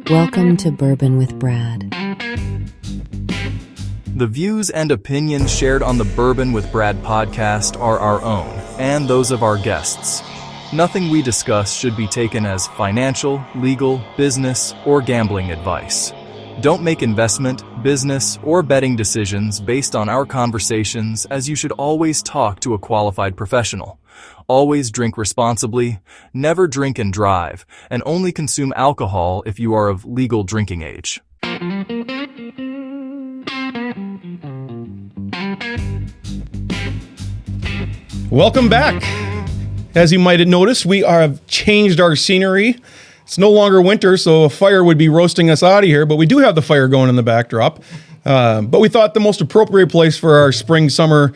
Welcome to Bourbon with Brad. The views and opinions shared on the Bourbon with Brad podcast are our own and those of our guests. Nothing we discuss should be taken as financial, legal, business, or gambling advice. Don't make investment, business, or betting decisions based on our conversations, as you should always talk to a qualified professional. Always drink responsibly, never drink and drive, and only consume alcohol if you are of legal drinking age. Welcome back. As you might have noticed, we have changed our scenery. It's no longer winter, so a fire would be roasting us out of here, but we do have the fire going in the backdrop. But we thought the most appropriate place for our spring-summer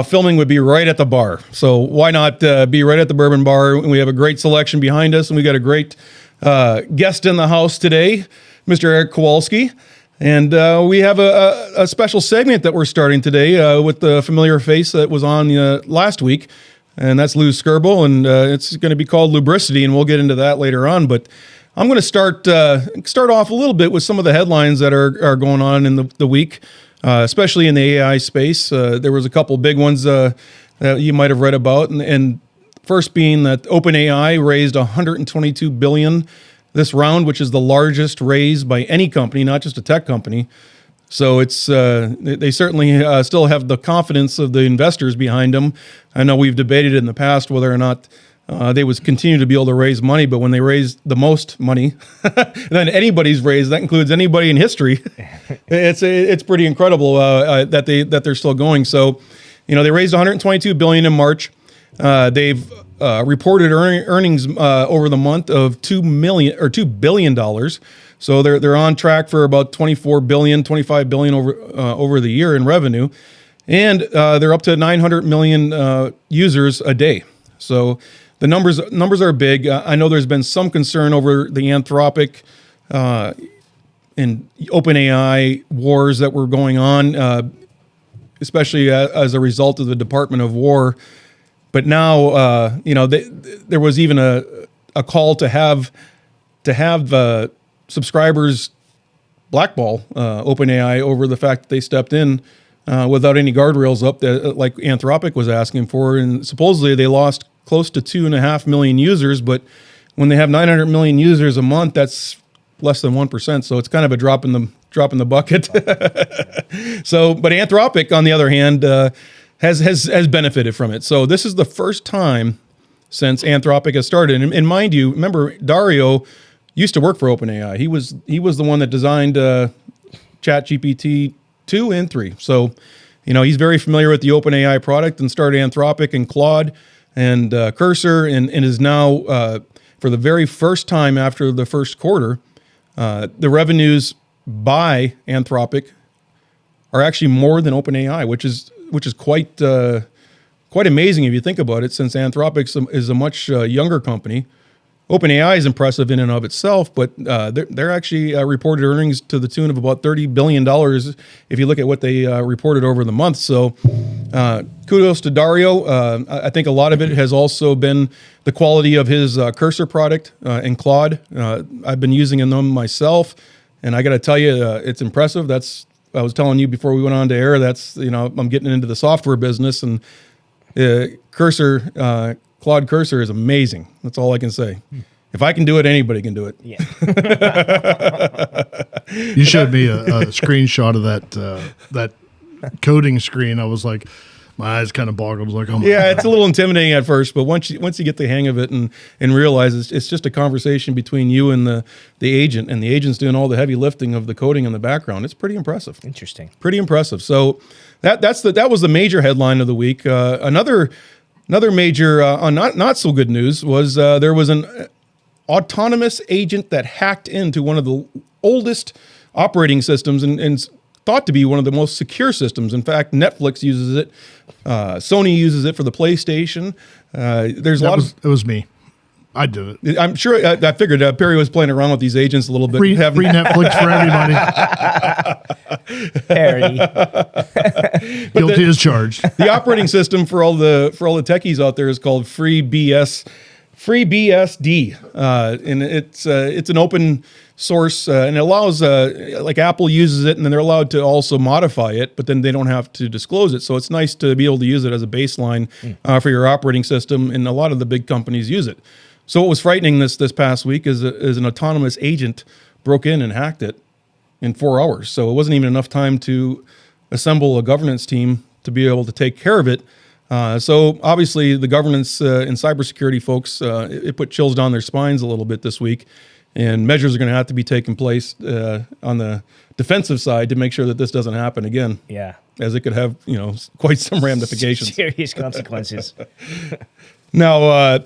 filming would be right at the bar. So why not be right at the Bourbon Bar? We have a great selection behind us, and we got a great guest in the house today, Mr. Eric Kowalski. And we have a special segment that we're starting today with the familiar face that was on last week. And that's Lou Scerbo, and it's going to be called Loubricity, and we'll get into that later on. But I'm going to start off a little bit with some of the headlines that are going on in the week, especially in the AI space. There was a couple big ones that you might have read about, and first being that OpenAI raised $122 billion this round, which is the largest raise by any company, not just a tech company. So it's they certainly still have the confidence of the investors behind them. I know we've debated in the past whether or not they would continue to be able to raise money, but when they raise the most money than anybody's raised, that includes anybody in history, it's pretty incredible that they're still going. So, they raised $122 billion in March. They've reported earnings over the month of $2 billion. So they're on track for about $25 billion over the year in revenue, and they're up to 900 million users a day. So the numbers are big. I know there's been some concern over the Anthropic and OpenAI wars that were going on, especially as a result of the Department of War. But now, there was even a call to have subscribers blackball OpenAI over the fact that they stepped in without any guardrails up, like Anthropic was asking for. And supposedly they lost close to 2.5 million users, but when they have 900 million users a month, that's less than 1%. So it's kind of a drop in the bucket. So, but Anthropic, on the other hand, has benefited from it. So this is the first time since Anthropic has started. And mind you, remember Dario used to work for OpenAI. He was the one that designed ChatGPT 2 and 3. So, he's very familiar with the OpenAI product and started Anthropic and Claude and Cursor and is now, for the very first time after the first quarter, the revenues by Anthropic are actually more than OpenAI, which is quite amazing if you think about it, since Anthropic is a much younger company. OpenAI is impressive in and of itself, but they're actually reported earnings to the tune of about $30 billion if you look at what they reported over the month. So kudos to Dario. I think a lot of it has also been the quality of his Cursor product and Claude. I've been using them myself, and I got to tell you, it's impressive. I was telling you before we went on to air, I'm getting into the software business, and Claude Cursor is amazing. That's all I can say. If I can do it, anybody can do it. Yeah. You showed me a screenshot of that coding screen. I was like, my eyes kind of boggled. I was like, oh my God. It's a little intimidating at first, but once you get the hang of it and realize it's just a conversation between you and the agent, and the agent's doing all the heavy lifting of the coding in the background, it's pretty impressive. Interesting. Pretty impressive. So that was the major headline of the week. Another major not so good news was there was an autonomous agent that hacked into one of the oldest operating systems and thought to be one of the most secure systems. In fact, Netflix uses it. Sony uses it for the PlayStation. It was me. I did it. I'm sure. I figured Perry was playing around with these agents a little bit. Free Netflix for everybody. Perry. Guilty as charged. The operating system for all the techies out there is called FreeBSD FreeBSD, and it's an open source, and it allows like Apple uses it, and then they're allowed to also modify it, but then they don't have to disclose it. So it's nice to be able to use it as a baseline for your operating system, and a lot of the big companies use it. So what was frightening this past week is an autonomous agent broke in and hacked it in 4 hours. So it wasn't even enough time to assemble a governance team to be able to take care of it. So obviously the governance and cybersecurity folks, it put chills down their spines a little bit this week, and measures are going to have to be taken place on the defensive side to make sure that this doesn't happen again. Yeah. As it could have, quite some ramifications. Serious consequences. Now,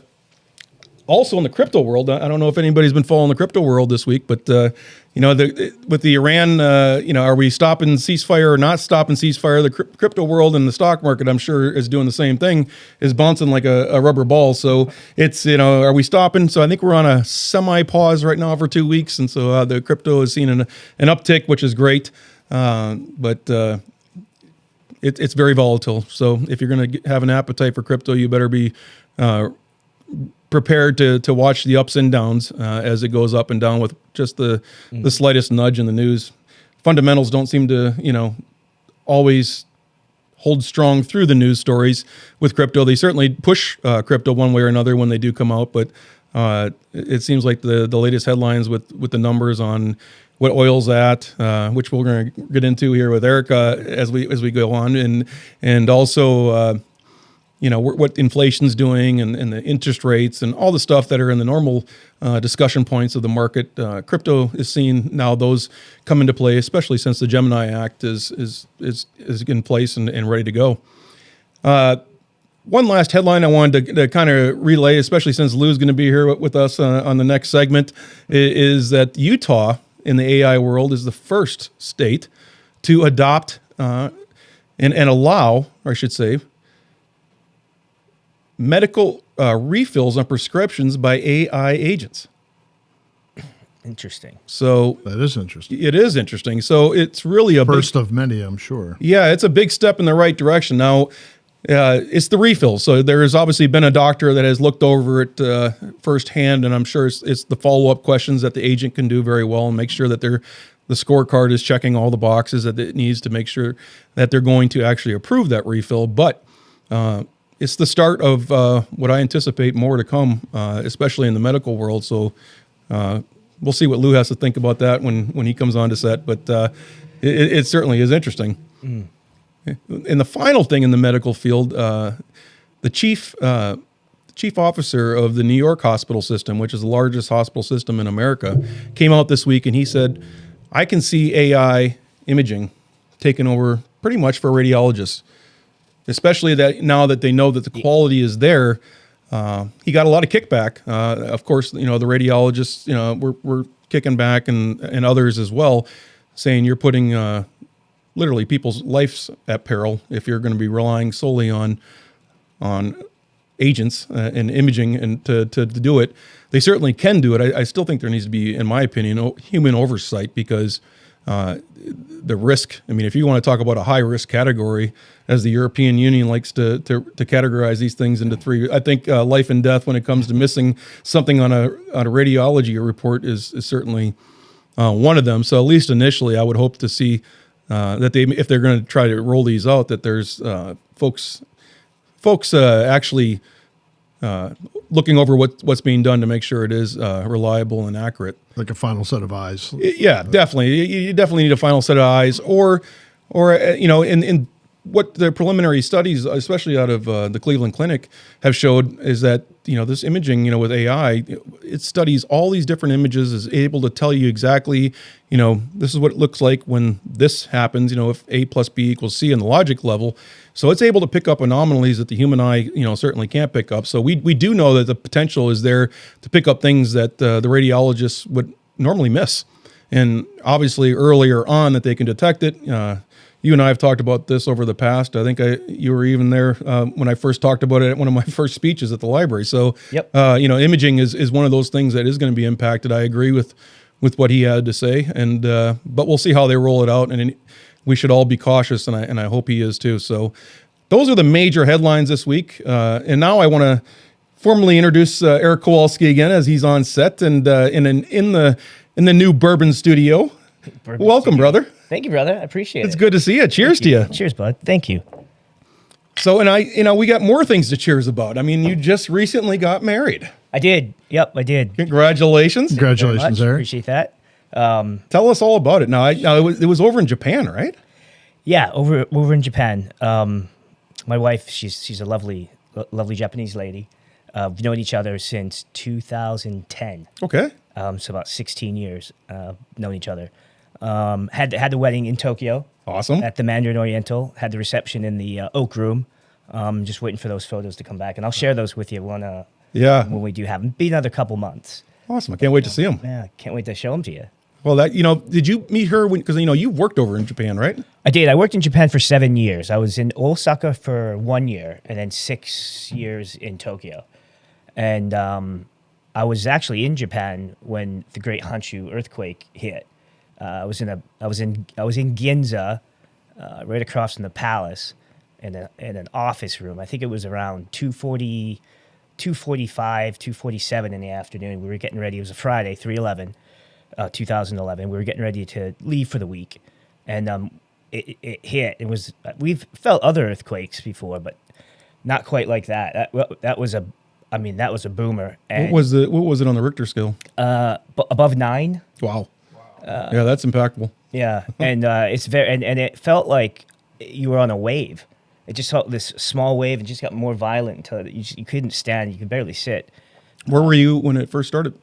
also in the crypto world, I don't know if anybody's been following the crypto world this week, but with the Iran, are we stopping ceasefire or not stopping ceasefire? The crypto world and the stock market, I'm sure, is doing the same thing, is bouncing like a rubber ball. So it's, are we stopping? So I think we're on a semi-pause right now for 2 weeks, and so the crypto has seen an uptick, which is great, but it's very volatile. So if you're going to have an appetite for crypto, you better be prepared to watch the ups and downs as it goes up and down with just the slightest nudge in the news. Fundamentals don't seem to, always hold strong through the news stories with crypto. They certainly push crypto one way or another when they do come out, but it seems like the latest headlines with the numbers on what oil's at, which we're going to get into here with Erica as we go on, and also what inflation's doing and the interest rates and all the stuff that are in the normal discussion points of the market. Crypto is seeing now those come into play, especially since the Gemini Act is in place and ready to go. One last headline I wanted to kind of relay, especially since Lou's going to be here with us on the next segment, is that Utah in the AI world is the first state to adopt and allow, or I should say, medical refills on prescriptions by AI agents. Interesting. So that is interesting. It is interesting. So it's really a first of many, I'm sure. Yeah, it's a big step in the right direction. Now, it's the refills. So there has obviously been a doctor that has looked over it firsthand, and I'm sure it's the follow-up questions that the agent can do very well and make sure that the scorecard is checking all the boxes that it needs to make sure that they're going to actually approve that refill. But it's the start of what I anticipate more to come, especially in the medical world. So we'll see what Lou has to think about that when he comes on to set. But it certainly is interesting. Mm. And the final thing in the medical field, the chief officer of the New York hospital system, which is the largest hospital system in America, came out this week and he said, I can see AI imaging taking over pretty much for radiologists. Especially that now that they know that the quality is there, he got a lot of kickback. Of course, the radiologists, we're kicking back and others as well, saying you're putting literally people's lives at peril if you're going to be relying solely on agents and imaging and to do it. They certainly can do it. I still think there needs to be, in my opinion, human oversight because the risk. I mean, if you want to talk about a high risk category, as the European Union likes to categorize these things into three, I think life and death when it comes to missing something on a radiology report is certainly one of them. So at least initially, I would hope to see that if they're going to try to roll these out, that there's folks actually looking over what's being done to make sure it is reliable and accurate. Like a final set of eyes. Yeah, definitely. You definitely need a final set of eyes, or in what the preliminary studies, especially out of the Cleveland Clinic, have showed is that this imaging, with AI, it studies all these different images, is able to tell you exactly, this is what it looks like when this happens. If A plus B equals C in the logic level, so it's able to pick up anomalies that the human eye, certainly can't pick up. So we do know that the potential is there to pick up things that the radiologists would normally miss, and obviously earlier on that they can detect it. You and I have talked about this over the past. I think you were even there when I first talked about it at one of my first speeches at the library. So, yep. Imaging is one of those things that is going to be impacted. I agree with what he had to say, and but we'll see how they roll it out. And we should all be cautious, and I hope he is too. So, those are the major headlines this week. And now I want to formally introduce Eric Kowalski again as he's on set and in the new Bourbon studio. Welcome, brother. Thank you, brother. I appreciate it. It's good to see you. Cheers to you. Cheers, bud. Thank you. So, and we got more things to cheers about. I mean, you just recently got married. I did. Yep, I did. Congratulations. Congratulations, Eric. Appreciate that. Tell us all about it. Now, it was over in Japan, right? Yeah, over in Japan. My wife, she's a lovely Japanese lady. We've known each other since 2010. Okay. So about 16 years known each other. Had the wedding in Tokyo. Awesome. At the Mandarin Oriental. Had the reception in the Oak Room. Just waiting for those photos to come back, and I'll share those with you when we do have them. Be another couple months. Awesome. I can't wait to see them. Yeah, can't wait to show them to you. Well, did you meet her because you've worked over in Japan, right? I did. I worked in Japan for 7 years. I was in Osaka for 1 year, and then 6 years in Tokyo. And I was actually in Japan when the Great Honshu earthquake hit. I was in Ginza, right across from the palace, in an office room. I think it was around 2:45, 2:47 in the afternoon. We were getting ready. It was a Friday, 2011. We were getting ready to leave for the week, and it hit. It was we've felt other earthquakes before, but not quite like that. That was a boomer. And, What was it on the Richter scale? above 9. Wow. Yeah, that's impactful. Yeah, and it's very and it felt like you were on a wave. It just felt this small wave and just got more violent until you couldn't stand. You could barely sit. Where were you when it first started?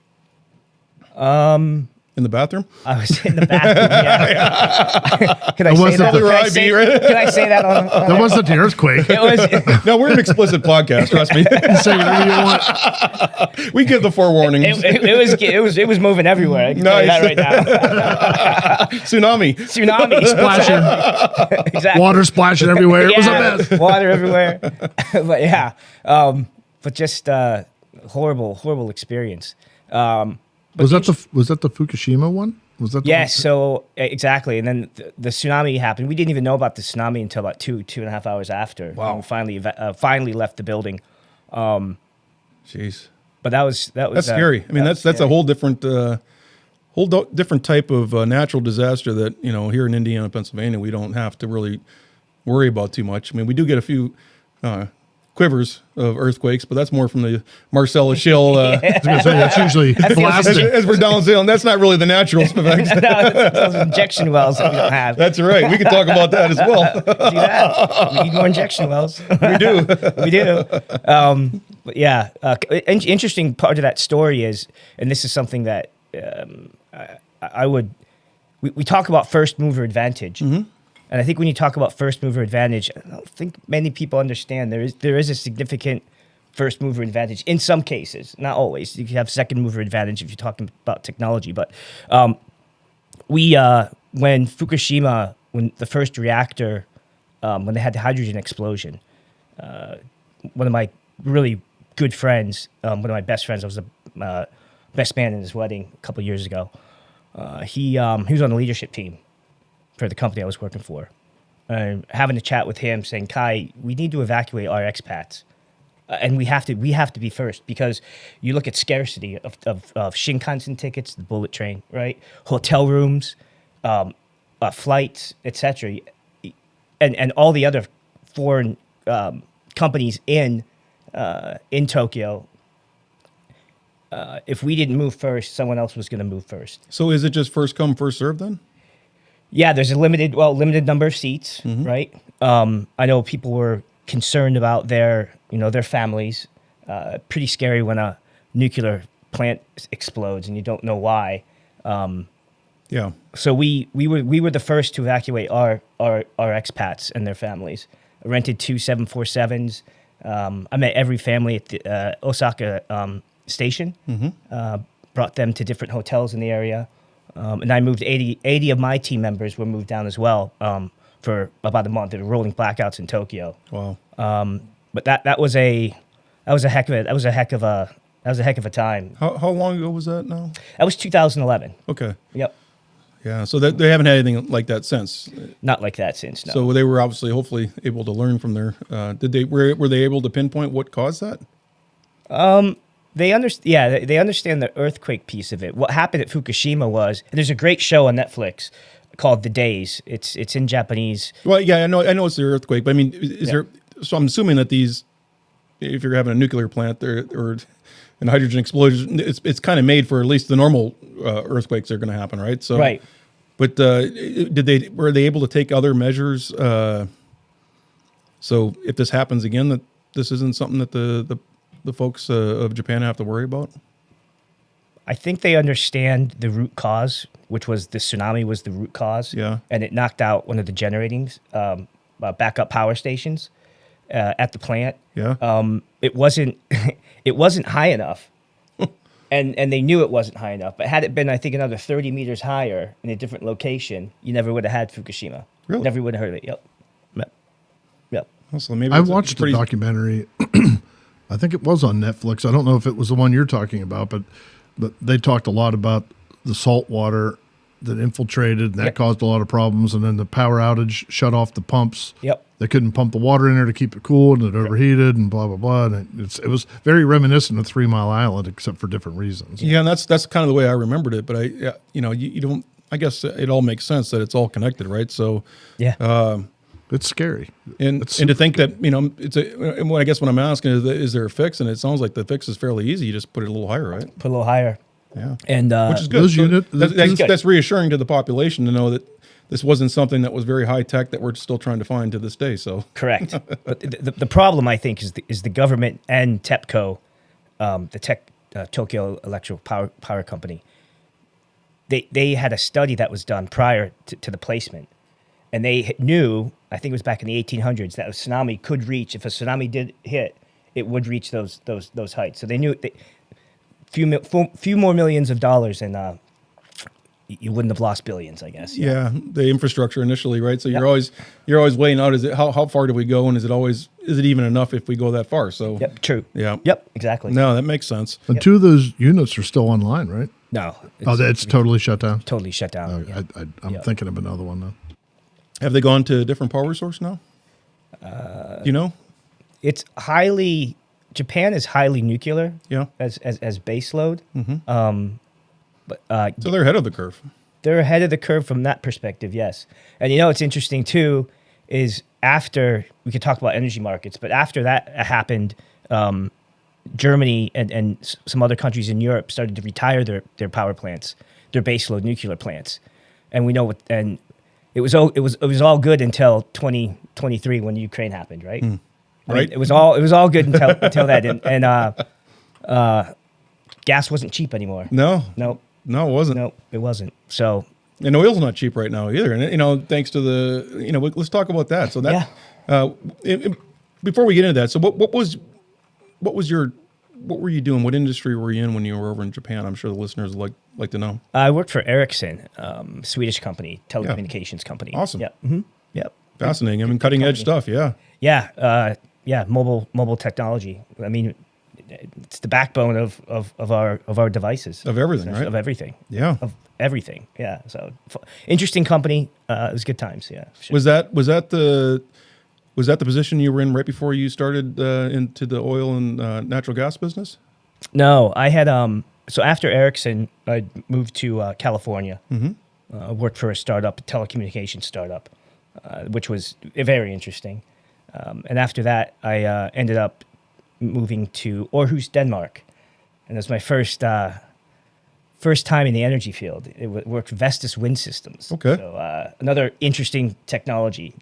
In the bathroom? I was in the bathroom. Yeah. Can I was say that? the- Can I say, can I say that on? That wasn't the earthquake. It was. No, we're an explicit podcast. Trust me. Say whatever you want. We give the forewarnings. It was moving everywhere. I can tell you that right now. Tsunami. Tsunami Splashing. Exactly. Water splashing everywhere. It was a mess. Water everywhere. But yeah, but just horrible experience. Was that the Fukushima one? Was that the Yes, so exactly. And then the tsunami happened. We didn't even know about the tsunami until about 2.5 hours after. Wow. We finally left the building. Jeez. But that's Scary. I mean, that's a whole different different type of natural disaster that, here in Indiana, Pennsylvania, we don't have to really worry about too much. I mean, we do get a few quivers of earthquakes, but that's more from the Marcellus Shale. I was going to say, that's usually blasting. As we're downsailing, that's not really the natural effects. No, it's those injection wells that we don't have. That's right. We can talk about that as well. Do that. We need more injection wells. We do. We do. But yeah, interesting part of that story is, and this is something that we talk about first mover advantage. Mm-hmm. And I think when you talk about first mover advantage, I don't think many people understand there is a significant first mover advantage in some cases, not always. You can have second mover advantage if you're talking about technology. But when Fukushima, when the first reactor, when they had the hydrogen explosion, one of my really good friends, one of my best friends, I was the best man in his wedding a couple of years ago. He was on the leadership team for the company I was working for. Having a chat with him saying, Kai, we need to evacuate our expats. And we have to be first, because you look at scarcity of Shinkansen tickets, the bullet train, right? Hotel rooms, flights, etc. And all the other foreign companies in Tokyo. If we didn't move first, someone else was going to move first. So is it just first come, first serve then? Yeah, there's a limited number of seats, mm-hmm. right? I know people were concerned about their families. Pretty scary when a nuclear plant explodes and you don't know why. Yeah. So we were the first to evacuate our expats and their families. I rented 2 747s. I met every family at the Osaka station. Mm-hmm. Brought them to different hotels in the area. And I moved 80 of my team members were moved down as well for about a month. There were rolling blackouts in Tokyo. Wow. But that was a heck of a time. How long ago was that now? That was 2011. Okay. Yep. Yeah. So they haven't had anything like that since. Not like that since. No. So they were hopefully able to learn from their. Were they able to pinpoint what caused that? They understand the earthquake piece of it. What happened at Fukushima was, there's a great show on Netflix called The Days. It's in Japanese. Well, yeah, I know it's the earthquake, but I mean, is there? So I'm assuming that these, if you're having a nuclear plant there or an hydrogen explosion, it's kind of made for at least the normal earthquakes that are going to happen, right? So, Right. But were they able to take other measures? So if this happens again, that this isn't something that the folks of Japan have to worry about? I think they understand the root cause, which was the tsunami was the root cause. Yeah. And it knocked out one of the generating backup power stations at the plant. Yeah. It wasn't it wasn't high enough. And they knew it wasn't high enough. But had it been, I think, another 30 meters higher in a different location, you never would have had Fukushima. Really? Never would have heard of it. Yep. So maybe I it's watched a pretty- documentary. I think it was on Netflix. I don't know if it was the one you're talking about, but they talked a lot about the salt water that infiltrated, and that caused a lot of problems. And then the power outage shut off the pumps. Yep. They couldn't pump the water in there to keep it cool, and it overheated, and blah blah blah. And it was very reminiscent of 3 Mile Island, except for different reasons. Yeah, and that's kind of the way I remembered it. But you don't. I guess it all makes sense that it's all connected, right? So Yeah. It's scary. and to think that it's a. And I guess what I'm asking is there a fix? And it sounds like the fix is fairly easy. You just put it a little higher, right? Put a little higher. Yeah. And Which is good. Those unit- That's reassuring to the population to know that this wasn't something that was very high tech that we're still trying to find to this day. So correct. But the problem, I think, is the government and TEPCO, Tokyo Electric Power Company. They had a study that was done prior to the placement, and they knew, I think it was back in the 1800s, that a tsunami could reach. If a tsunami did hit, it would reach those heights. So they knew few more millions of dollars, and you wouldn't have lost billions, I guess. yeah, the infrastructure initially, right? So you're always weighing out, is it how far do we go, and is it even enough if we go that far? So Yep. True. Yeah. Yep. Exactly. No, that makes sense. And 2 of those units are still online, right? No. It's totally shut down. totally shut down. Yeah. I'm Yep. thinking of another one though. Have they gone to a different power source now? Do you know? It's Japan is highly nuclear. Yeah. As base load. So they're ahead of the curve. They're ahead of the curve from that perspective, yes. And it's interesting too, is after, we could talk about energy markets, but after that happened, Germany and some other countries in Europe started to retire their power plants, their baseload nuclear plants. And we know and it was all good until 2023 when Ukraine happened, right? I mean, Right. it was all good until that, and gas wasn't cheap anymore. No, Nope. it wasn't. Nope, it wasn't. So And oil's not cheap right now either. And thanks to the let's talk about that. So that before we get into that, so what were you doing? What industry were you in when you were over in Japan? I'm sure the listeners would like to know. I worked for Ericsson, Swedish company, telecommunications company. Awesome. Yep. Mm-hmm. Yep. Fascinating. I mean, cutting edge stuff. Yeah. Yeah. Mobile technology. I mean, it's the backbone of our devices. Of everything, right? Of everything. Yeah. Of everything. Yeah. So interesting company. It was good times. Yeah. For sure. Was that the position you were in right before you started into the oil and natural gas business? No, I had so after Ericsson, I moved to California. Mm-hmm. Worked for a telecommunications startup, which was very interesting. And after that, I ended up moving to Aarhus, Denmark, and it was my first time in the energy field. It worked Vestas wind systems. Okay. So another interesting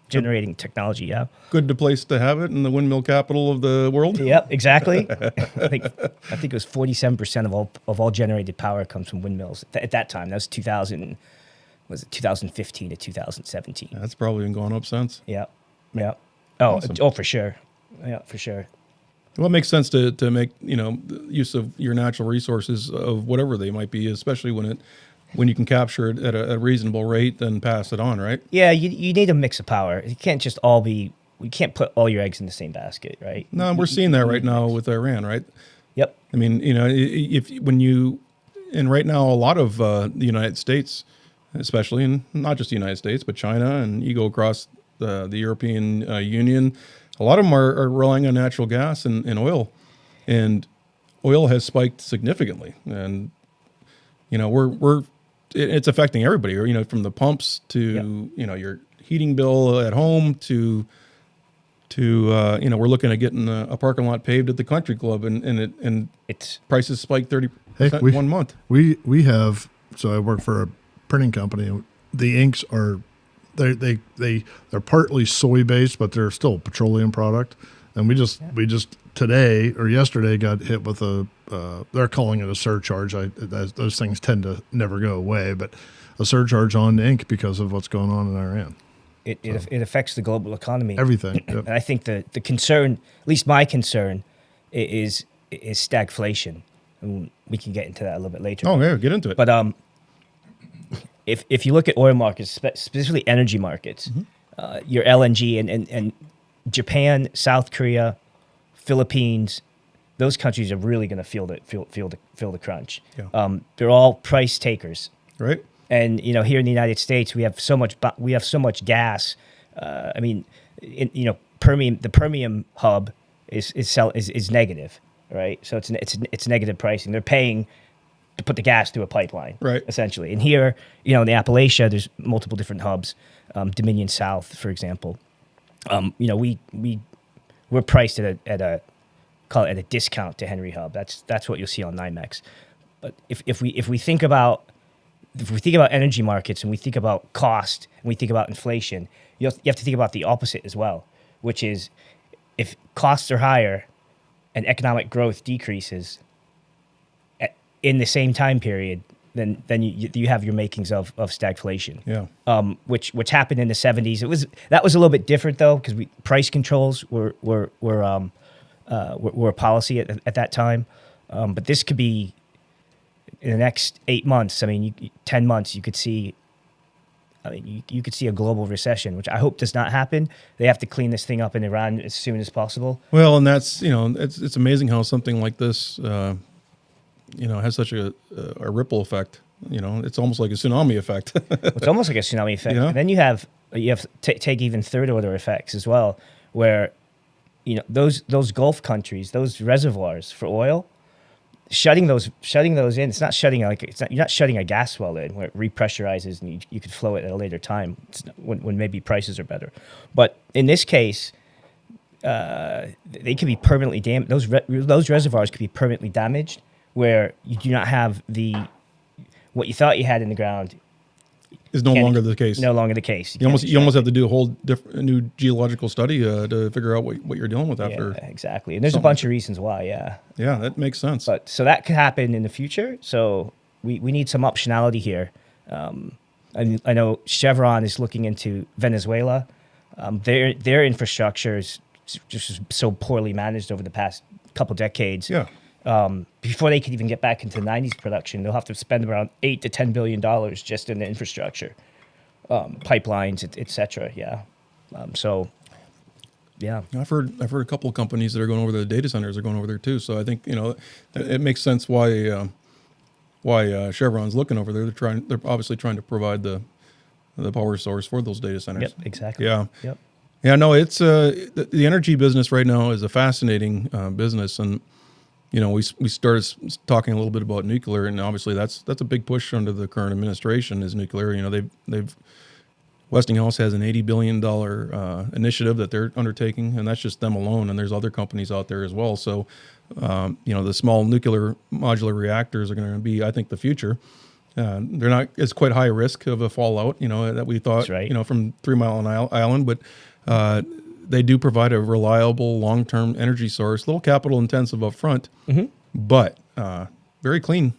generating technology. Yeah. Good place to have it in the windmill capital of the world. Yep, exactly. I think it was 47% of all generated power comes from windmills at that time. That was 2015 to 2017. That's probably been going up since. Yeah. Yeah. Oh, Awesome. For sure. Yeah, for sure. Well, it makes sense to make use of your natural resources of whatever they might be, especially when you can capture it at a reasonable rate, then pass it on, right? Yeah, you need a mix of power. It can't just you can't put all your eggs in the same basket, right? No, we're seeing that right now with Iran, right? Yep. I mean, and right now a lot of the United States, especially, and not just the United States, but China, and you go across the European Union, a lot of them are relying on natural gas and oil. And oil has spiked significantly, and it's affecting everybody. From the pumps to your heating bill at home to we're looking at getting a parking lot paved at the country club, and It's prices spiked 30% Hey, 1 month. We have, so I work for a printing company. The inks are they're partly soy based, but they're still a petroleum product. And we just today or yesterday got hit with they're calling it a surcharge. Those things tend to never go away, but a surcharge on ink because of what's going on in Iran. It affects the global economy. Everything. Yep. And I think the concern, at least my concern, is stagflation. And we can get into that a little bit later. Oh yeah, get into it. But if you look at oil markets, specifically energy markets, your LNG and Japan, South Korea, Philippines, those countries are really going to feel the crunch. Yeah. They're all price takers, Right. and here in the United States we have so much gas. The Permian hub is negative, right? So it's negative pricing. They're paying to put the gas through a pipeline, Right. essentially. And here, in the Appalachia, there's multiple different hubs. Dominion South, for example. We're priced at a discount to Henry Hub. That's what you'll see on NYMEX. But if we think about energy markets and we think about cost and we think about inflation, you have to think about the opposite as well, which is if costs are higher and economic growth decreases in the same time period, then you have your makings of stagflation. Yeah. Which happened in the 70s. That was a little bit different though, because price controls were a policy at that time. But this could be in the next 8 months. 10 months. You could see. You could see a global recession, which I hope does not happen. They have to clean this thing up in Iran as soon as possible. Well, and that's it's amazing how something like this has such a ripple effect. It's almost like a tsunami effect. It's almost like a tsunami effect. Yeah. And then you have take even third order effects as well, where those Gulf countries, those reservoirs for oil, shutting those in. It's not shutting you're not shutting a gas well in where it repressurizes and you could flow it at a later time when maybe prices are better. But in this case, they could be permanently damaged. Those reservoirs could be permanently damaged, where you do not have what you thought you had in the ground Is no longer the case. No longer the case. You almost have to do a whole new geological study to figure out what you're dealing with after. Yeah, exactly. And there's a bunch of reasons why. Yeah. Yeah, that makes sense. But so that could happen in the future. So we need some optionality here. And I know Chevron is looking into Venezuela. Their infrastructure is just so poorly managed over the past couple decades. Yeah. Before they could even get back into 90s production, they'll have to spend around $8 to $10 billion just in the infrastructure, pipelines, et cetera. Yeah. Yeah. I've heard a couple of companies that are going over there, the data centers are going over there too. So I think it makes sense why Chevron's looking over there. They're obviously trying to provide the power source for those data centers. Yep. Exactly. Yeah. Yep. Yeah. No, it's the energy business right now is a fascinating business, and we started talking a little bit about nuclear, and obviously that's a big push under the current administration is nuclear. They've Westinghouse has an $80 billion initiative that they're undertaking, and that's just them alone. And there's other companies out there as well. So, the small nuclear modular reactors are going to be, I think, the future. They're not as quite high risk of a fallout, that we thought, That's right. From 3 Mile Island, but they do provide a reliable long-term energy source, a little capital intensive up front, but very clean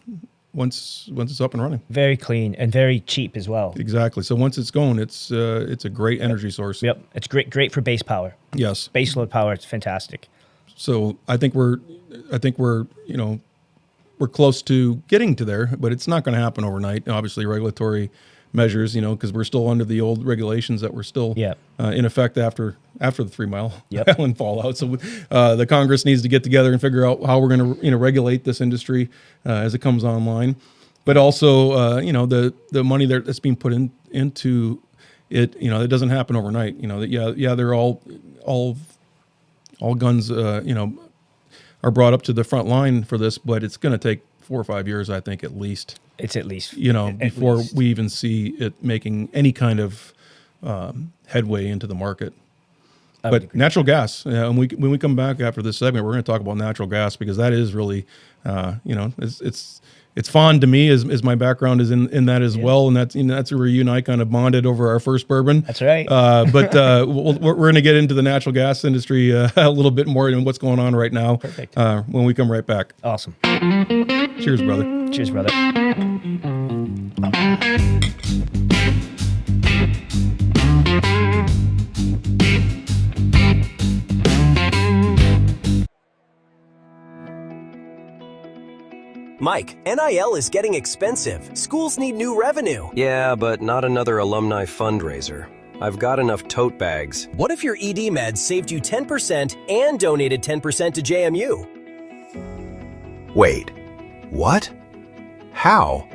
once it's up and running. Very clean and very cheap as well. Exactly. So once it's going, it's a great energy source. Yep. It's great for base power. Yes. Base load power. It's fantastic. So I think we're close to getting to there, but it's not going to happen overnight. Obviously, regulatory measures, because we're still under the old regulations that were still in effect after the 3 Mile Island fallout. So the Congress needs to get together and figure out how we're going to regulate this industry as it comes online. But also, the money that's being put into it, it doesn't happen overnight. They're all guns, are brought up to the front line for this, but it's going to take 4 or 5 years, I think, at least. It's at least Before least. we even see it making any kind of headway into the market. But natural gas, and when we come back after this segment, we're going to talk about natural gas because that is really, it's fond to me as my background is in that as well, and that's where you and I kind of bonded over our first bourbon. That's right. But we're going to get into the natural gas industry a little bit more and what's going on right now. Perfect. When we come right back. Awesome. Cheers, brother. Cheers, brother. Mike, NIL is getting expensive. Schools need new revenue. Yeah, but not another alumni fundraiser. I've got enough tote bags. What if your ED meds saved you 10% and donated 10% to JMU? Wait, what? How?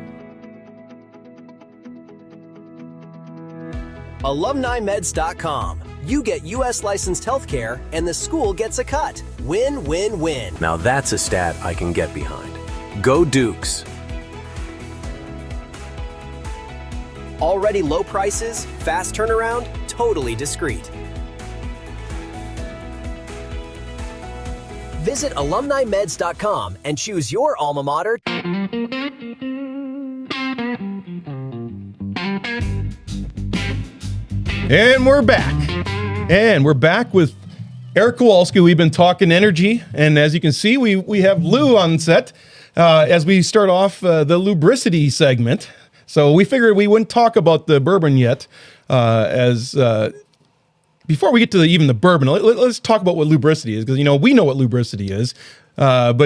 AlumniMeds.com. You get U.S. licensed healthcare, and the school gets a cut. Win, win, win. Now that's a stat I can get behind. Go Dukes! Already low prices, fast turnaround, totally discreet. Visit AlumniMeds.com and choose your alma mater. And we're back. And we're back with Eric Kowalski. We've been talking energy, and as you can see, we have Lou on set as we start off the Loubricity segment. So we figured we wouldn't talk about the bourbon yet, before we get to even the bourbon. Let's talk about what Loubricity is, because we know what Loubricity is. And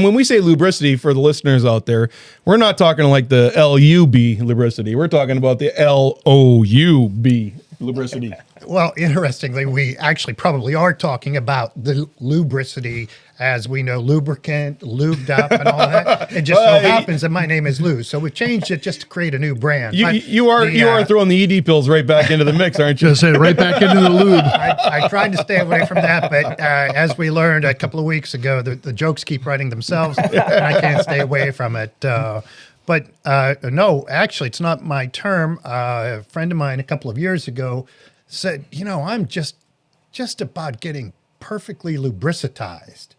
when we say Loubricity, for the listeners out there, we're not talking like the L-U-B Loubricity. We're talking about the L-O-U-B Loubricity. Well, interestingly, we actually probably are talking about the Loubricity, as we know, lubricant, lubed up, and all that. It just so happens that my name is Lou, so we've changed it just to create a new brand. You are throwing the ED pills right back into the mix, aren't you? Just say right back into the lube. I tried to stay away from that, but as we learned a couple of weeks ago, the jokes keep writing themselves, and I can't stay away from it. But no, actually, it's not my term. A friend of mine a couple of years ago said, I'm just about getting perfectly lubricitized.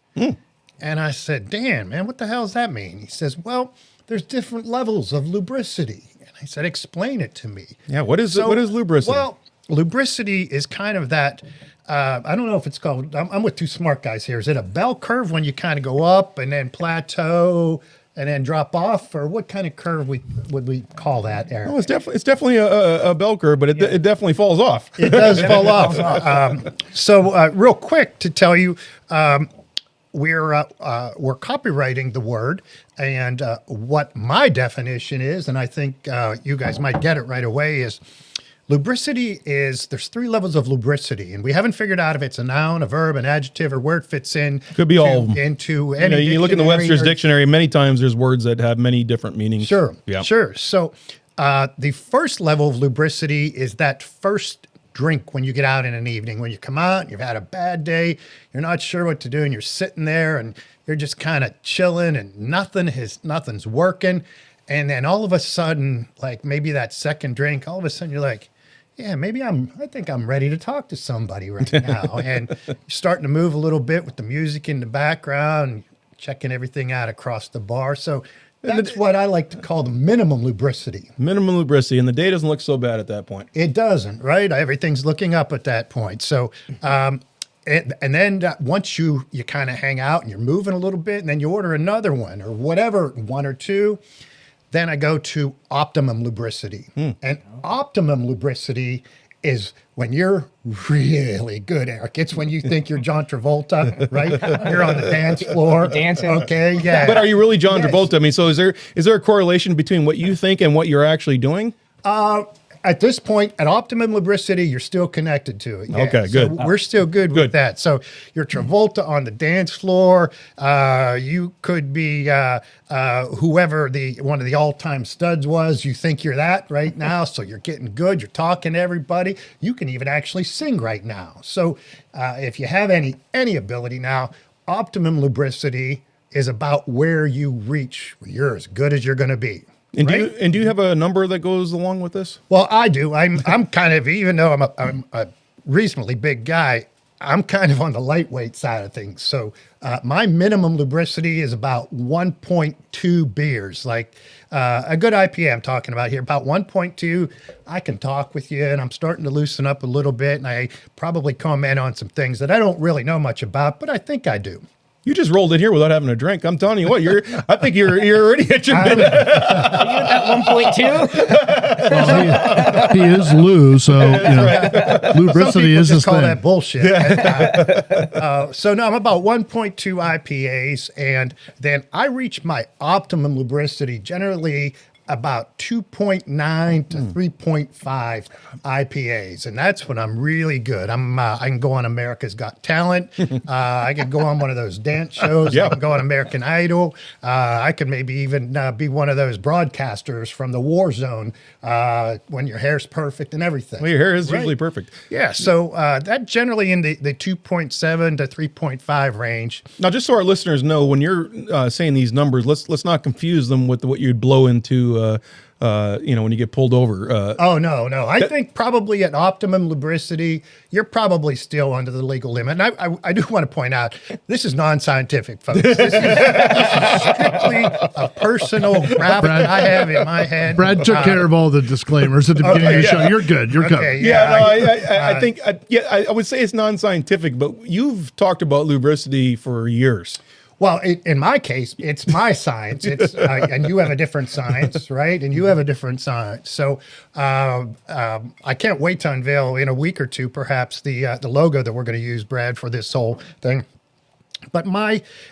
And I said, Dan, man, what the hell does that mean? He says, well, there's different levels of lubricity. And I said, explain it to me. Yeah, what is lubricity? Well, lubricity is kind of that, I don't know if it's called, I'm with two smart guys here. Is it a bell curve when you kind of go up and then plateau and then drop off, or what kind of curve would we call that, Eric? Oh, it's definitely a bell curve, but it definitely falls off. It does fall off. So real quick to tell you, we're copywriting the word, and what my definition is, and I think you guys might get it right away, is lubricity there's 3 levels of lubricity, and we haven't figured out if it's a noun, a verb, an adjective, or where it fits in. Could be all of them. Into any you look in the Webster's dictionary, many times there's words that have many different meanings. Sure, Yeah. sure. So the first level of lubricity is that first drink when you get out in an evening, when you come out and you've had a bad day, you're not sure what to do, and you're sitting there and you're just kind of chilling and nothing's working. And then all of a sudden, like maybe that second drink, all of a sudden you're like, yeah, I think I'm ready to talk to somebody right now. And you're starting to move a little bit with the music in the background, checking everything out across the bar. So that's what I like to call the minimum lubricity. Minimum lubricity, and the day doesn't look so bad at that point. It doesn't, right? Everything's looking up at that point. So, and then once you kind of hang out and you're moving a little bit, and then you order another one or whatever, 1 or 2, then I go to optimum lubricity. And optimum lubricity is when you're really good, Eric. It's when you think you're John Travolta, right? You're on the dance floor. Dancing. Okay, yeah. But are you really John Yes. Travolta? I mean, so is there a correlation between what you think and what you're actually doing? At this point, at optimum lubricity, you're still connected to it. Yeah. Okay, So good. we're still good with that. So you're Travolta on the dance floor. You could be whoever one of the all-time studs was. You think you're that right now. So you're getting good. You're talking to everybody. You can even actually sing right now. So if you have any ability now, optimum lubricity is about where you reach. You're as good as you're going to be. And right? do you have a number that goes along with this? Well, I do. I'm kind of, even though I'm a reasonably big guy, I'm kind of on the lightweight side of things. So my minimum lubricity is about 1.2 beers. Like a good IPA I'm talking about here, about 1.2. I can talk with you, and I'm starting to loosen up a little bit, and I probably comment on some things that I don't really know much about, but I think I do. You just rolled in here without having a drink. I'm telling you what, I think you're already at your minute. Are you at that 1.2? Well, he is Lou, so lubricity is his call thing. that bullshit. So no, I'm about 1.2 IPAs, and then I reach my optimum lubricity generally about 2.9 to 3.5 IPAs, and that's when I'm really good. I can go on America's Got Talent. I could go on one of those dance shows. Yeah. I can go on American Idol. I could maybe even be one of those broadcasters from the war zone when your hair's perfect and everything. Well, your hair is usually perfect. Yeah, so that generally in the 2.7 to 3.5 range. Now, just so our listeners know, when you're saying these numbers, let's not confuse them with what you'd blow into. When you get pulled over. Oh, no. I think probably at optimum lubricity, you're probably still under the legal limit. And I do want to point out, this is non-scientific, folks. This is strictly a personal graph that I have in my head. Brad took care of all the disclaimers at the beginning of the show. You're good. You're good. Yeah, I think, I would say it's non-scientific, but you've talked about lubricity for years. Well, in my case, it's my science. It's and you have a different science, right? And you have a different science. So I can't wait to unveil in a week or two, perhaps the logo that we're going to use, Brad, for this whole thing. But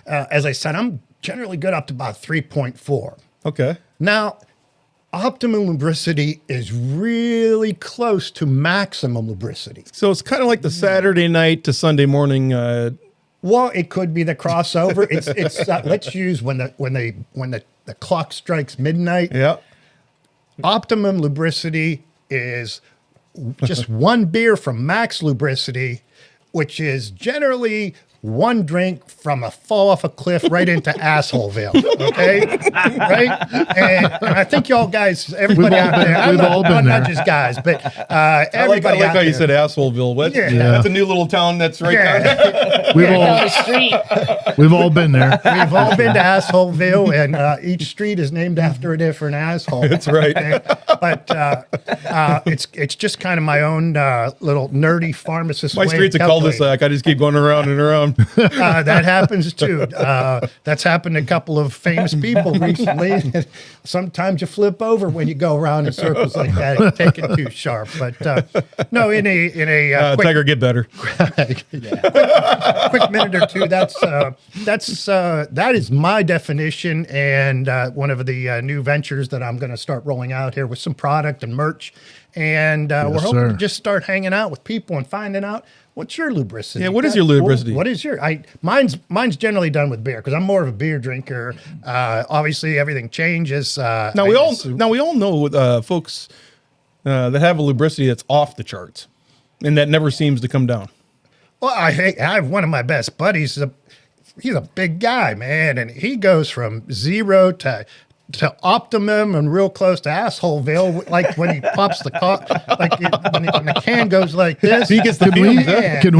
as I said, I'm generally good up to about 3.4. Okay. Now, optimum lubricity is really close to maximum lubricity. So it's kind of like the Saturday night to Sunday morning. Well, it could be the crossover. It's let's use when the clock strikes midnight. Yeah. Optimum lubricity is just one beer from max lubricity, which is generally one drink from a fall off a cliff right into Assholeville. Okay, right? And I think y'all guys, everybody out there, we've all been there. not just guys, but I like everybody how out you there. said Assholeville. What? Yeah. That's a new little town that's right Yeah. there. We've all been there. We've all been to Assholeville, and each street is named after a different asshole. That's right. Okay? But it's just kind of my own little nerdy pharmacist. My way street's a of calculating. cul-de-sac. I just keep going around and around. That happens too. That's happened to a couple of famous people recently. Sometimes you flip over when you go around in circles like that. It's taken too sharp. But no, in a quick, Tiger, get better. quick minute or two. That is my definition, and one of the new ventures that I'm going to start rolling out here with some product and merch. And we're hoping to just start hanging out with people and finding out. What's your lubricity? Yeah, what is your lubricity? What is your? Mine's generally done with beer because I'm more of a beer drinker. Obviously, everything changes. Now we all know folks that have a lubricity that's off the charts, and that never seems to come down. Well, I have one of my best buddies. He's a big guy, man, and he goes from 0 to optimum and real close to Assholeville, like when he pops the when the can goes like this. He gets the Can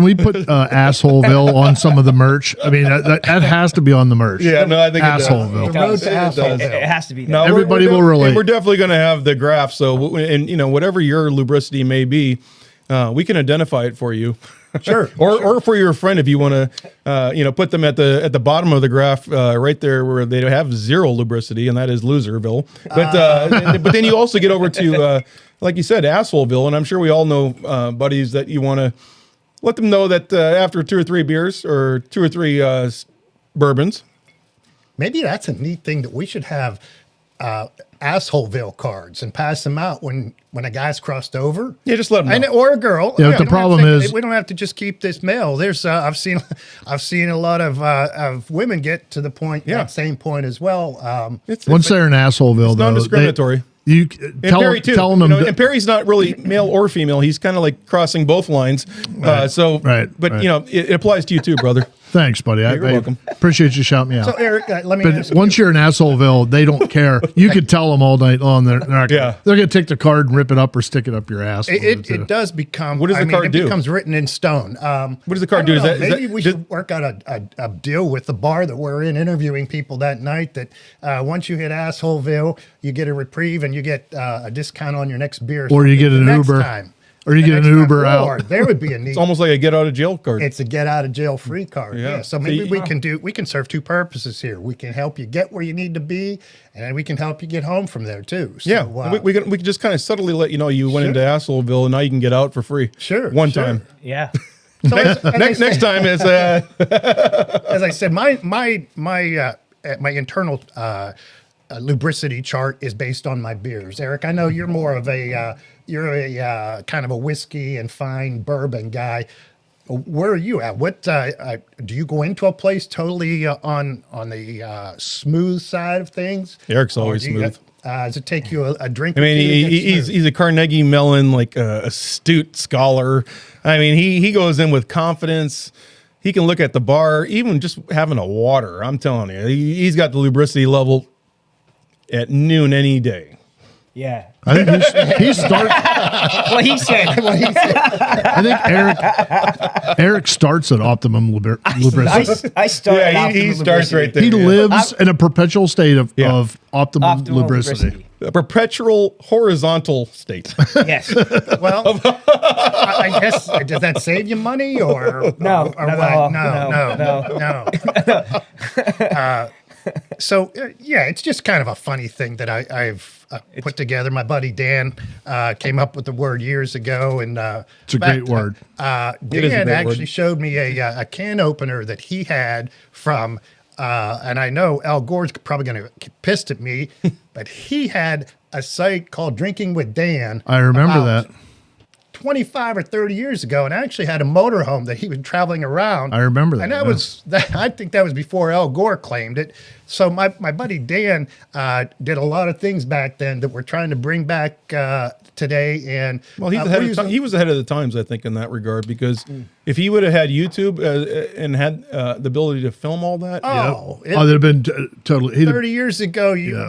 we put Assholeville on some of the merch? I mean, that has to be on the merch. Yeah, no, I think it does. Assholeville. The road to Assholeville. It has to be. No, Everybody will relate. And we're definitely going to have the graph. So, and whatever your lubricity may be, we can identify it for you. Sure. Or for your friend if you want to, put them at the bottom of the graph, right there where they have zero lubricity, and that is Loserville. But then you also get over to, like you said, Assholeville, and I'm sure we all know buddies that you want to let them know that after 2 or 3 beers or 2 or 3 bourbons. Maybe that's a neat thing that we should have Assholeville cards and pass them out when a guy's crossed over. Yeah, just let them know. Or a girl. Yeah, We the don't have problem to- is- we don't have to just keep this male. There's I've seen a lot of women get to the point, Yeah. that same point as well. Once they're in Assholeville, It's though, non-discriminatory. You And Perry too. telling them, and Perry's not really male or female. He's kind of like crossing both lines. But it applies to you too, brother. thanks, buddy. You're welcome. Appreciate you shouting me out. So Eric, let me But ask once you're in Asshole,ville, they don't care. You could tell them all night long. They're not. Yeah. They're going to take the card and rip it up or stick it up your ass. It does become. What does the card it do? becomes written in stone. What does the card I do? don't Is know, that maybe we should work out a deal with the bar that we're in, interviewing people that night. That once you hit Assholeville, you get a reprieve and you get a discount on your next beer. Or you get the an next Uber. time. Or you The get an next time. Uber Or out. there would be a neat. It's almost like a get out of jail card. It's a get out of jail free card. Yeah. Yeah. So So maybe you- we can serve two purposes here. We can help you get where you need to be, and then we can help you get home from there too. So, Yeah, we can just kind of subtly let you know you went into Assholeville and now you can get out for free. Sure, one sure. time. Yeah. So Next time is as I said, my internal lubricity chart is based on my beers. Eric, I know you're more of a kind of a whiskey and fine bourbon guy. Where are you at? What do you go into a place totally on the smooth side of things? Eric's Or always do you smooth. does it take you a drink? I or mean, two to get he's smooth? he's a Carnegie Mellon like astute scholar. I mean, he goes in with confidence. He can look at the bar, even just having a water. I'm telling you, he's got the lubricity level at noon any day. Yeah. I think he starts. What he said. I think Eric starts at optimum lubricity. I started. Yeah, he Optimum starts Lubricity. right there. He lives in a perpetual state of optimum Optimal lubricity. A perpetual horizontal state. Yes. Well, I guess does that save you money or No, or not what? at all. No. So it's just kind of a funny thing that I've put together. My buddy Dan came up with the word years ago, and It's a great word. is a Dan great actually word. showed me a can opener that he had from, and I know Al Gore's probably going to get pissed at me, but he had a site called Drinking with Dan. I remember about that. 25 or 30 years ago, and actually had a motorhome that he was traveling around. I remember that, And that yeah. was I think that was before Al Gore claimed it. So my buddy Dan did a lot of things back then that we're trying to bring back today. And Well, he was ahead of the times, I think, in that regard, because if he would have had YouTube and had the ability to film all that, that'd There'd have been totally. He'd have, 30 years ago. Yeah.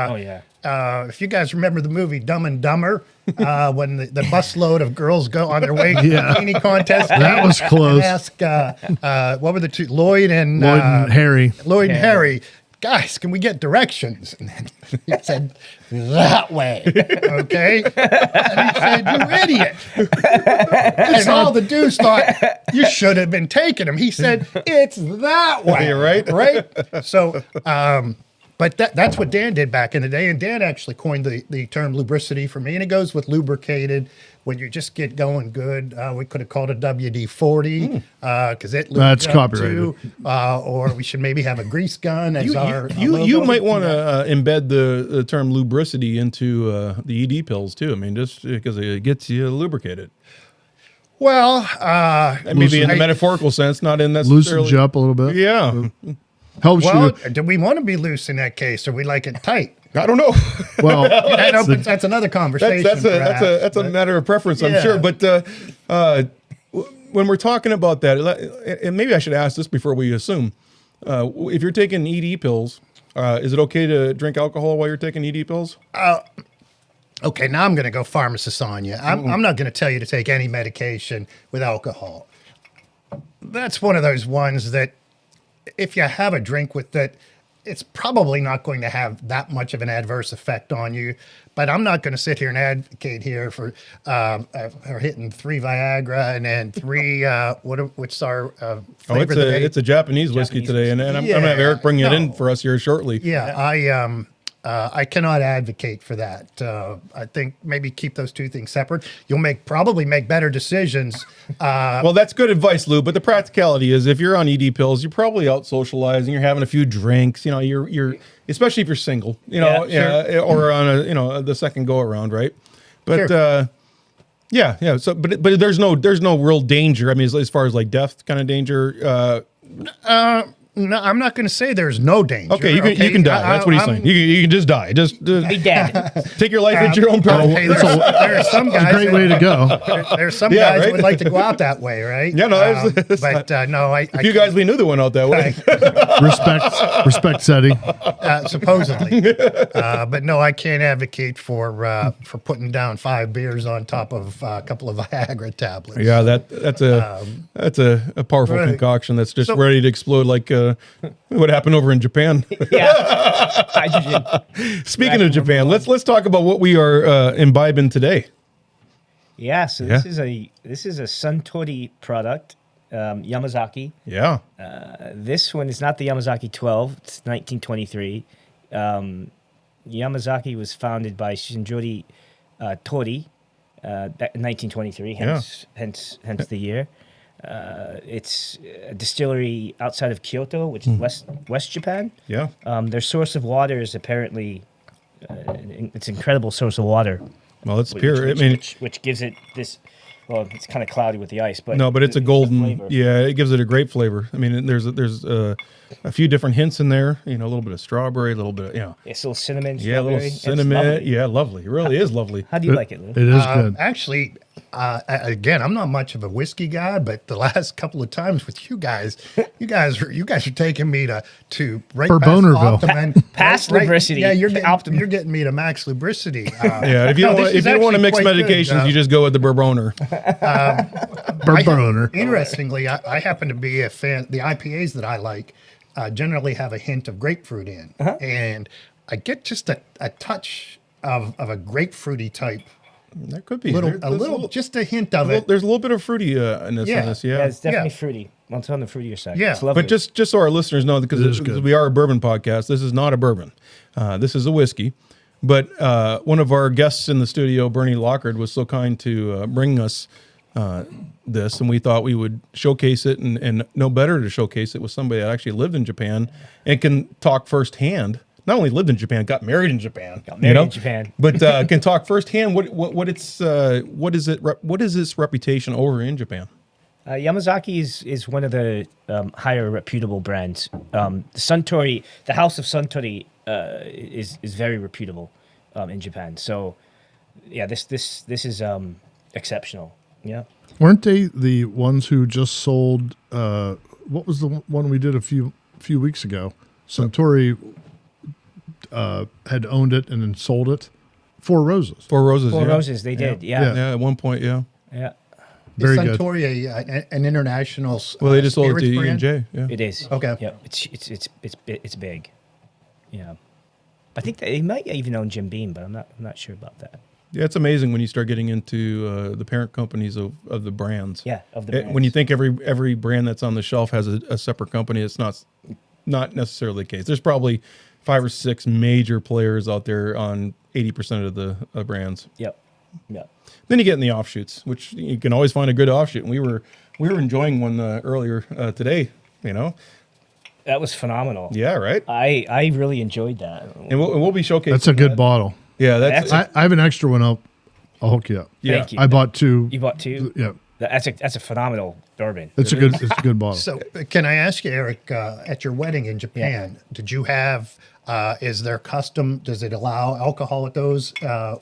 Oh, yeah. If you guys remember the movie Dumb and Dumber, when the busload of girls go on their way to the bikini contest, That was close. And ask what were the two, Lloyd and Harry. Lloyd and Harry, guys, can we get directions? And then he said, that way. Okay. And he said, you idiot. And all the dudes thought, you should have been taking him. He said, it's that way. You're right. Right? So, but that's what Dan did back in the day. And Dan actually coined the term lubricity for me. And it goes with lubricated. When you just get going good, we could have called it WD-40 because it That's lubed up copyrighted. too. Or we should maybe have a grease gun as our you logo. might want to embed the term lubricity into the ED pills too. I mean, just because it gets you lubricated. Well, Maybe in the metaphorical sense, not in that Loosens you up a little bit. Yeah, Helps well, you. do we want to be loose in that case, or we like it tight? I don't know. Well, That's another conversation. That's a matter of preference, I'm Yeah. sure. But when we're talking about that, and maybe I should ask this before we assume, if you're taking ED pills, is it okay to drink alcohol while you're taking ED pills? Okay, now I'm going to go pharmacist on you. I'm not going to tell you to take any medication with alcohol. That's one of those ones that if you have a drink with it, it's probably not going to have that much of an adverse effect on you. But I'm not going to sit here and advocate here for hitting 3 Viagra and then 3 what's our flavor of the day? It's a Japanese whiskey today, and I'm going to have Eric bring it in for us here shortly. Yeah, I cannot advocate for that. I think maybe keep those two things separate. You'll probably make better decisions. Well, that's good advice, Lou. But the practicality is, if you're on ED pills, you're probably out socializing. You're having a few drinks. You know, you're especially if you're single. You know, or on the second go around, right? But Sure. yeah. So, but there's no real danger. I mean, as far as like death kind of danger. No, I'm not going to say there's no danger. Okay, you can die. That's what he's saying. You can just die. Just Be dead. take your life at your own peril. Okay, there's some guys. It's a great way to go. There's some Yeah, guys right? that would like to go out that way, right? Yeah, no, but no, I a few guys we knew that went out that way. Respect, Seti. supposedly. But no, I can't advocate for putting down 5 beers on top of a couple of Viagra tablets. Yeah, that's a powerful Right. concoction that's just So- ready to explode like what happened over in Japan. Yeah. Hydrogen. Speaking of Japan, let's talk about what we are imbibing today. Yeah. So this is a Suntory product, Yamazaki. Yeah. This one is not the Yamazaki 12. It's 1923. Yamazaki was founded by Shinjori Tori back in 1923. Hence the year. It's a distillery outside of Kyoto, which is West Japan. Yeah. Their source of water is apparently it's an incredible source of water. Well, it's pure. I mean, Which gives it this. Well, it's kind of cloudy with the ice, but no, but it's a the golden. flavor. Yeah, it gives it a great flavor. I mean, there's a few different hints in there. You know, a little bit of strawberry, a little bit of It's a little cinnamon. yeah, a little strawberry. It's cinnamon. lovely. Yeah, lovely. It really is lovely. How do you like it, Lou? It is good. Actually, again, I'm not much of a whiskey guy, but the last couple of times with you guys are taking me to right Bourbonerville. past Optimum. Past Loubricity. Yeah, you're Optimum. getting me to max lubricity. Yeah, if you don't want to mix medications, you just go with the Bourboner. Bourboner. Interestingly, I happen to be a fan. The IPAs that I like generally have a hint of grapefruit in, and I get just a touch of a grapefruity type. That could be Just a hint of it. There's a little bit of fruitiness Yeah. in this. Yeah, it's definitely Yeah. fruity. Well, it's on the fruitier side. Yeah. It's lovely. But just so our listeners know, It is because good. we are a bourbon podcast, this is not a bourbon. This is a whiskey. But one of our guests in the studio, Bernie Lockard, was so kind to bring us this, and we thought we would showcase it, and no better to showcase it with somebody that actually lived in Japan and can talk firsthand. Not only lived in Japan, got married in Japan. in Japan. But can talk firsthand. What is its reputation over in Japan? Yamazaki is one of the higher reputable brands. The Suntory, the House of Suntory, is very reputable in Japan. So, yeah, this is exceptional. Yeah. Weren't they the ones who just sold? What was the one we did a few weeks ago? Suntory had owned it and then sold it. Four Roses. Four Roses. Four yeah. Roses, they did. Yeah. Yeah, at one point, yeah. Yeah. Very Is good. Suntory an international? Well, they just sold it spirits to brand? E&J. Yeah. It is. Okay. Yeah. It's big. Yeah. I think they might even own Jim Beam, but I'm not sure about that. Yeah, it's amazing when you start getting into the parent companies of the brands. Yeah, of the When you brands. think every brand that's on the shelf has a separate company, it's not necessarily the case. There's probably 5 or 6 major players out there on 80% of the brands. Yep. Yep. Then you get in the offshoots, which you can always find a good offshoot. And we were enjoying one earlier today. You know, That was phenomenal. yeah, right. I really enjoyed that. And we'll be showcasing. That's a good that. bottle. Yeah, that's That's I have an extra one. I'll hook you up. yeah. Thank you. I bought 2. You bought 2? Yeah, That's a phenomenal bourbon. it's a good bottle. So, can I ask you, Eric, at your wedding in Japan, did you have? Is there custom? Does it allow alcohol at those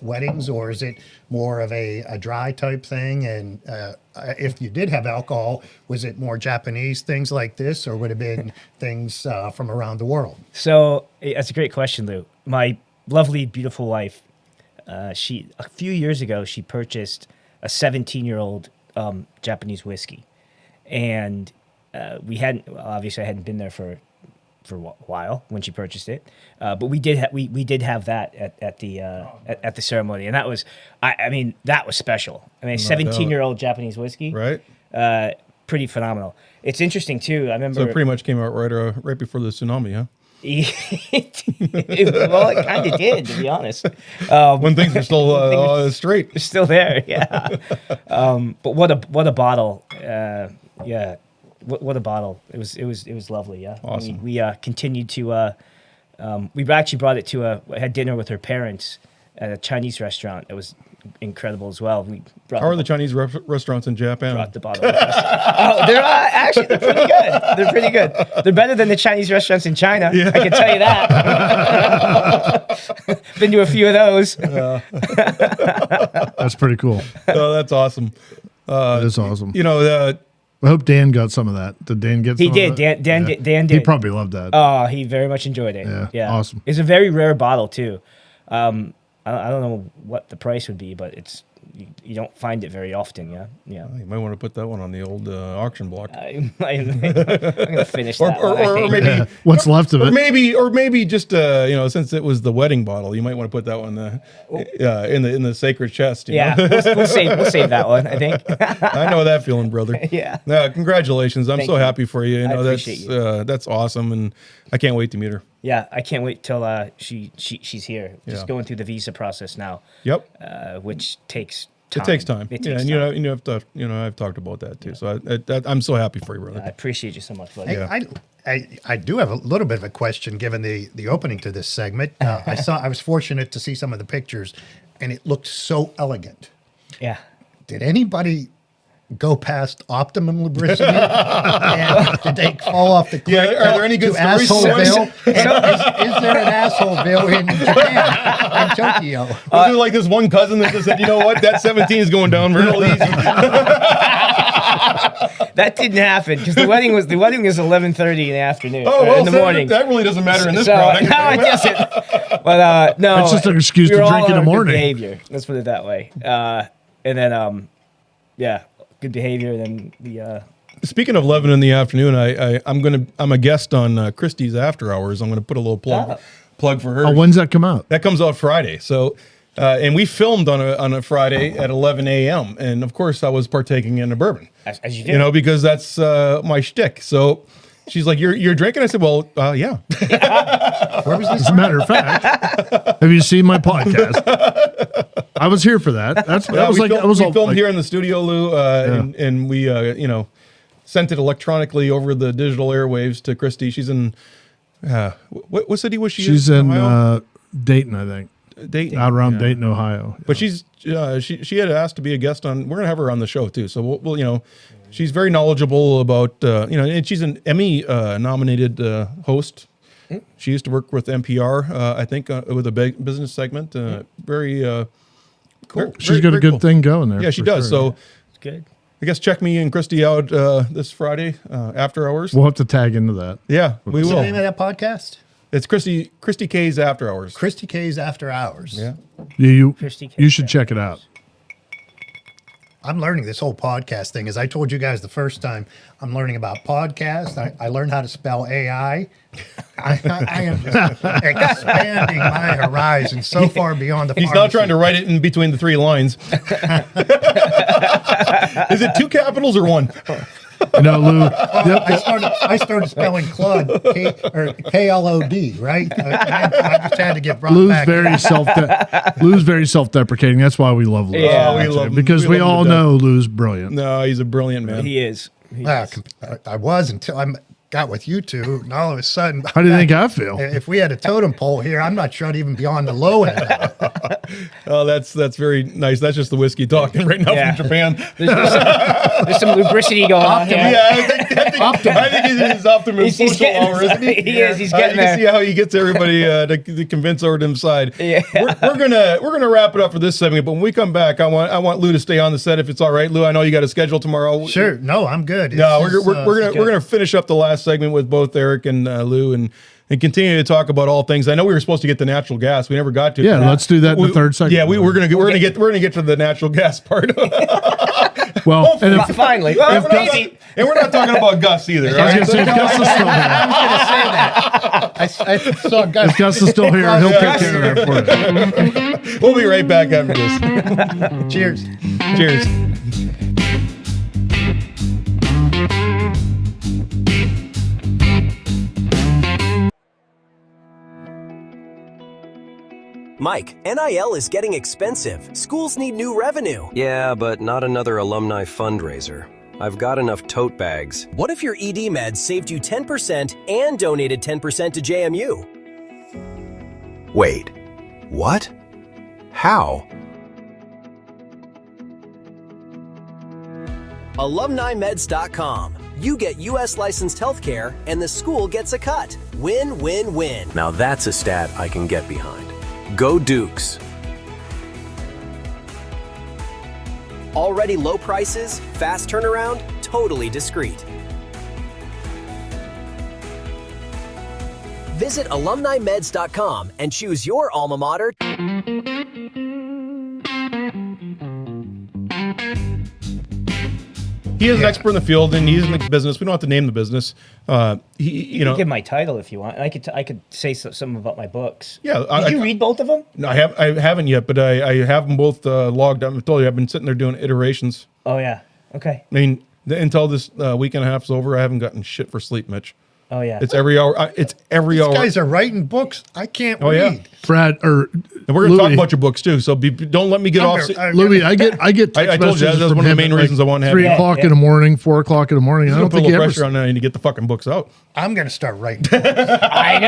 weddings, or is it more of a dry type thing? And if you did have alcohol, was it more Japanese things like this, or would it have been things from around the world? So that's a great question, Lou. My lovely, beautiful wife, a few years ago, she purchased a 17-year-old Japanese whiskey, and obviously I hadn't been there for a while when she purchased it, but we did have that at the ceremony, and that was that was special. I mean, a 17-year-old Japanese whiskey, Right. Pretty phenomenal. It's interesting too. I remember So it pretty much came out right before the tsunami, huh? well, it kind of did, to be honest. When things were still straight. It's still there, yeah. But what a bottle, yeah. What a bottle! It was lovely, yeah. Awesome. We continued to. We actually brought it to had dinner with her parents at a Chinese restaurant. It was incredible as well. We brought How are the Chinese restaurants in Japan? brought the bottle with us. Oh, they're actually they're pretty good. They're pretty good. They're better than the Chinese restaurants in China. I can tell you that. Been to a few of those. That's pretty cool. Oh, that's awesome. That is awesome. You know, I hope Dan got some of that. Did Dan get some He of did. that? Dan Yeah. did. He probably loved that. Oh, he very much enjoyed it. Yeah, awesome. It's a very rare bottle too. I don't know what the price would be, but you don't find it very often. Yeah. you might want to put that one on the old auction block. I'm gonna finish that. Or maybe What's left of it? or maybe just since it was the wedding bottle, you might want to put that one in the sacred chest. you know? we'll save that one. I think. I know that feeling, brother. Yeah. No, congratulations. I'm Thank so you. happy for you. You know, appreciate that's awesome, and I can't wait to meet her. Yeah, I can't wait till she's here. Just Yeah. going through the visa process now. Yep. Which takes time. It takes time. It Yeah, takes and time. you have to. I've talked about that too. So I'm so happy for you, brother. I appreciate you so much, buddy. I do have a little bit of a question given the opening to this segment. I was fortunate to see some of the pictures, and it looked so elegant. Yeah. Did anybody go past optimum lubricity? And did they fall off the cliff? Yeah, are there any good to stories? Asshole Bill? Is there an asshole Bill in Japan, in Tokyo? Was there like this one cousin that just said, you know what, that 17 is going down real easy? That didn't happen because the wedding was 11:30 in the afternoon. Oh, well, in the so morning. that really doesn't matter in this So, product. no, it doesn't. But no, It's just an excuse we to were drink all in the on our good morning. Behavior. Let's put it that way. And then good behavior. And then the Speaking of 11 in the afternoon, I'm a guest on Christie's After Hours. I'm going to put a little plug for her. Oh, when's that come out? That comes out Friday. So, and we filmed on a Friday at 11 a.m. And of course, I was partaking in a bourbon. as you do. You know, because that's my shtick. So she's like, "You're drinking?" I said, "Well, yeah." Where was this? As a matter of fact, have you seen my podcast? I was here for that. We filmed here in the studio, Lou, and we sent it electronically over the digital airwaves to Christy. She's in what city was she? She's in Ohio? Dayton, I think. Dayton, Out around Dayton, Ohio. But she had asked to be a guest on. We're gonna have her on the show too. So we'll she's very knowledgeable about and she's an Emmy nominated host. She used to work with NPR, I think, with a big business segment. Very cool. She's got a good thing going there. Yeah, she for does. sure, So It's good. I guess check me and Christy out this Friday after hours. we'll have to tag into that. Yeah, we What's the will. name of that podcast? It's Christy K's After Hours. Christy K's After Hours. Yeah. You Christy you K's should check it out. I'm learning this whole podcast thing. As I told you guys the first time, I'm learning about podcasts. I learned how to spell AI. I am just expanding my horizon so far beyond the He's now pharmacy. trying to write it in between the three lines. Is it two capitals or one? Lou. I started spelling Claude, Klod, right? I just had to get brought Lou's back. Lou's very self-deprecating. That's why we love Lou. Yeah, we love him. because We we love him all to death. know Lou's brilliant. No, he's a brilliant man. He is. He Ah, is. I was until I got with you two, and all of a sudden, How do you think I feel? if we had a totem pole here, I'm not sure I'd even be on the low end. Oh, that's very nice. That's just the whiskey talking right now Yeah. from Japan. There's some lubricity going on here. Yeah, I think it is Optimum He's social getting- hour, isn't he? he is, he's getting You can there. see how he gets everybody to convince over to his side. Yeah. We're gonna wrap it up for this segment, but when we come back, I want Lou to stay on the set if it's all right. Lou, I know you got a schedule tomorrow. Sure, no, I'm good. No, It's just, we're gonna finish up the last segment with both Eric and Lou and continue to talk about all things. I know we were supposed to get to natural gas. We never got to. Yeah, let's do that in the third segment. Yeah, we're gonna get to the natural gas part. Well, and if, Finally. And we're not talking about Gus either. All I was right? gonna say, if Gus is still here, I saw Gus. if Gus is still here, he'll take care of that for you. We'll be right back after this. Cheers. Cheers. Mike, NIL is getting expensive. Schools need new revenue. Yeah, but not another alumni fundraiser. I've got enough tote bags. What if your ED meds saved you 10% and donated 10% to JMU? Wait, what? How? AlumniMeds.com. You get U.S. licensed healthcare, and the school gets a cut. Win, win, win. Now that's a stat I can get behind. Go Dukes. Already low prices, fast turnaround, totally discreet. Visit AlumniMeds.com and choose your alma mater. He is an expert in the field, and he's in the business. We don't have to name the business. You can give my title if you want. I could say something about my books. Yeah, Did you read both of them? No, I haven't yet, but I have them both logged up. I told you I've been sitting there doing iterations. Oh yeah. Okay. I mean, until this week and a half's over, I haven't gotten shit for sleep, Mitch. Oh yeah. It's every hour. It's every These hour. guys are writing books. I can't Oh, yeah. read. Brad or And we're going to talk about your books too. So don't let me get off. Louis, I get I text told you messages that's from one of the him main at, reasons I want to have 3 you. o'clock in the morning, 4 o'clock in the morning. I I'm don't put a think he little ever. pressure on you to get the fucking books out. I'm going to start writing. I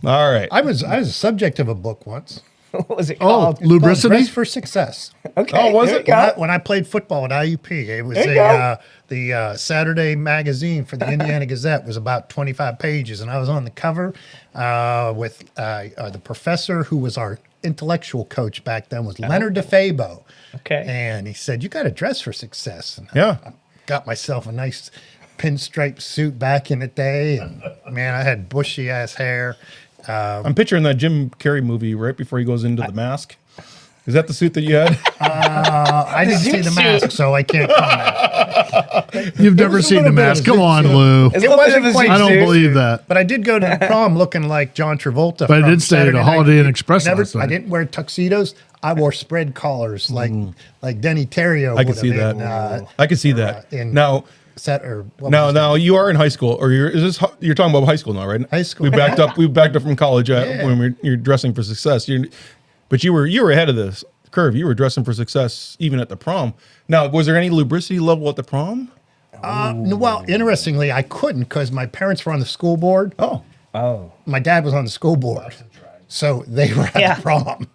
know. All right. I was a subject of a book once. What was it Oh, called? It's called Lubricity. Dress for Success. Okay. Oh, was there it? you go. When I played football at IUP, it was There you go. the Saturday magazine for the Indiana Gazette was about 25 pages, and I was on the cover with the professor who was our intellectual coach back then was Leonard DeFabo. Okay. And he said, "You got to dress for success." And Yeah. I got myself a nice pinstripe suit back in the day, and man, I had bushy ass hair. I'm picturing that Jim Carrey movie right before he goes into the mask. Is that the suit that you had? I didn't see the mask, so I can't comment. You've never seen the mask. Come on, Lou. It's It wasn't quite I don't serious. believe that. But I did go to the prom looking like John Travolta. But I from did stay at a Saturday Holiday Night. Inn Express Never, last night. I didn't wear tuxedos. I wore spread collars like Denny Terrio. I can would see have that. in, I can see that. in- Now, set or what now, was now it? you are in high school, or you're talking about high school now, right? High school. We backed up. We backed up from college Yeah. when you're dressing for success. But you were ahead of this curve. You were dressing for success even at the prom. Now, was there any lubricity level at the prom? No, well, interestingly, I couldn't because my parents were on the school board. Oh, My dad was on the school board, so they were at Yeah. the prom.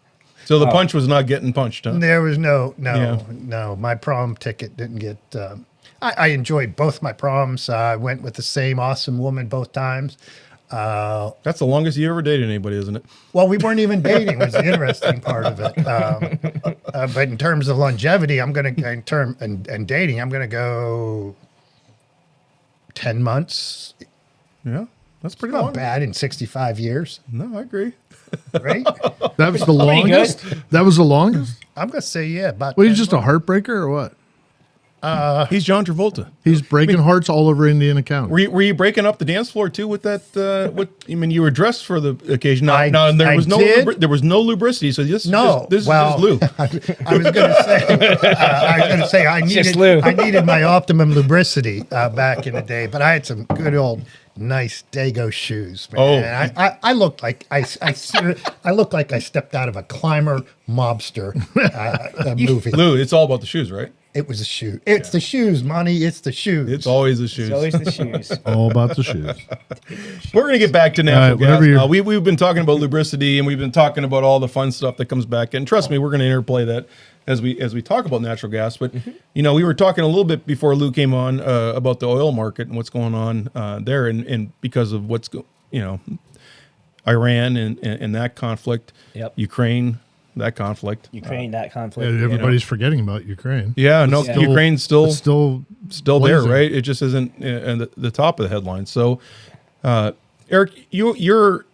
so the punch was not getting punched, huh? There was no. Yeah. My prom ticket didn't get. I enjoyed both my proms. I went with the same awesome woman both times. That's the longest you ever dated anybody, isn't it? Well, we weren't even dating. Was the interesting part of it. But in terms of longevity, and dating, I'm gonna go 10 months. Yeah, that's pretty Not long. bad in 65 years, No, I agree. right? That was the good. longest. That was the longest. I'm gonna say yeah. About Well, he's 10 just a months. heartbreaker or what? He's John Travolta. He's breaking hearts all over Indiana County. Were you breaking up the dance floor too with that? I mean, you were dressed for the occasion. I There was no did. there was no lubricity. So this is Lou. I was gonna say I Just Lou. needed my optimum lubricity back in the day, but I had some good old nice Dago shoes, man. Oh. I looked like I looked like I stepped out of a climber mobster movie. Lou, it's all about the shoes, right? It was a shoe. It's the shoes, Monty. It's the shoes. It's always the shoes. It's always the shoes. All about the shoes. We're gonna get back to natural All right, whenever gas. you're- Now. We've been talking about lubricity, and we've been talking about all the fun stuff that comes back. And trust me, we're gonna interplay that as we talk about natural gas. But we were talking a little bit before Lou came on about the oil market and what's going on there, and because of Iran and that conflict, Yep. Ukraine, that conflict. Ukraine, that conflict. Everybody's forgetting about Ukraine. Yeah, no, Yeah. Ukraine's still It's still there, blazing. right? It just isn't at the top of the headline. So, Eric, you're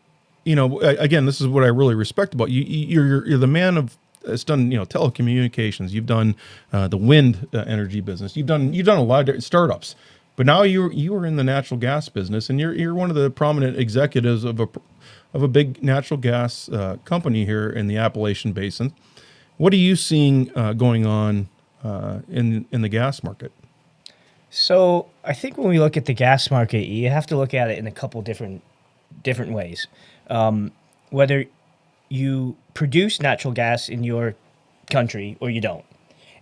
again, this is what I really respect about you. You're the man that's done telecommunications. You've done the wind energy business. You've done a lot of startups, but now you are in the natural gas business, and you're one of the prominent executives of a big natural gas company here in the Appalachian Basin. What are you seeing going on in the gas market? So I think when we look at the gas market, you have to look at it in a couple different ways. Whether you produce natural gas in your country or you don't.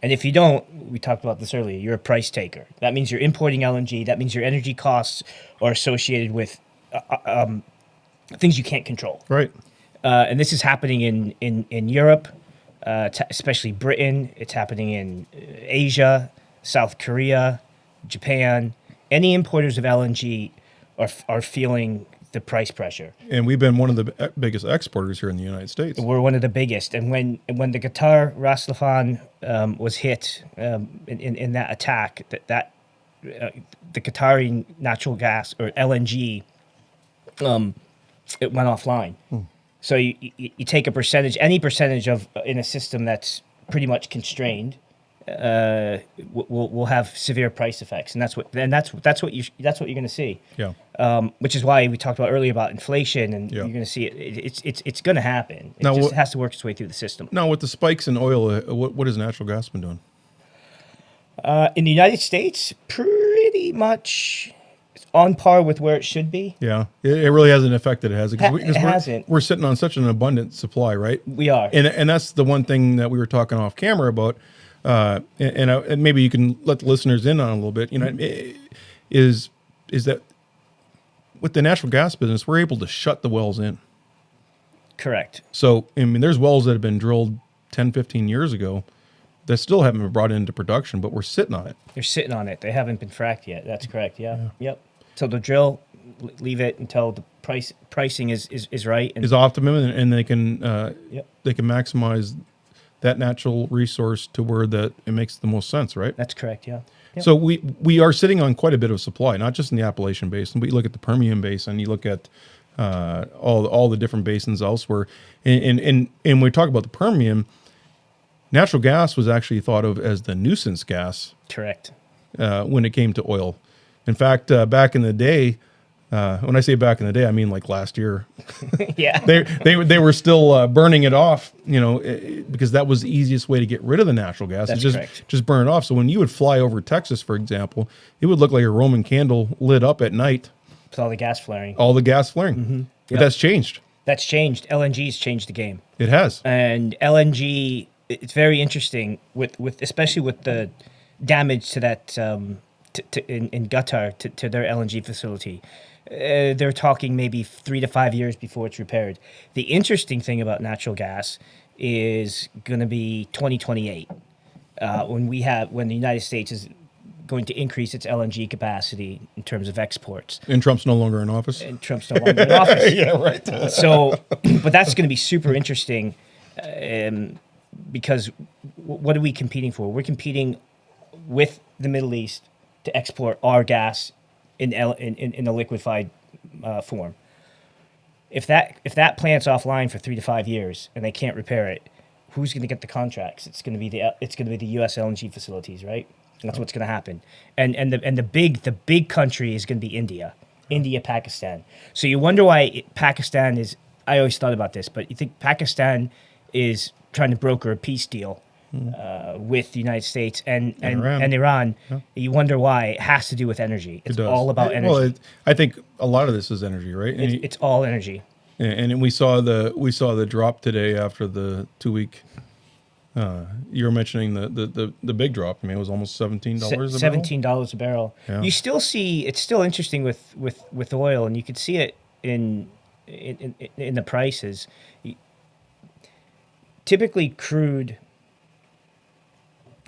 And if you don't, we talked about this earlier, you're a price taker. That means you're importing LNG. That means your energy costs are associated with things you can't control. Right. And this is happening in Europe. especially Britain. It's happening in Asia, South Korea, Japan. Any importers of LNG are feeling the price pressure. And we've been one of the biggest exporters here in the United States. We're one of the biggest. And when the Qatar Ras Laffan was hit in that attack, the Qatari natural gas or LNG, it went offline. So you take a percentage, any percentage of in a system that's pretty much constrained, will have severe price effects, and that's what you're going to see. Yeah. Which is why we talked about earlier about inflation, and you're going to see it's going to happen. It just has to work its way through the system. Now, with the spikes in oil, what has natural gas been doing? In the United States, pretty much on par with where it should be. Yeah, it really hasn't affected it, has it? It hasn't. We're sitting on such an abundant supply, right? We are. And that's the one thing that we were talking off camera about, and maybe you can let the listeners in on a little bit, is that with the natural gas business, we're able to shut the wells in. Correct. So, I mean, there's wells that have been drilled 10, 15 years ago that still haven't been brought into production, but we're sitting on it. They're sitting on it. They haven't been fracked yet. That's correct. Yeah. Yep. So they'll drill, leave it until the pricing is right. And is optimum, and they can maximize that natural resource to where that it makes the most sense, right? That's correct. Yeah. Yep. So we are sitting on quite a bit of supply, not just in the Appalachian Basin, but you look at the Permian Basin, you look at all the different basins elsewhere, and when we talk about the Permian, natural gas was actually thought of as the nuisance gas. Correct. When it came to oil. In fact, back in the day, when I say back in the day, I mean like last year. Yeah. They were still burning it off, because that was the easiest way to get rid of the natural gas. That's just burn it off. So when you would fly over Texas, for example, it would look like a Roman candle lit up at night. With all the gas flaring. Mm-hmm. But that's changed. That's changed. LNG's changed the game. It has. And LNG, it's very interesting with especially with the damage to that in Qatar to their LNG facility. They're talking maybe 3 to 5 years before it's repaired. The interesting thing about natural gas is going to be 2028 when the United States is going to increase its LNG capacity in terms of exports. And Trump's no longer in office. Yeah, right. So, but that's going to be super interesting because what are we competing for? We're competing with the Middle East to export our gas in a liquefied form. If that plant's offline for 3 to 5 years and they can't repair it, who's going to get the contracts? It's going to be the U.S. LNG facilities, right? That's what's going to happen. And the big country is going to be India, Pakistan. So you wonder why Pakistan is. I always thought about this, but you think Pakistan is trying to broker a peace deal with the United States and Iran. Yeah. You wonder why. It has to do with energy. It's all about energy. Well, I think a lot of this is energy, right? It's all energy. And we saw the drop today after the 2-week. You were mentioning the big drop. I mean, it was almost $17 a barrel. $17 a barrel. Yeah. You still see it's still interesting with oil, and you could see it in the prices. Typically, crude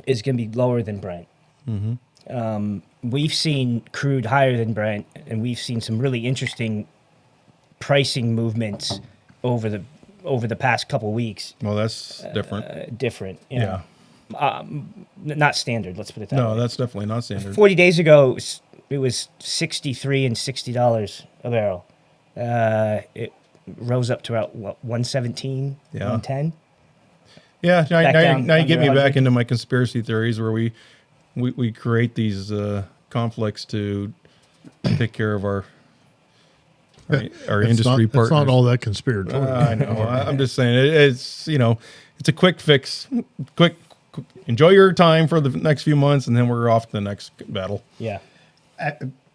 is going to be lower than Brent. Mm-hmm. We've seen crude higher than Brent, and we've seen some really interesting pricing movements over the past couple weeks. Well, that's different. Different, yeah. Not standard. Let's put it that way. No, that's definitely not standard. 40 days ago, it was $63 and $60 a barrel. It rose up to about 117, 110. Yeah, now you get me back into my conspiracy theories where we create these conflicts to take care of our industry partners. It's not all that conspiratorial. I know. I'm just saying it's a quick fix. Quick, enjoy your time for the next few months, and then we're off to the next battle. Yeah.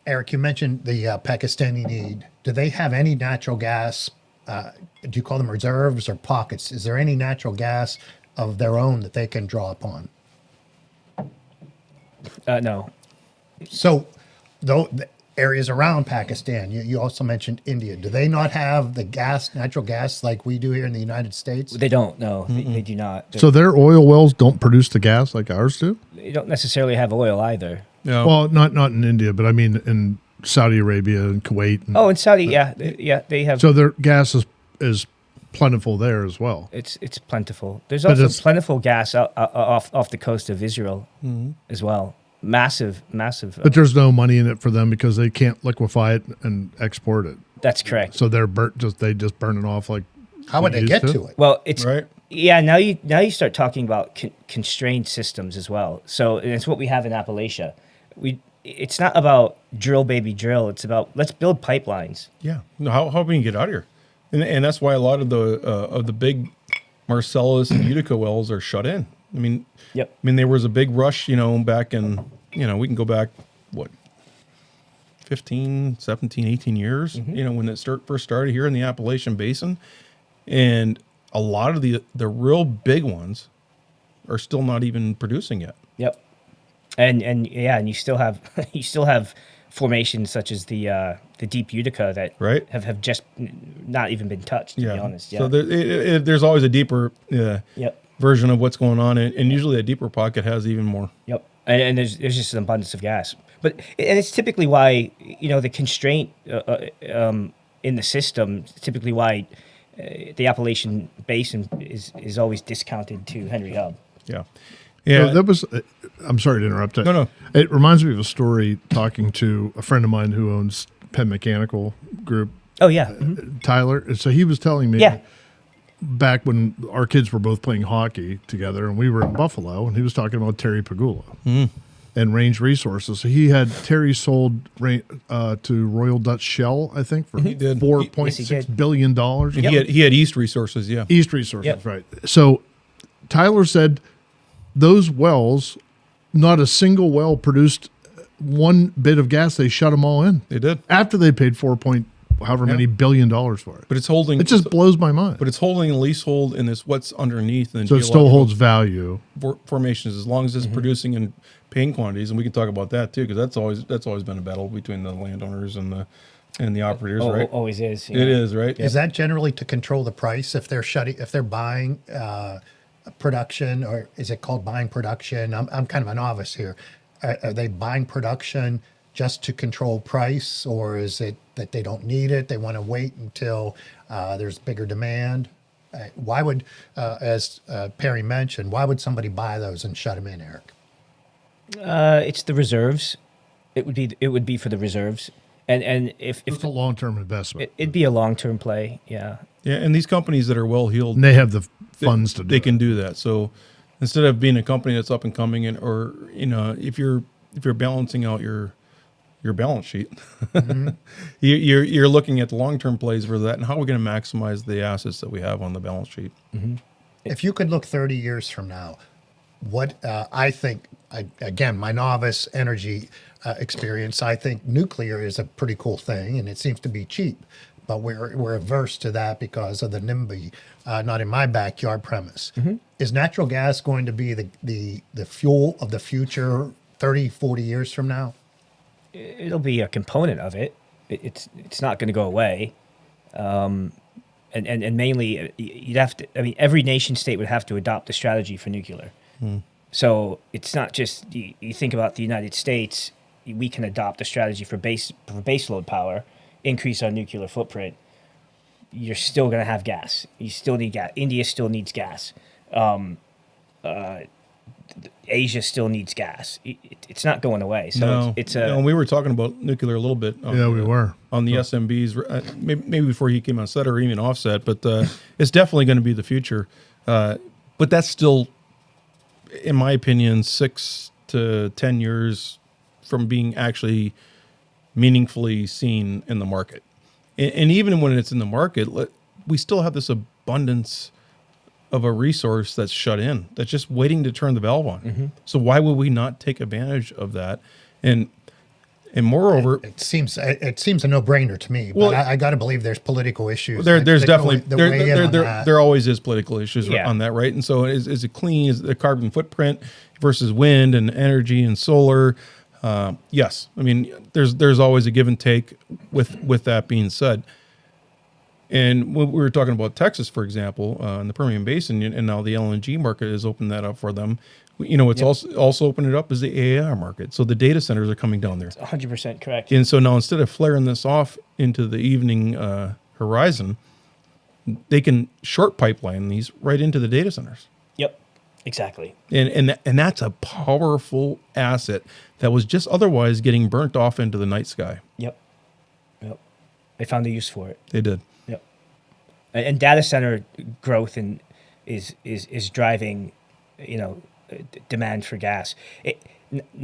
Eric, you mentioned the Pakistani need. Do they have any natural gas? Do you call them reserves or pockets? Is there any natural gas of their own that they can draw upon? No. So, though areas around Pakistan. You also mentioned India. Do they not have the natural gas like we do here in the United States? They don't. No, they do not. So their oil wells don't produce the gas like ours do? They don't necessarily have oil either. Yeah. Well, not in India, but I mean in Saudi Arabia and Kuwait. And, Oh, in Saudi, they have. so their gas is plentiful there as well. It's plentiful. There's But also it's- plentiful gas off the coast of Israel as well. Massive. But there's no money in it for them because they can't liquefy it and export it. That's correct. So they're they just burn it off like. How would we they used get to it? Well, it's Right. Yeah, now you start talking about constrained systems as well. So and it's what we have in Appalachia. It's not about drill baby drill. It's about let's build pipelines. Yeah. No, how can you get out of here? And that's why a lot of the big Marcellus and Utica wells are shut in. I mean, Yep. there was a big rush, back in, we can go back, 15, 17, 18 years, when it first started here in the Appalachian Basin. And a lot of the real big ones are still not even producing yet. Yep. And you still have formations such as the deep Utica that Right. have just not even been touched, to be honest. Yeah. So there's always a deeper Yep. version of what's going on. And usually a deeper pocket has even more. Yep. And there's just an abundance of gas. And it's typically why, the constraint in the system, typically why the Appalachian Basin is always discounted to Henry Hub. Yeah. So Yeah. that was. I'm sorry to interrupt. No. It reminds me of a story talking to a friend of mine who owns Penn Mechanical Group, Oh, yeah. Mhm. Tyler. And so he was telling me Yeah. back when our kids were both playing hockey together, and we were in Buffalo, and he was talking about Terry Pagula and Range Resources. So he had Terry sold to Royal Dutch Shell, I think, for did. $4.6 billion. And he had East Resources, yeah. East Resources, Yep. right. So Tyler said those wells, not a single well produced one bit of gas. They shut them all in. They did. After they paid however many billion dollars for it. But it's holding. It just blows my mind. But it's holding a leasehold in this what's underneath. And So it still holds value. formations as long as it's producing in paying quantities, and we can talk about that too, because that's always been a battle between the landowners and the operators, right? Always is. It is, right? Is that generally to control the price if they're buying production, or is it called buying production? I'm kind of a novice here. Are they buying production just to control price, or is it that they don't need it? They want to wait until there's bigger demand? Why would, as Perry mentioned, why would somebody buy those and shut them in, Eric? It's the reserves. It would be for the reserves, and if It's a long-term investment. it'd be a long-term play. Yeah. Yeah, and these companies that are well heeled, And they have the funds to do they it. can do that. So instead of being a company that's up and coming, or if you're balancing out your balance sheet, you're looking at the long term plays for that, and how we're going to maximize the assets that we have on the balance sheet. If you could look 30 years from now, what I think, again, my novice energy experience, I think nuclear is a pretty cool thing, and it seems to be cheap. But we're averse to that because of the NIMBY, not in my backyard premise. Is natural gas going to be the fuel of the future 30, 40 years from now? It'll be a component of it. It's not going to go away. And mainly you'd have to. I mean, every nation state would have to adopt a strategy for nuclear. So it's not just you think about the United States. We can adopt a strategy for base load power, increase our nuclear footprint. You're still going to have gas. You still need gas. India still needs gas. Asia still needs gas. It's not going away. So it's a. And we were talking about nuclear a little bit. Yeah, we were. On the SMBs, maybe before he came on set or even offset, but it's definitely going to be the future. But that's still, in my opinion, 6 to 10 years from being actually meaningfully seen in the market. And even when it's in the market, we still have this abundance of a resource that's shut in, that's just waiting to turn the valve on. So why would we not take advantage of that? And moreover, It seems a no-brainer to me. But Well, I got to believe there's political issues. there's that definitely that weigh in on that. there always is political issues Yeah. on that, right? And so is it clean? Is the carbon footprint versus wind and energy and solar? Yes, I mean there's always a give and take with that being said. And when we were talking about Texas, for example, in the Permian Basin, and now the LNG market has opened that up for them. It's also opened it up is the AAR market. So the data centers are coming down there. 100% correct. And so now instead of flaring this off into the evening horizon, they can short pipeline these right into the data centers. Yep, exactly. And that's a powerful asset that was just otherwise getting burnt off into the night sky. Yep. They found a use for it. They did. Yep. And data center growth is driving, demand for gas.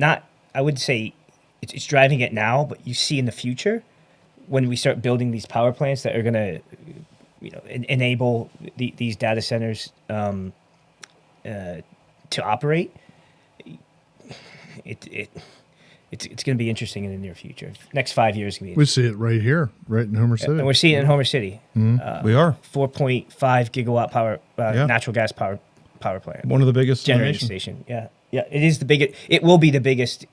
I would say it's driving it now, but you see in the future when we start building these power plants that are going to, enable these data centers to operate. It's going to be interesting in the near future. Next 5 years going to be. We see it right here, right in Homer City. And we're seeing it in Homer City. We are 4.5 gigawatt power natural gas power plant. one of the biggest in the generating nation. station. Yeah. It is the biggest. It will be the biggest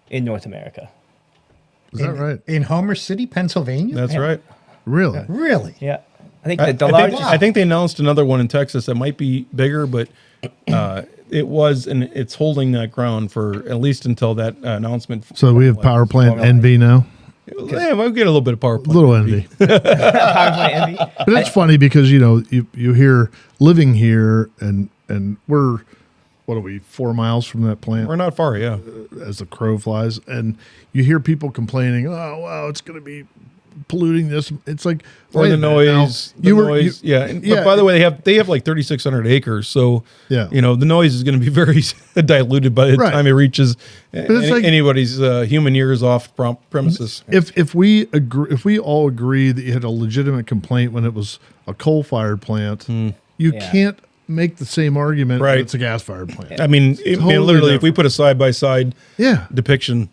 in North America. Is that right? In Homer City, Pennsylvania? That's right. Really? Really? Yeah. I think I, the I largest. think, I think they announced another one in Texas that might be bigger, but it was, and it's holding that ground for at least until that announcement. So we have power plant envy now. Yeah, we'll get a little bit of power A plant. little envy. power plant envy. But it's funny because you hear living here and we're what are we 4 miles from that plant We're not far, yeah. as the crow flies, and you hear people complaining, oh wow, it's going to be polluting this. It's like Or wait the a minute now. noise, yeah. But by the way, they have like 3,600 acres, so Yeah. the noise is going to be very diluted by the Right. time it reaches it's like- anybody's human ears off premises. If we agree, if we all agree that you had a legitimate complaint when it was a coal-fired plant, you Yeah. can't make the same argument Right. when it's a gas-fired plant. I mean, Totally literally, if we different. put a side by side Yeah. depiction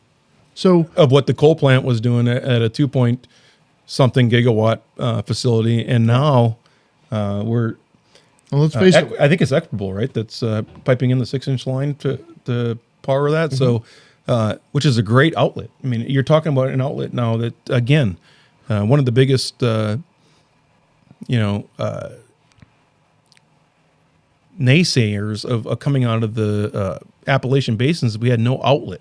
So of what the coal plant was doing at a 2-point-something gigawatt facility, and now we're well, let's face it. I think it's equitable, right? That's piping in the 6-inch line to power that. So, which is a great outlet. I mean, you're talking about an outlet now that, again, one of the biggest, naysayers of coming out of the Appalachian basins, we had no outlet.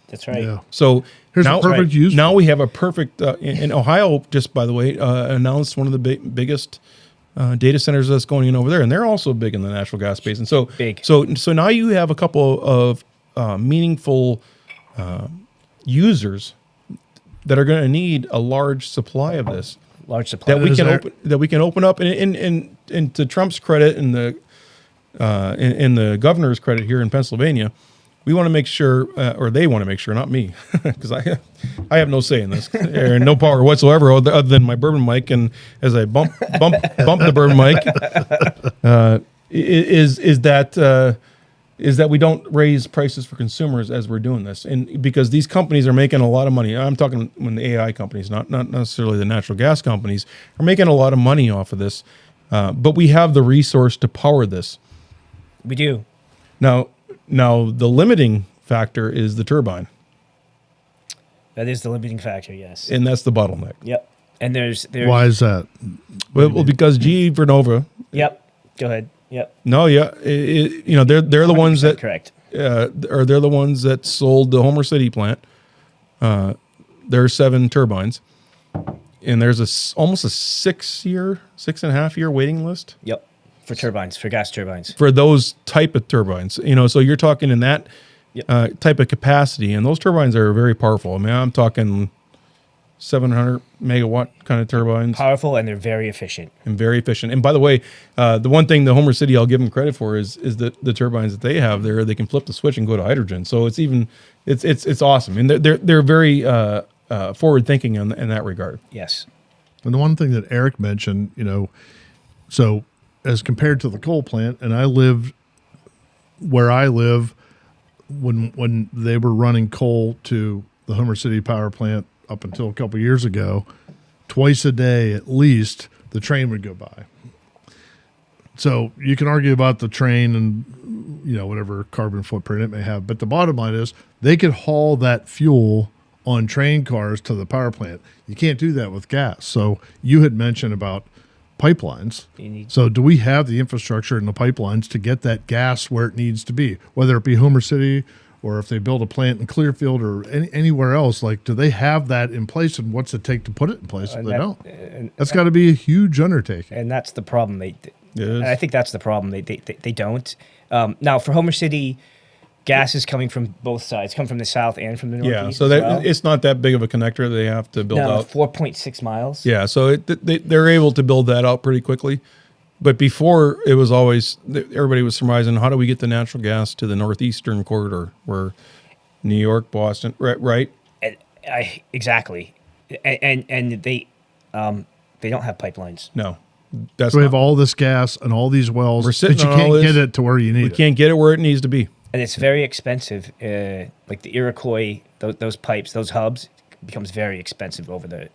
That's right. Yeah. So Here's a now, perfect use now for we have a perfect. In Ohio, just by the way, announced one of the biggest data centers that's going in over there, and they're also big in the natural gas basin. So Big. So now you have a couple of meaningful users that are going to need a large supply of this Large supply. that we can open up. And to Trump's credit and the in the governor's credit here in Pennsylvania, we want to make sure, or they want to make sure, not me, because I have no say in this, or no power whatsoever, other than my bourbon mic. And as I bump the bourbon mic, is that we don't raise prices for consumers as we're doing this, and because these companies are making a lot of money. I'm talking when the AI companies, not necessarily the natural gas companies, are making a lot of money off of this. But we have the resource to power this. We do. Now the limiting factor is the turbine, That is the limiting factor. Yes. and that's the bottleneck. Yep. And there's. Why is that? Well, because GE Vernova, Yep. Go ahead. Yep. no, yeah, they're the ones that Correct. or they're the ones that sold the Homer City plant. There are 7 turbines, and there's almost a 6.5 year waiting list Yep. For turbines, for gas turbines. for those type of turbines. So you're talking in that Yep. type of capacity, and those turbines are very powerful. I mean, I'm talking 700 megawatt kind of turbines, Powerful, and they're very efficient. and very efficient. And by the way, the one thing the Homer City I'll give them credit for is that the turbines that they have there, they can flip the switch and go to hydrogen. So it's awesome, and they're very forward thinking in that regard. Yes. And the one thing that Eric mentioned, so as compared to the coal plant, and I lived where I live when they were running coal to the Homer City power plant up until a couple years ago, twice a day at least, the train would go by. So you can argue about the train and whatever carbon footprint it may have, but the bottom line is they could haul that fuel on train cars to the power plant. You can't do that with gas. So you had mentioned about pipelines. So do we have the infrastructure and the pipelines to get that gas where it needs to be, whether it be Homer City or if they build a plant in Clearfield or anywhere else? Like, do they have that in place, and what's it take to put it in place if they don't? That's got to be a huge undertaking. And that's the problem. I think that's the problem. They don't. Now, for Homer City, gas is coming from both sides, come from the south and from the northeast. Yeah, so it's not that big of a connector they have to build out. 4.6 miles. Yeah, so they're able to build that out pretty quickly. But before, it was always, everybody was surmising, how do we get the natural gas to the northeastern corridor, where New York, Boston, right? Exactly. And they don't have pipelines. No. So we have all this gas and all these wells, but you can't get it to where you need it. We can't get it where it needs to be. And it's very expensive. Like the Iroquois, those pipes, those hubs, becomes very expensive over the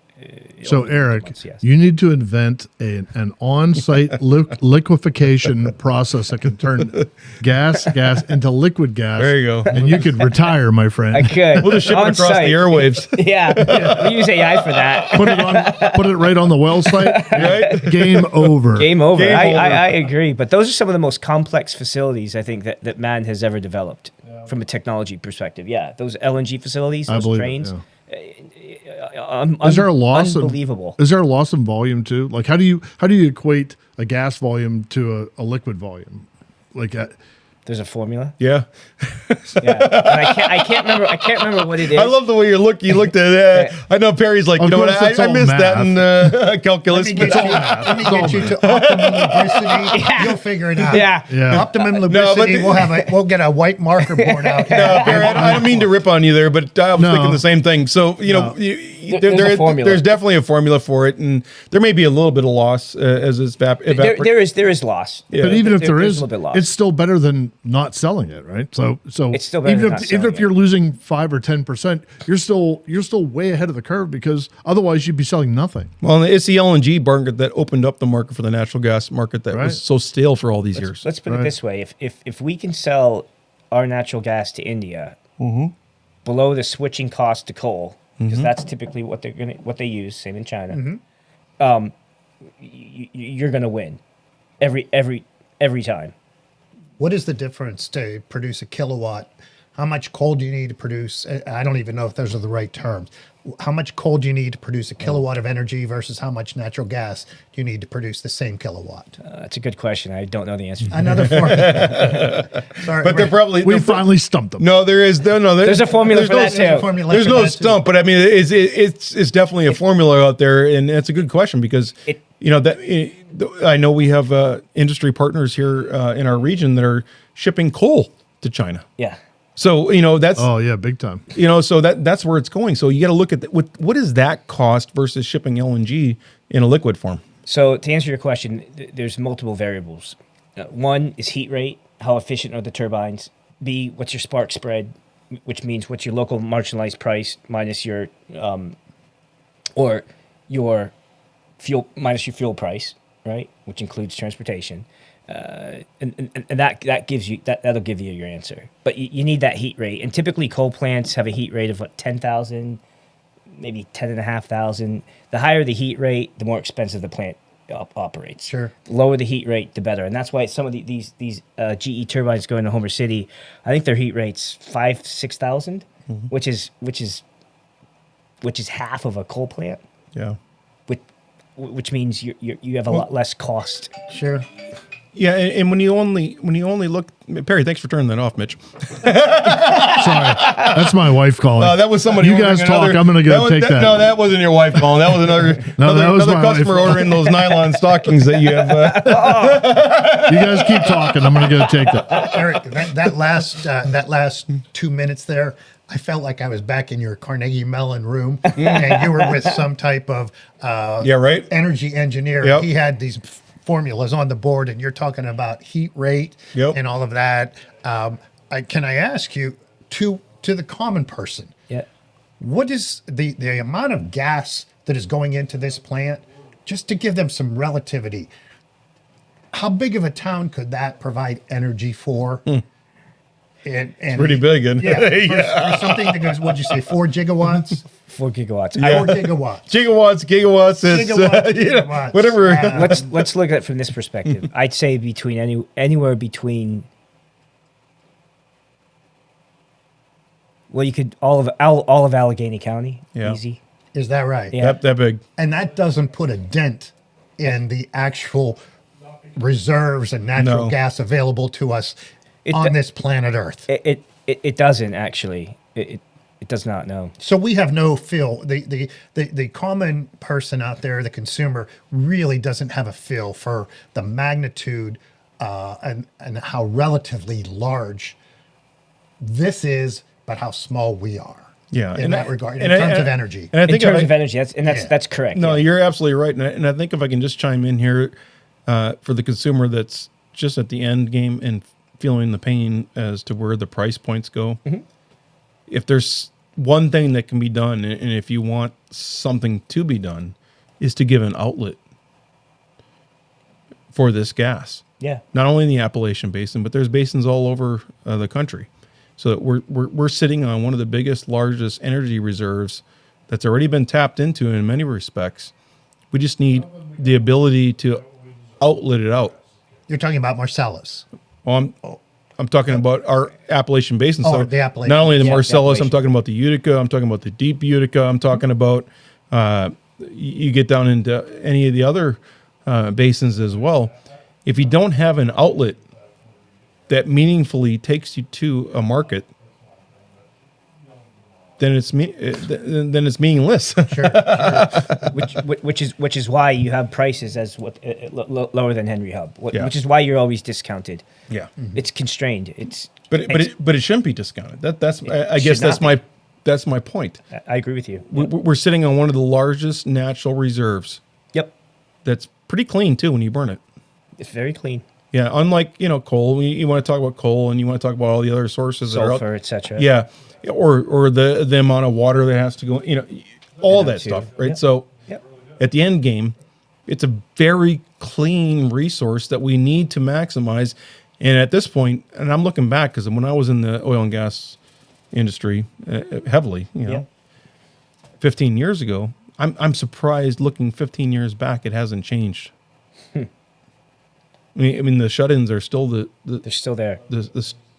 So, Eric, you need to invent an on-site liquefaction process that can turn gas into liquid gas. There you go. And you could retire, my friend. I could. We'll just ship it across the airwaves. Yeah. We use AI for that. Put it right on the well site. Right? Game over. Game over. I agree. But those are some of the most complex facilities, I think, that man has ever developed from a technology perspective. Yeah. Those LNG facilities, those trains. Is there a loss? Unbelievable. Is there a loss in volume too? Like, how do you equate a gas volume to a liquid volume? Like, there's a formula. Yeah. Yeah. And I can't remember what it is. I love the way you looked at it. I know Perry's like, you know what? I missed that in calculus. Let me get you to optimum lubricity. Yeah. You'll figure it out. Yeah. Optimum lubricity. We'll get a white marker board out. No, Perry, I don't mean to rip on you there, but I was thinking the same thing. So there's definitely a formula for it, and there may be a little bit of loss as it's evaporates. There is loss. Yeah. But even if there is, a little bit loss. It's still better than not selling it, right? So it's still better even if you're losing 5 or 10%, you're still way ahead of the curve, because otherwise you'd be selling nothing. Well, it's the LNG market that opened up the market for the natural gas market that was so stale for all these years. Let's put it this way: if we can sell our natural gas to India below the switching cost to coal, because that's typically what they use, same in China, you're gonna win every time. What is the difference to produce a kilowatt? How much coal do you need to produce? I don't even know if those are the right terms. How much coal do you need to produce a kilowatt of energy versus how much natural gas do you need to produce the same kilowatt? That's a good question. I don't know the answer. Another formula. Sorry, but we finally stumped them. No, there is there's a formula for that too. There's no stump, but I mean, it's definitely a formula out there, and it's a good question because I know we have industry partners here in our region that are shipping coal to China. Yeah. So that's big time. So that's where it's going. So you got to look at what does that cost versus shipping LNG in a liquid form. So to answer your question, there's multiple variables. One is heat rate. How efficient are the turbines? B, what's your spark spread, which means what's your local marginalized price minus your fuel price, right? Which includes transportation. And that gives you that'll give you your answer. But you need that heat rate, and typically coal plants have a heat rate of 10,000, maybe 10,500. The higher the heat rate, the more expensive the plant operates. Sure. The lower the heat rate, the better, and that's why some of these GE turbines going to Homer City, I think their heat rate's 5,000-6,000, which is half of a coal plant. Yeah. Which means you have a lot less cost. Sure. Yeah, and when you only look, Perry, thanks for turning that off, Mitch. Sorry, that's my wife calling. That was somebody. You guys talk. I'm going to go take that. No, that wasn't your wife calling. That was another customer ordering those nylon stockings that you have. You guys keep talking. I'm going to go take that. Eric, that last 2 minutes there, I felt like I was back in your Carnegie Mellon room, and you were with some type of energy engineer. Yep. He had these formulas on the board, and you're talking about heat rate and all of that. Can I ask you, to the common person, what is the amount of gas that is going into this plant, just to give them some relativity? how big of a town could that provide energy for? And Pretty big, isn't yeah, it? for something that goes, what'd you say, 4 gigawatts? 4 gigawatts. 4 gigawatts. Gigawatts. It's, Gigawatts. whatever. Let's look at it from this perspective. I'd say anywhere between. Well, you could all of Allegheny County, Yeah. easy. Is that right? Yeah. That big. And that doesn't put a dent in the actual reserves and natural No. gas available to us It on do- this planet Earth. It doesn't actually. It does not. No. So we have no feel. The common person out there, the consumer, really doesn't have a feel for the magnitude and how relatively large this is, but how small we are. Yeah, in and that I- regard, in and I- terms and- of energy. And I In think terms if of energy, that's correct. No, yeah. you're absolutely right, and I think if I can just chime in here for the consumer that's just at the end game and feeling the pain as to where the price points go. If there's one thing that can be done, and if you want something to be done, is to give an outlet for this gas. Yeah. Not only in the Appalachian Basin, but there's basins all over the country. So that we're sitting on one of the biggest, largest energy reserves that's already been tapped into in many respects. We just need the ability to outlet it out. You're talking about Marcellus. Well, I'm talking about our Appalachian Basin. Oh, So the Appalachian. not only the Yeah, the Marcellus, I'm Appalachian. talking about the Utica. I'm talking about the deep Utica. I'm talking about you get down into any of the other basins as well. If you don't have an outlet that meaningfully takes you to a market, then it's meaningless. which is why you have prices as lower than Henry Hub. Yeah. Which is why you're always discounted. Yeah, It's constrained. but it shouldn't be discounted. I should guess not that's my point. I agree with you. We're sitting on one of the largest natural reserves. Yep. That's pretty clean too when you burn it. It's very clean. Yeah, unlike coal. You want to talk about coal, and you want to talk about all the other sources that are Sulfur, out. etc. Yeah, or the amount of water that has to go. All that too. stuff, right? Yep. So Yep. at the end game, it's a very clean resource that we need to maximize. And at this point, and I'm looking back because when I was in the oil and gas industry heavily, Yeah. 15 years ago, I'm surprised looking 15 years back, it hasn't changed. I mean, the shut-ins are still They're still there.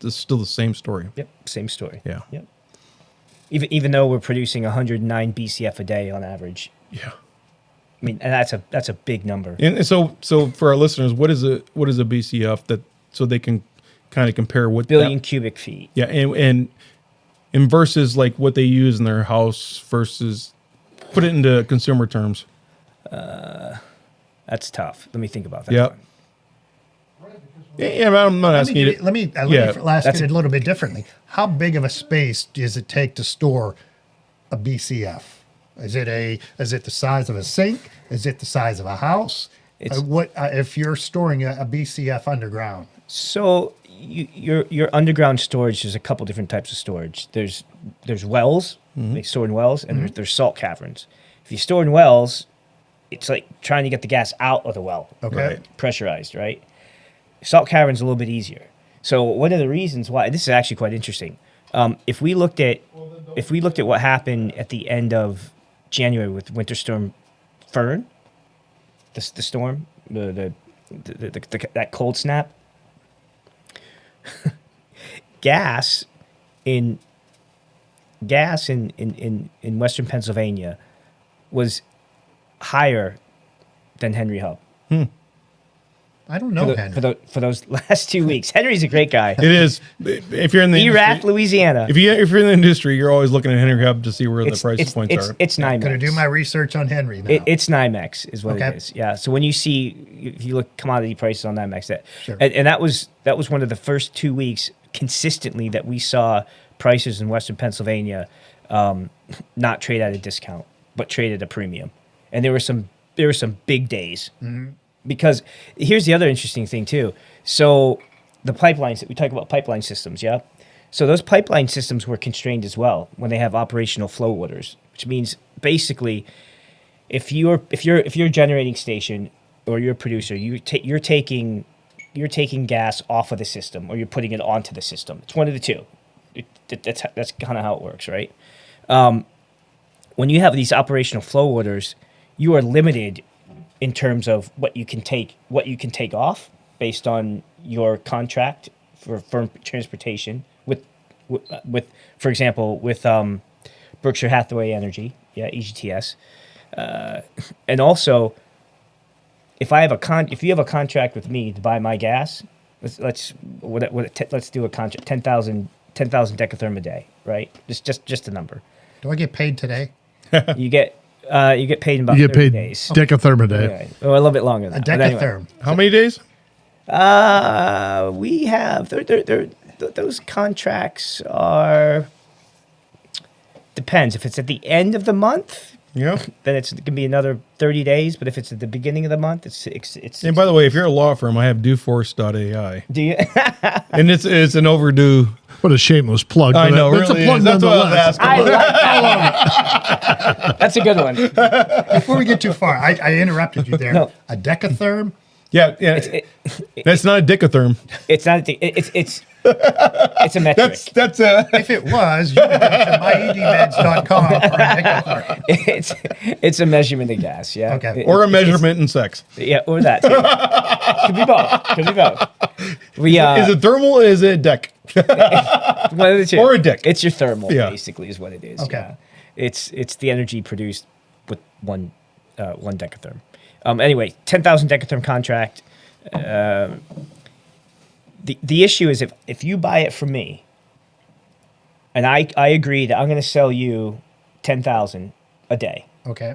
still the same story. Yep. Same story. Yeah. Yep. Even though we're producing 109 BCF a day on average. Yeah. I mean, and that's a big number. And so for our listeners, what is a BCF that so they can kind of compare what Billion that, cubic feet. yeah, and versus like what they use in their house versus put it into consumer terms. That's tough. Let me think about that. Yeah. one. Yeah, but I'm not asking you. Let me Yeah. ask That's it a little bit differently. How big of a space does it take to store a BCF? Is it the size of a sink? Is it the size of a house? What if you're storing a BCF underground? So your underground storage, there's a couple different types of storage. There's wells, they store in wells, and there's salt caverns. If you store in wells, it's like trying to get the gas out of the well. Okay. Right. Pressurized, right? Salt caverns a little bit easier. So one of the reasons why this is actually quite interesting. If we looked at what happened at the end of January with Winter Storm Fern, the storm, that cold snap, gas in Western Pennsylvania was higher than Henry Hub. I don't know, Henry. For those last 2 weeks. Henry's a great guy. It is. If you're in the Erath, industry, Louisiana. if you're in the industry, you're always looking at Henry Hub to see where the price points are. It's NYMEX. Going to do my research on Henry now. It's NYMEX is what Okay. it is. Yeah. So when you see, if you look commodity prices on NYMEX, Sure. and that was one of the first 2 weeks consistently that we saw prices in Western Pennsylvania not trade at a discount, but trade at a premium. And there were some big days. Because here's the other interesting thing too. So the pipelines, we talk about pipeline systems, yeah? So those pipeline systems were constrained as well when they have operational flow orders, which means basically if you're a generating station or you're a producer, you're taking gas off of the system, or you're putting it onto the system. It's one of the two. That's kind of how it works, right? When you have these operational flow orders, you are limited in terms of what you can take off based on your contract for firm transportation with for example, with Berkshire Hathaway Energy, EGTS, and also if you have a contract with me to buy my gas, let's do a contract 10,000 decatherm a day, right? Just a number. Do I get paid today? You get paid in about 30 days. Decatherm a day. Anyway, or a little bit longer than A that. But anyway. decatherm. How many days? We have those contracts are depends. If it's at the end of the month, Yeah. then it can be another 30 days. But if it's at the beginning of the month, it's And by the way, if you're a law firm, I have doforce.ai. do you? And it's an overdue. What a shameless plug. I but know, that's really a plug is. That's what I was nonetheless. asking. I like that one. That's a good one. Before we get too far, I interrupted you there. No. A decatherm? Yeah. That's not a decatherm. It's not. It's a metric. That's If it was, you would go to myedmeds.com for a decatherm. it's a measurement of gas. Yeah. Okay. or a measurement in sex. Yeah, or that too. Could be both. We Is it thermal or is it deck? one of the two. or a dick? It's your thermal, Yeah. basically, is what it is. Okay. Yeah. It's the energy produced with one decatherm. Anyway, 10,000 decatherm contract. The issue is if you buy it from me, and I agree that I'm going to sell you 10,000 a day, Okay.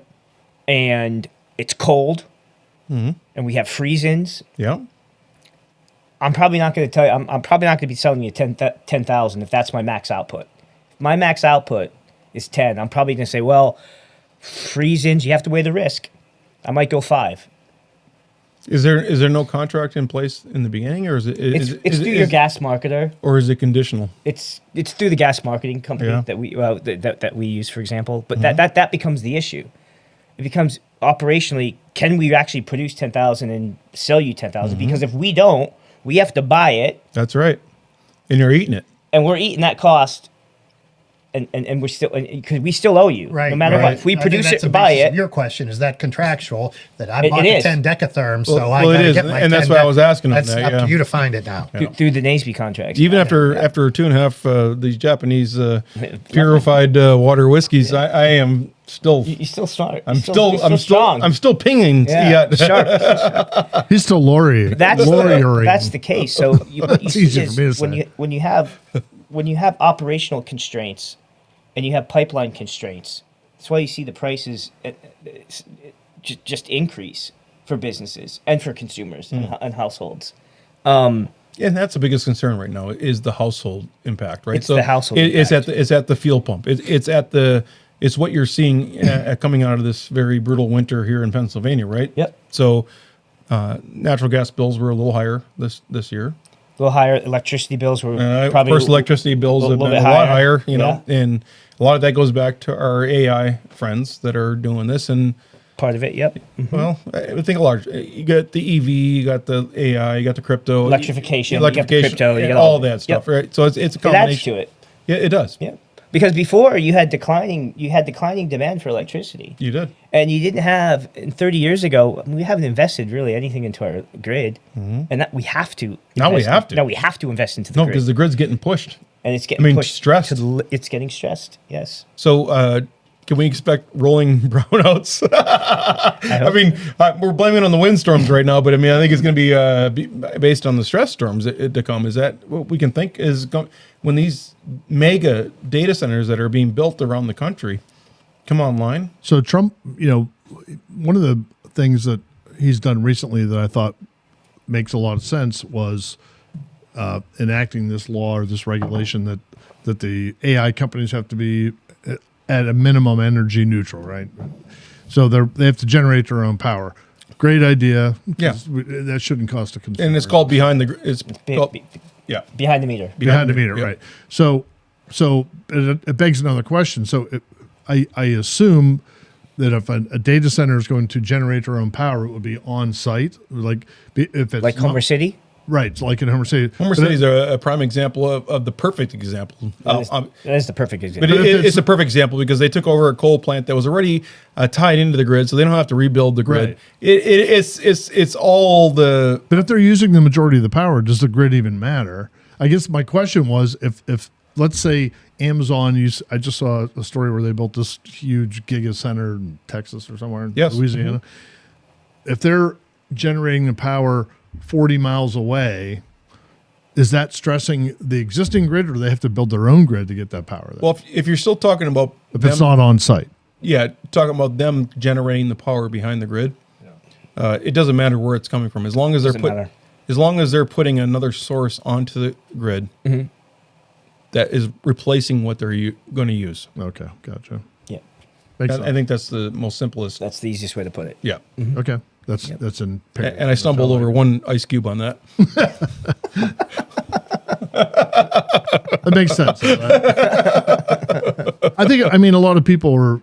and it's cold, and we have freeze-ins. Yeah. I'm probably not going to tell you. I'm probably not going to be selling you 10,000 if that's my max output. If my max output is 10, I'm probably going to say, well, freeze-ins, you have to weigh the risk. I might go 5. Is there no contract in place in the beginning, or is it? It's through your gas marketer. or is it conditional? It's through the gas marketing company Yeah. that we use, for example. But that becomes the issue. It becomes operationally, can we actually produce 10,000 and sell you 10,000? Because if we don't, we have to buy it, That's right. And you're eating it. and we're eating that cost, and we're still, because we still owe you, Right. no matter right. what. If we I think produce that's it the and buy basis of it, Your question is that contractual that I It bought the is. 10 decatherms, so Well, I it got to is, get my and that's 10 why I was asking on That's that, up yeah. to you to find it now. through the NASB contracts. Even after 2.5 these Japanese purified water whiskeys, I am still. You still strong. I'm You're still. I'm still pinging. Yeah, yet. sharp. He's still Laurie. That's the case. So what you It's see easier is for me to say. when you have operational constraints and you have pipeline constraints, that's why you see the prices just increase for businesses and for consumers and households. And that's the biggest concern right now is the household impact, right? It's the household It's impact. at the fuel pump. It's what you're seeing coming out of this very brutal winter here in Pennsylvania, right? Yep. So natural gas bills were a little higher this year. A little higher electricity bills were probably Of course, electricity bills have little been a bit lot higher, higher, you know, and a lot of that goes back to our AI friends that are doing this. And part of it. Yep. well, I think a large. You got the EV, you got the AI, you got the crypto, Electrification, you got the crypto, you and got all all that stuff, Yep. right? So it's a It adds combination. to it. Yeah, it does. Yeah. Because before you had declining demand for electricity. You did. And you didn't have, 30 years ago, we haven't invested really anything into our grid. And that we have to. Now we invest have to. Now we have to invest into the No, grid. because the grid's getting pushed. And it's getting pushed. stressed. It's getting stressed, yes. So can we expect rolling brownouts? I mean, we're blaming it on the windstorms right now, but I mean, I think it's going to be based on the stress storms to come. Is that what we can think is when these mega data centers that are being built around the country come online? So Trump, one of the things that he's done recently that I thought makes a lot of sense was enacting this law or this regulation that the AI companies have to be at a minimum energy neutral, right? So they have to generate their own power. Great idea. Yeah. That shouldn't cost a consumer. And it's called behind the. It's called, yeah. Behind the meter. behind the meter, yeah. right? So it begs another question. So I assume that if a data center is going to generate their own power, it would be on site. If it's Like Homer City? right? It's like in Homer City. Homer City is a prime example of the perfect example. That is the perfect example. But it's a perfect example because they took over a coal plant that was already tied into the grid, so they don't have to rebuild the grid. Right. It's all the. But if they're using the majority of the power, does the grid even matter? I guess my question was if let's say Amazon I just saw a story where they built this huge giga center in Texas or somewhere in Louisiana. Mm-hmm. If they're generating the power 40 miles away, is that stressing the existing grid, or do they have to build their own grid to get that power there? Well, if you're still talking about if it's not on site. Yeah, talking about them generating the power behind the grid, it doesn't matter where it's coming from as long as they're putting another source onto the grid that is replacing what they're going to use. Okay, gotcha. Yeah. I think that's the most simplest. That's the easiest way to put it. Yeah. Okay, that's in. And I stumbled over one ice cube on that. That makes sense. I mean, a lot of people are,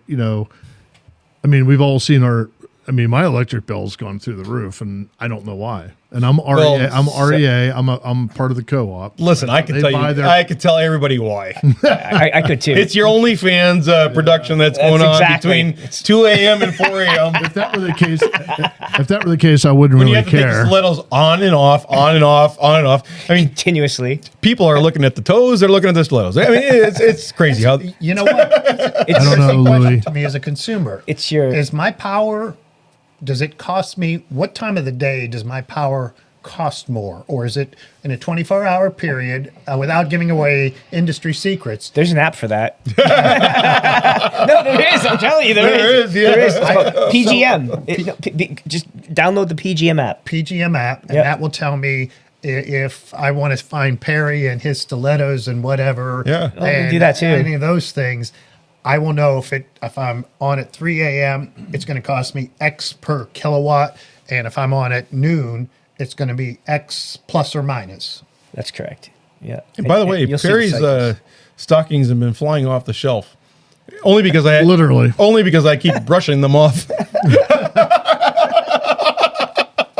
we've all seen my electric bill's gone through the roof, and I don't know why. And I'm REA. I'm part of the co-op. Listen, I can tell you. I could tell everybody why. I could too. It's your OnlyFans production that's going on between 2 a.m. and 4 a.m. If that were the case, I wouldn't really have to care. take the stilettos on and off, on and off, on and off. I mean, continuously. People are looking at the toes. They're looking at the stilettos. I mean, it's crazy how. You know what? It's I don't know, Louis. To me as a consumer, is my power. Does it cost me? What time of the day does my power cost more, or is it in a 24-hour period? Without giving away industry secrets, there's an app for that. No, there is. I'm telling you, there is. Yeah. There is. It's called PGM. Just download the PGM app. And that will tell me if I want to find Perry and his stilettos and whatever. Yeah, we can do that too. Any of those things. I will know if I'm on at 3 a.m., it's going to cost me X per kilowatt. And if I'm on at noon, it's going to be X plus or minus. That's correct. Yeah. And by the way, you'll see Perry's the stockings have been flying off the shelf. Only because I keep brushing them off.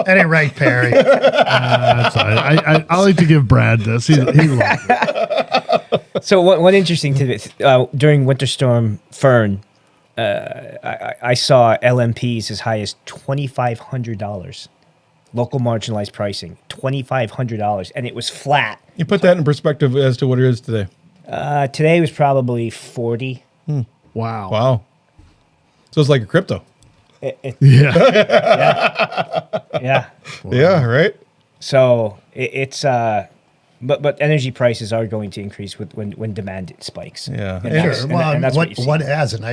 That ain't right, Perry. That's all right. I like to give Brad this. He loves it. So one interesting tidbit, during Winter Storm Fern, I saw LMPs as high as $2,500. Local marginalized pricing, $2,500, and it was flat. You put that in perspective as to what it is today. Today was probably 40. Wow. So it's like a crypto. Yeah. Yeah. Wow. Yeah, right? So it's but energy prices are going to increase when demand spikes. Yeah. And Sure. that's, and Well, that's what you see. what hasn't?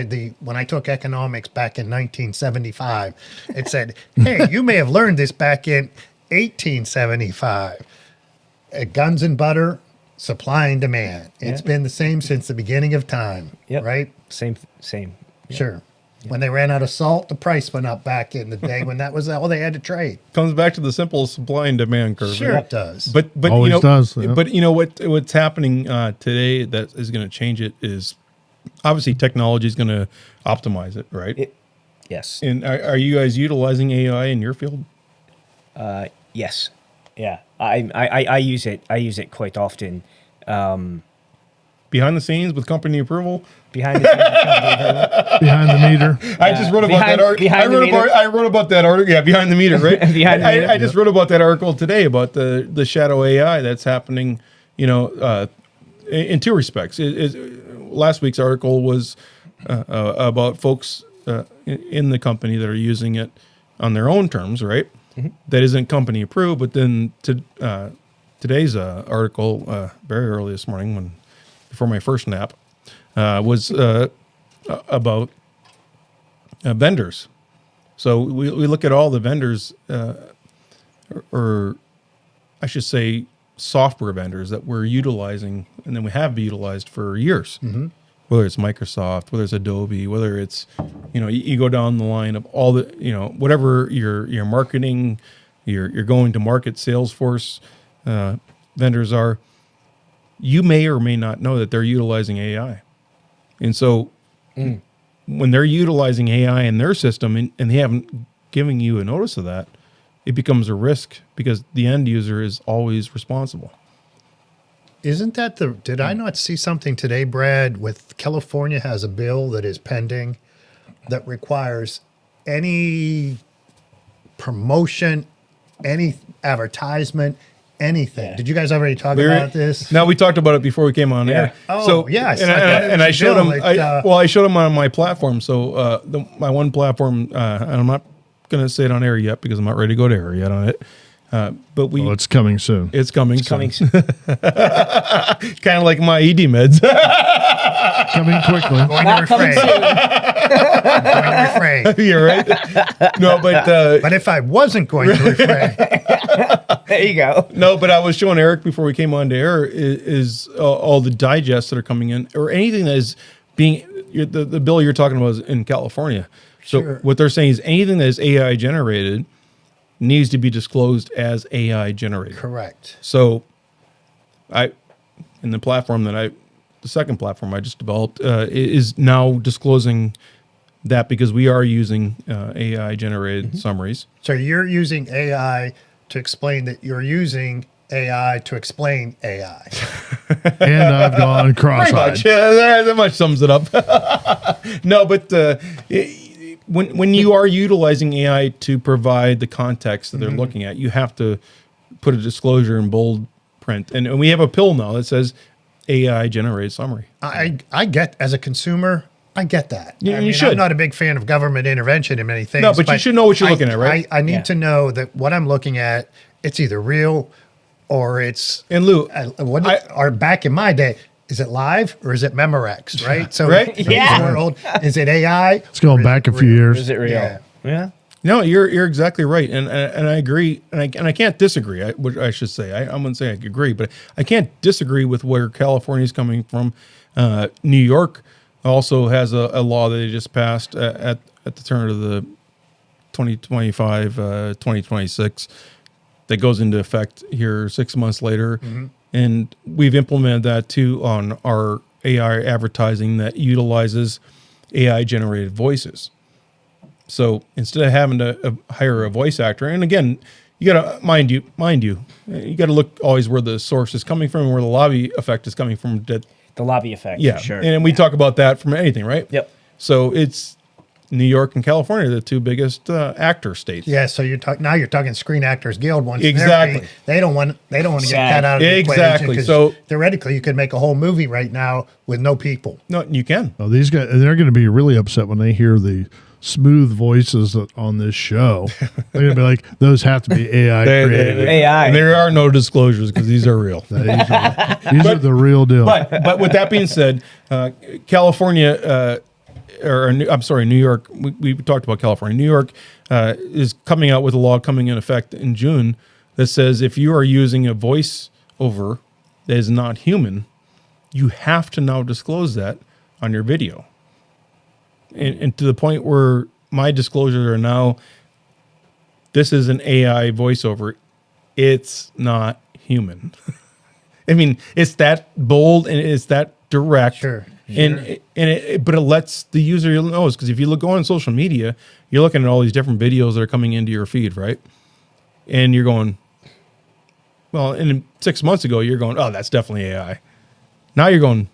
When I took economics back in 1975, it said, "Hey, you may have learned this back in 1875." Guns and butter, supply and demand. It's been the same since the beginning of time. Yep. Right? Same. Yeah. Sure. When they ran out of salt, the price went up back in the day when that was all they had to trade. Comes back to the simple supply and demand curve. Sure, right? it does. But Always does, yeah. But what's happening today that is going to change it is obviously technology is going to optimize it, right? Yes. And are you guys utilizing AI in your field? Yes. Yeah. I use it. I use it quite often. Behind the scenes with company approval? Behind the Behind the meter. I just wrote about that article. I wrote about that article. Yeah, behind the meter, right? Behind the meter. I just wrote about that article today about the shadow AI that's happening. In two respects. Last week's article was about folks in the company that are using it on their own terms, right? Mm-hmm. That isn't company approved. But then today's article, very early this morning, before my first nap, was about vendors. So we look at all the vendors, or I should say software vendors that we're utilizing, and then we have utilized for years. Mm-hmm. Whether it's Microsoft, whether it's Adobe, whether it's, you go down the line of all the, whatever your marketing, your going to market Salesforce vendors are, you may or may not know that they're utilizing AI. And so when they're utilizing AI in their system and they haven't given you a notice of that, it becomes a risk because the end user is always responsible. Isn't that did I not see something today, Brad, with California has a bill that is pending that requires any promotion, any advertisement, anything. Yeah. Did you guys already talk about this? No, we talked about it before we came on air. Oh, so, yes. And I showed bill. him. I showed him on my platform. So my one platform, and I'm not going to say it on air yet because I'm not ready to go to air yet on it. But it's coming soon. It's coming. Coming soon. Kind of like my ED meds. Coming quickly. Going to refrain. Going to refrain. You're right. No, But if I wasn't going to refrain, There you go. no, but I was showing Eric before we came on to air is all the digests that are coming in or anything that is being the bill you're talking about is in California. So Sure. what they're saying is anything that is AI generated needs to be disclosed as AI generated. correct. So in the platform the second platform I just developed is now disclosing that because we are using AI generated summaries. So you're using AI to explain that you're using AI to explain AI. And I've gone cross-eyed. That much sums it up. No, but when you are utilizing AI to provide the context that they're looking at, you have to put a disclosure in bold print. And we have a pill now that says AI generated summary. I get, as a consumer, I get that. Yeah, I you mean, should. I'm not a big fan of government intervention in many things. No, but you should know what you're looking at, right? I need Yeah. to know that what I'm looking at, it's either real or it's And Lou, or back in my day, is it live or is it Memorex, right? So Right? in Yeah. today's world, is it AI? It's going back a few years. Is it real? Yeah. Yeah. no, you're exactly right, and I agree, and I can't disagree. I should say I wouldn't say I agree, but I can't disagree with where California's coming from. New York also has a law that they just passed at the turn of the 2025 2026 that goes into effect here 6 months later, and we've implemented that too on our AI advertising that utilizes AI generated voices. So instead of having to hire a voice actor, and again, you got to mind you, you got to look always where the source is coming from, where the lobby effect is coming from. The lobby effect. Yeah, For sure. and we talk about that from anything, right? Yep. So it's New York and California, the two biggest actor states. Yeah, so you're talking Screen Actors Guild once Exactly. they don't want to get Sad. cut out of the Exactly. equation, 'cause So- theoretically you could make a whole movie right now with no people. No, you can. Well, these guys, they're going to be really upset when they hear the smooth voices on this show. They're going to be like, those have to be AI created. AI. And there are no disclosures because these are real. These are the real deal. But with that being said, California, New York. We talked about California. New York is coming out with a law coming in effect in June that says if you are using a voice over that is not human, you have to now disclose that on your video. And to the point where my disclosures are now, this is an AI voiceover. It's not human. I mean, it's that bold and it's that direct. Sure. But it lets the user know, because if you go on social media, you're looking at all these different videos that are coming into your feed, right? And you're going, well, and 6 months ago, you're going, oh, that's definitely AI. Now you're going,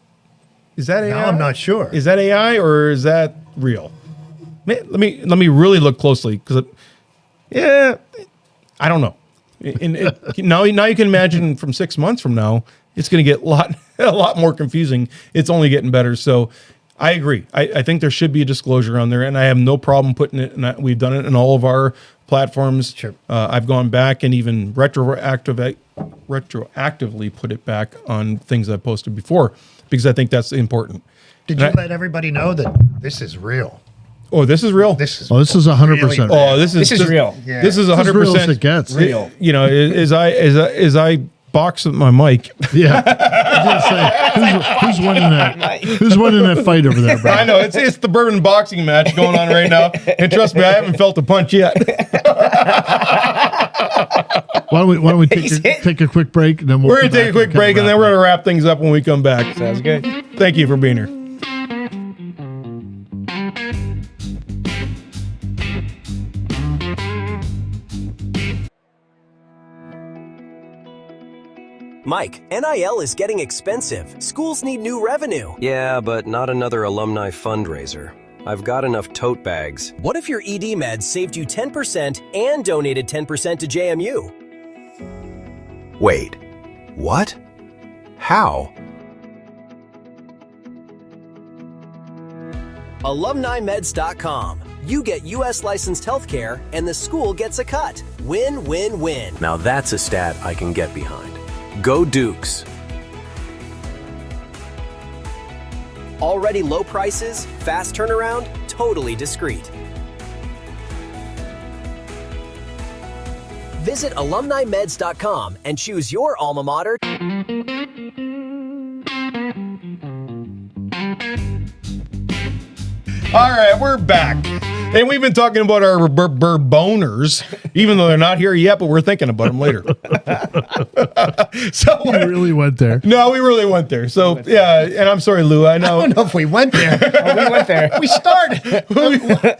is that AI? Now I'm not sure. Is that AI or is that real? Let me really look closely because, I don't know. Now you can imagine from 6 months from now, it's going to get a lot more confusing. It's only getting better. So I agree. I think there should be a disclosure on there, and I have no problem putting it. And we've done it in all of our platforms. Sure. I've gone back and even retroactively put it back on things I've posted before because I think that's important. Did you let everybody know that this is real? Oh, this is real. This is 100%. Oh, this is real. Yeah. This is This is 100% real as it gets. Real. You know, as I box with my mic. Yeah. I was gonna say, who's winning that? Who's winning that fight over there, Brad? I know it's the Bourbon boxing match going on right now, and trust me, I haven't felt a punch yet. Why don't we take a quick break and then We're gonna take a quick break, and then we're gonna wrap things up when we come back. Sounds good. Thank you for being here. Mike, NIL is getting expensive. Schools need new revenue. Yeah, but not another alumni fundraiser. I've got enough tote bags. What if your ED meds saved you 10% and donated 10% to JMU? Wait, what? How? AlumniMeds.com. You get U.S. licensed healthcare, and the school gets a cut. Win, win, win. Now that's a stat I can get behind. Go Dukes! Already low prices, fast turnaround, totally discreet. Visit AlumniMeds.com and choose your alma mater. All right, we're back. And we've been talking about our Bourboners, even though they're not here yet, but we're thinking about them later. So You really went there. No, we really went there. So, yeah, and I'm sorry, Lou. I know. I don't know if we went there. We went there. We started.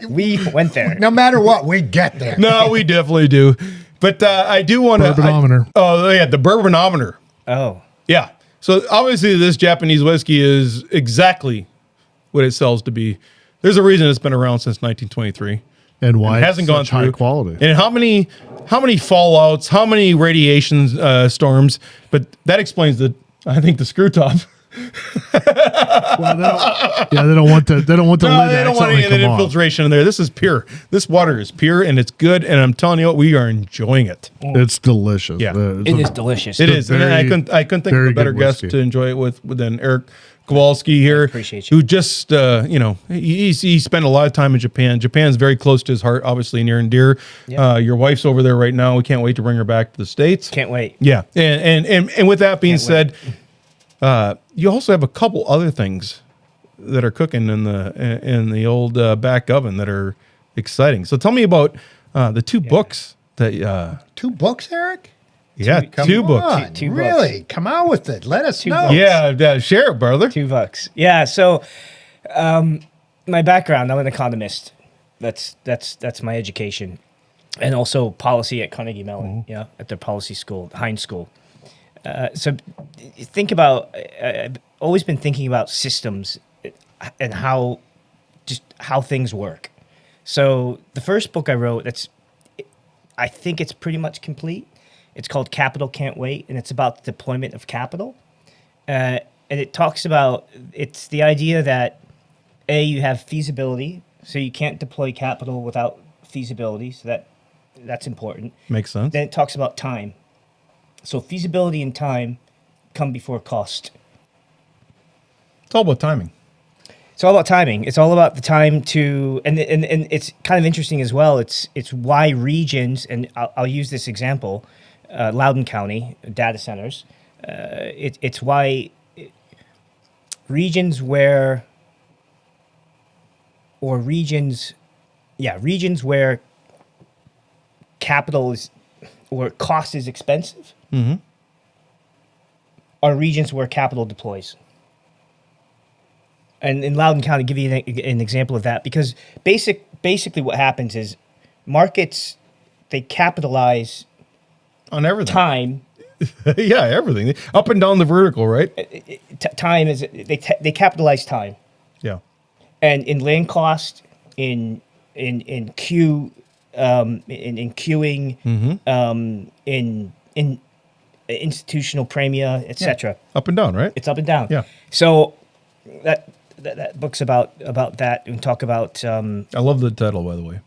We went there. No matter what, we get there. No, we definitely do. But I do want to. Bourbonometer. Oh, yeah, the Bourbonometer. Oh. Yeah. So, obviously, this Japanese whiskey is exactly what it sells to be. There's a reason it's been around since 1923. And why It hasn't it's gone such through high quality. And how many fallouts, how many radiation storms? But that explains I think the screw top. Well, they don't want the No, lid they don't want any accidentally of that come off. infiltration in there. This is pure. This water is pure and it's good. And I'm telling you what, we are enjoying it. It's delicious. Yeah. It's It a- is delicious. It is. And I couldn't think of very a better good guest whiskey. to enjoy it with than Eric Kowalski here. Appreciate you. Who just, he spent a lot of time in Japan. Japan's very close to his heart, obviously near and dear. Yeah. Your wife's over there right now. We can't wait to bring her back to the States. Can't wait. Yeah. And with that being Can't said, you also have a couple other things that are cooking in the old back oven that are exciting. So tell me about the two books that 2 books, Eric? Come two books. on, Two really? Come on with it. Let us know. books. Yeah, share it, brother. $2. Yeah. So, my background, I'm an economist. That's my education, and also policy at Carnegie Mellon. Yeah, at their policy school, Heinz School. So, think about. I've always been thinking about systems and how things work. So, the first book I wrote, I think it's pretty much complete. It's called Capital Can't Wait, and it's about the deployment of capital. And it talks about, it's the idea that, you have feasibility, so you can't deploy capital without feasibility, so that's important. Makes sense. Then it talks about time. So feasibility and time come before cost. It's all about timing. It's all about timing. It's all about the time to, and it's kind of interesting as well. It's why regions, and I'll use this example, Loudoun County data centers. It's why regions where capital is or cost is expensive, are regions where capital deploys. And in Loudoun County, give you an example of that, because basically what happens is markets, they capitalize On everything. time. Yeah, everything. Up and down the vertical, right? Time is they capitalize time, Yeah. and in land cost, in queuing, in institutional premia, etc. Up and down, right? It's up and down. Yeah. So that book's about that, and talk about I love the title, by the way.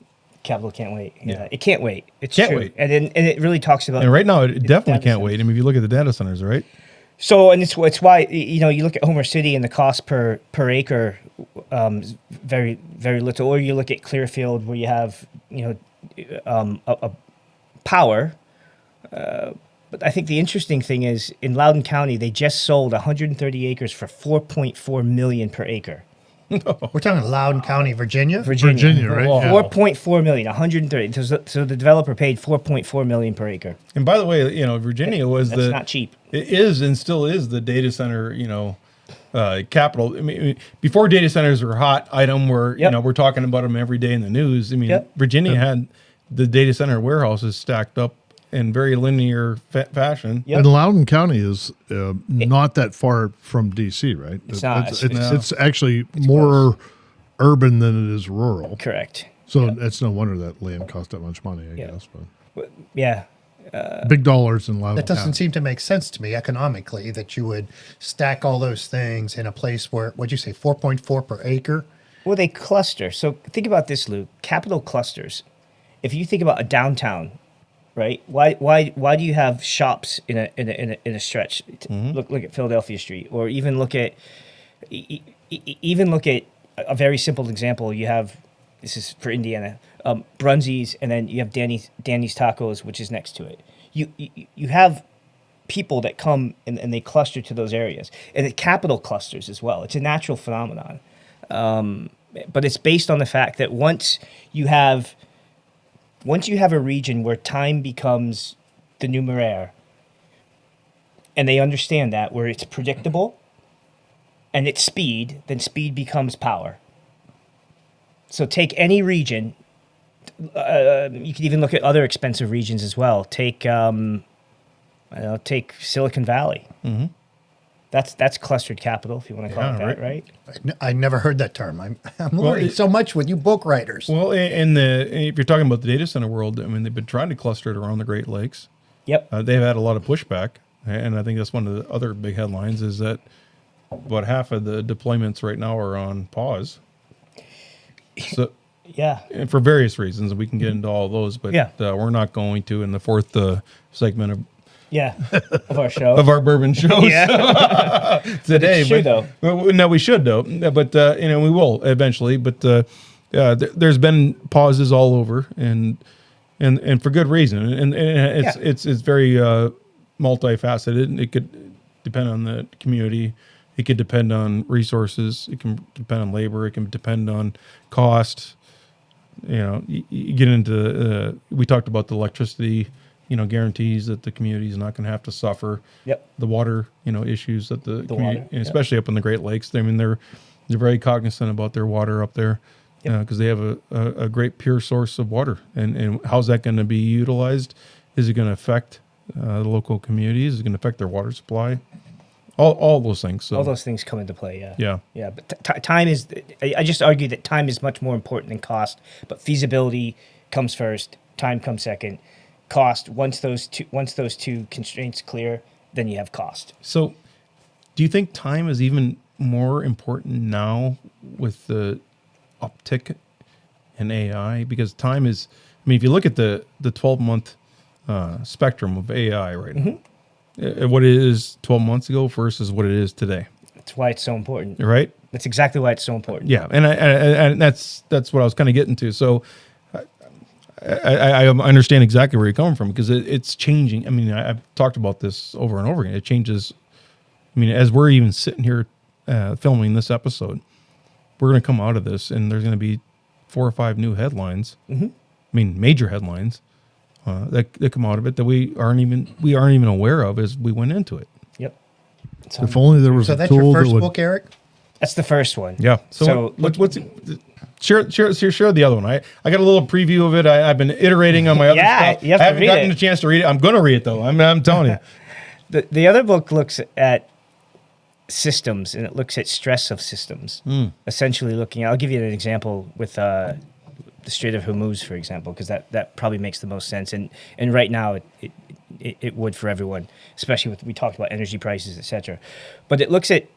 Capital Can't Wait. Yeah, it can't wait. It's Can't true. wait. And it really talks about. And right now, it definitely data can't wait. I centers. mean, if you look at the data centers, right? So, and it's why you look at Homer City and the cost per acre, is very very little, or you look at Clearfield where you have a power. But I think the interesting thing is in Loudoun County they just sold 130 acres for $4.4 million per acre. We're talking Loudoun County, Virginia? Virginia, right? Oh. Yeah. 4.4 million, 130. So the developer paid 4.4 million per acre. And by the way, Virginia was That's not cheap. It is and still is the data center, capital. I mean, before data centers were a hot item where, Yep. we're talking about them every day in the news. I mean, Yep. Virginia had the data center warehouses stacked up in very linear fashion. Yep. And Loudoun County is not that far from D.C., right? It's not. It's actually more urban than it is rural. Correct. So it's no wonder that land cost that much money, I guess. But Yeah. big dollars in Loudoun That doesn't County. seem to make sense to me economically that you would stack all those things in a place where, what'd you say, 4.4 per acre? Well, they cluster. So think about this, Lou. Capital clusters. If you think about a downtown, right? Why do you have shops in a stretch? Look at Philadelphia Street, or even look at a very simple example. You have, this is for Indiana, Brunzies, and then you have Danny's Tacos, which is next to it. You have people that come and they cluster to those areas, and the capital clusters as well. It's a natural phenomenon, but it's based on the fact that once you have a region where time becomes the numeraire, and they understand that, where it's predictable and it's speed, then speed becomes power. So take any region. You could even look at other expensive regions as well. Take Silicon Valley. Mm-hmm. That's clustered capital, if you want to call it that, right? I never heard that term. I'm learning so much with you book writers. Well, if you're talking about the data center world, I mean, they've been trying to cluster it around the Great Lakes. Yep. They've had a lot of pushback, and I think that's one of the other big headlines is that about half of the deployments right now are on pause. So, yeah, and for various reasons, and we can get into all those, but we're not going to in the fourth segment of our show, of our bourbon shows today. Should though. No, we should though. But we will eventually. But there's been pauses all over, and for good reason. And it's very multifaceted. It could depend on the community. It could depend on resources. It can depend on labor. It can depend on cost. You get into. We talked about the electricity. Guarantees that the community is not going to have to suffer. Yep. The water, issues that the community, water, and especially up in the Great Lakes. I mean, they're very cognizant about their water up there because they have a great pure source of water. And how's that going to be utilized? Is it going to affect the local communities? Is it going to affect their water supply? All those things. So. All those things come into play. Yeah. Yeah. But time is. I just argue that time is much more important than cost. But feasibility comes first. Time comes second. Cost, once those two constraints clear, then you have cost. So do you think time is even more important now with the uptick in AI? Because time is, if you look at the 12-month spectrum of AI right now, what it is 12 months ago versus what it is today. That's why it's so important. Right? That's exactly why it's so important. Yeah, and that's what I was kind of getting to. So I understand exactly where you're coming from because it's changing. I've talked about this over and over again. It changes. As we're even sitting here filming this episode, we're going to come out of this and there's going to be 4 or 5 new headlines. Mm-hmm. Major headlines that come out of it that we aren't even aware of as we went into it. Yep. If only there was so a that's tool your first that would. book, Eric? That's the first one. Yeah. So what's Share the other one. I got a little preview of it. I've been iterating on my other stuff. You have I to haven't read gotten it. a chance to read it. I'm going to read it though. I'm telling you. The other book looks at systems and it looks at stress of systems. Essentially looking. I'll give you an example with the Strait of Hormuz, for example, because that probably makes the most sense. And right now it would for everyone, especially with we talked about energy prices, etc. But it looks at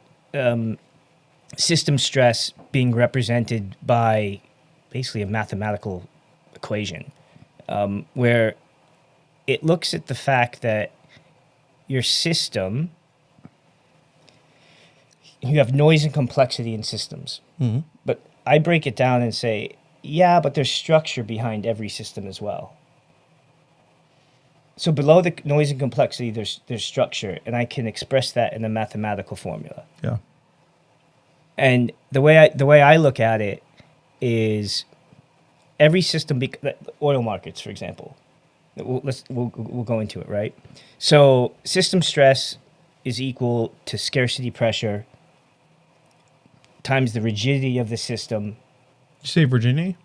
system stress being represented by basically a mathematical equation where it looks at the fact that your system, you have noise and complexity in systems. Mm-hmm. But I break it down and say, yeah, but there's structure behind every system as well. So below the noise and complexity, there's structure, and I can express that in a mathematical formula. Yeah. And the way I look at it is every system, oil markets, for example. We'll go into it, right? So system stress is equal to scarcity pressure times the rigidity of the system. Did you say Virginia?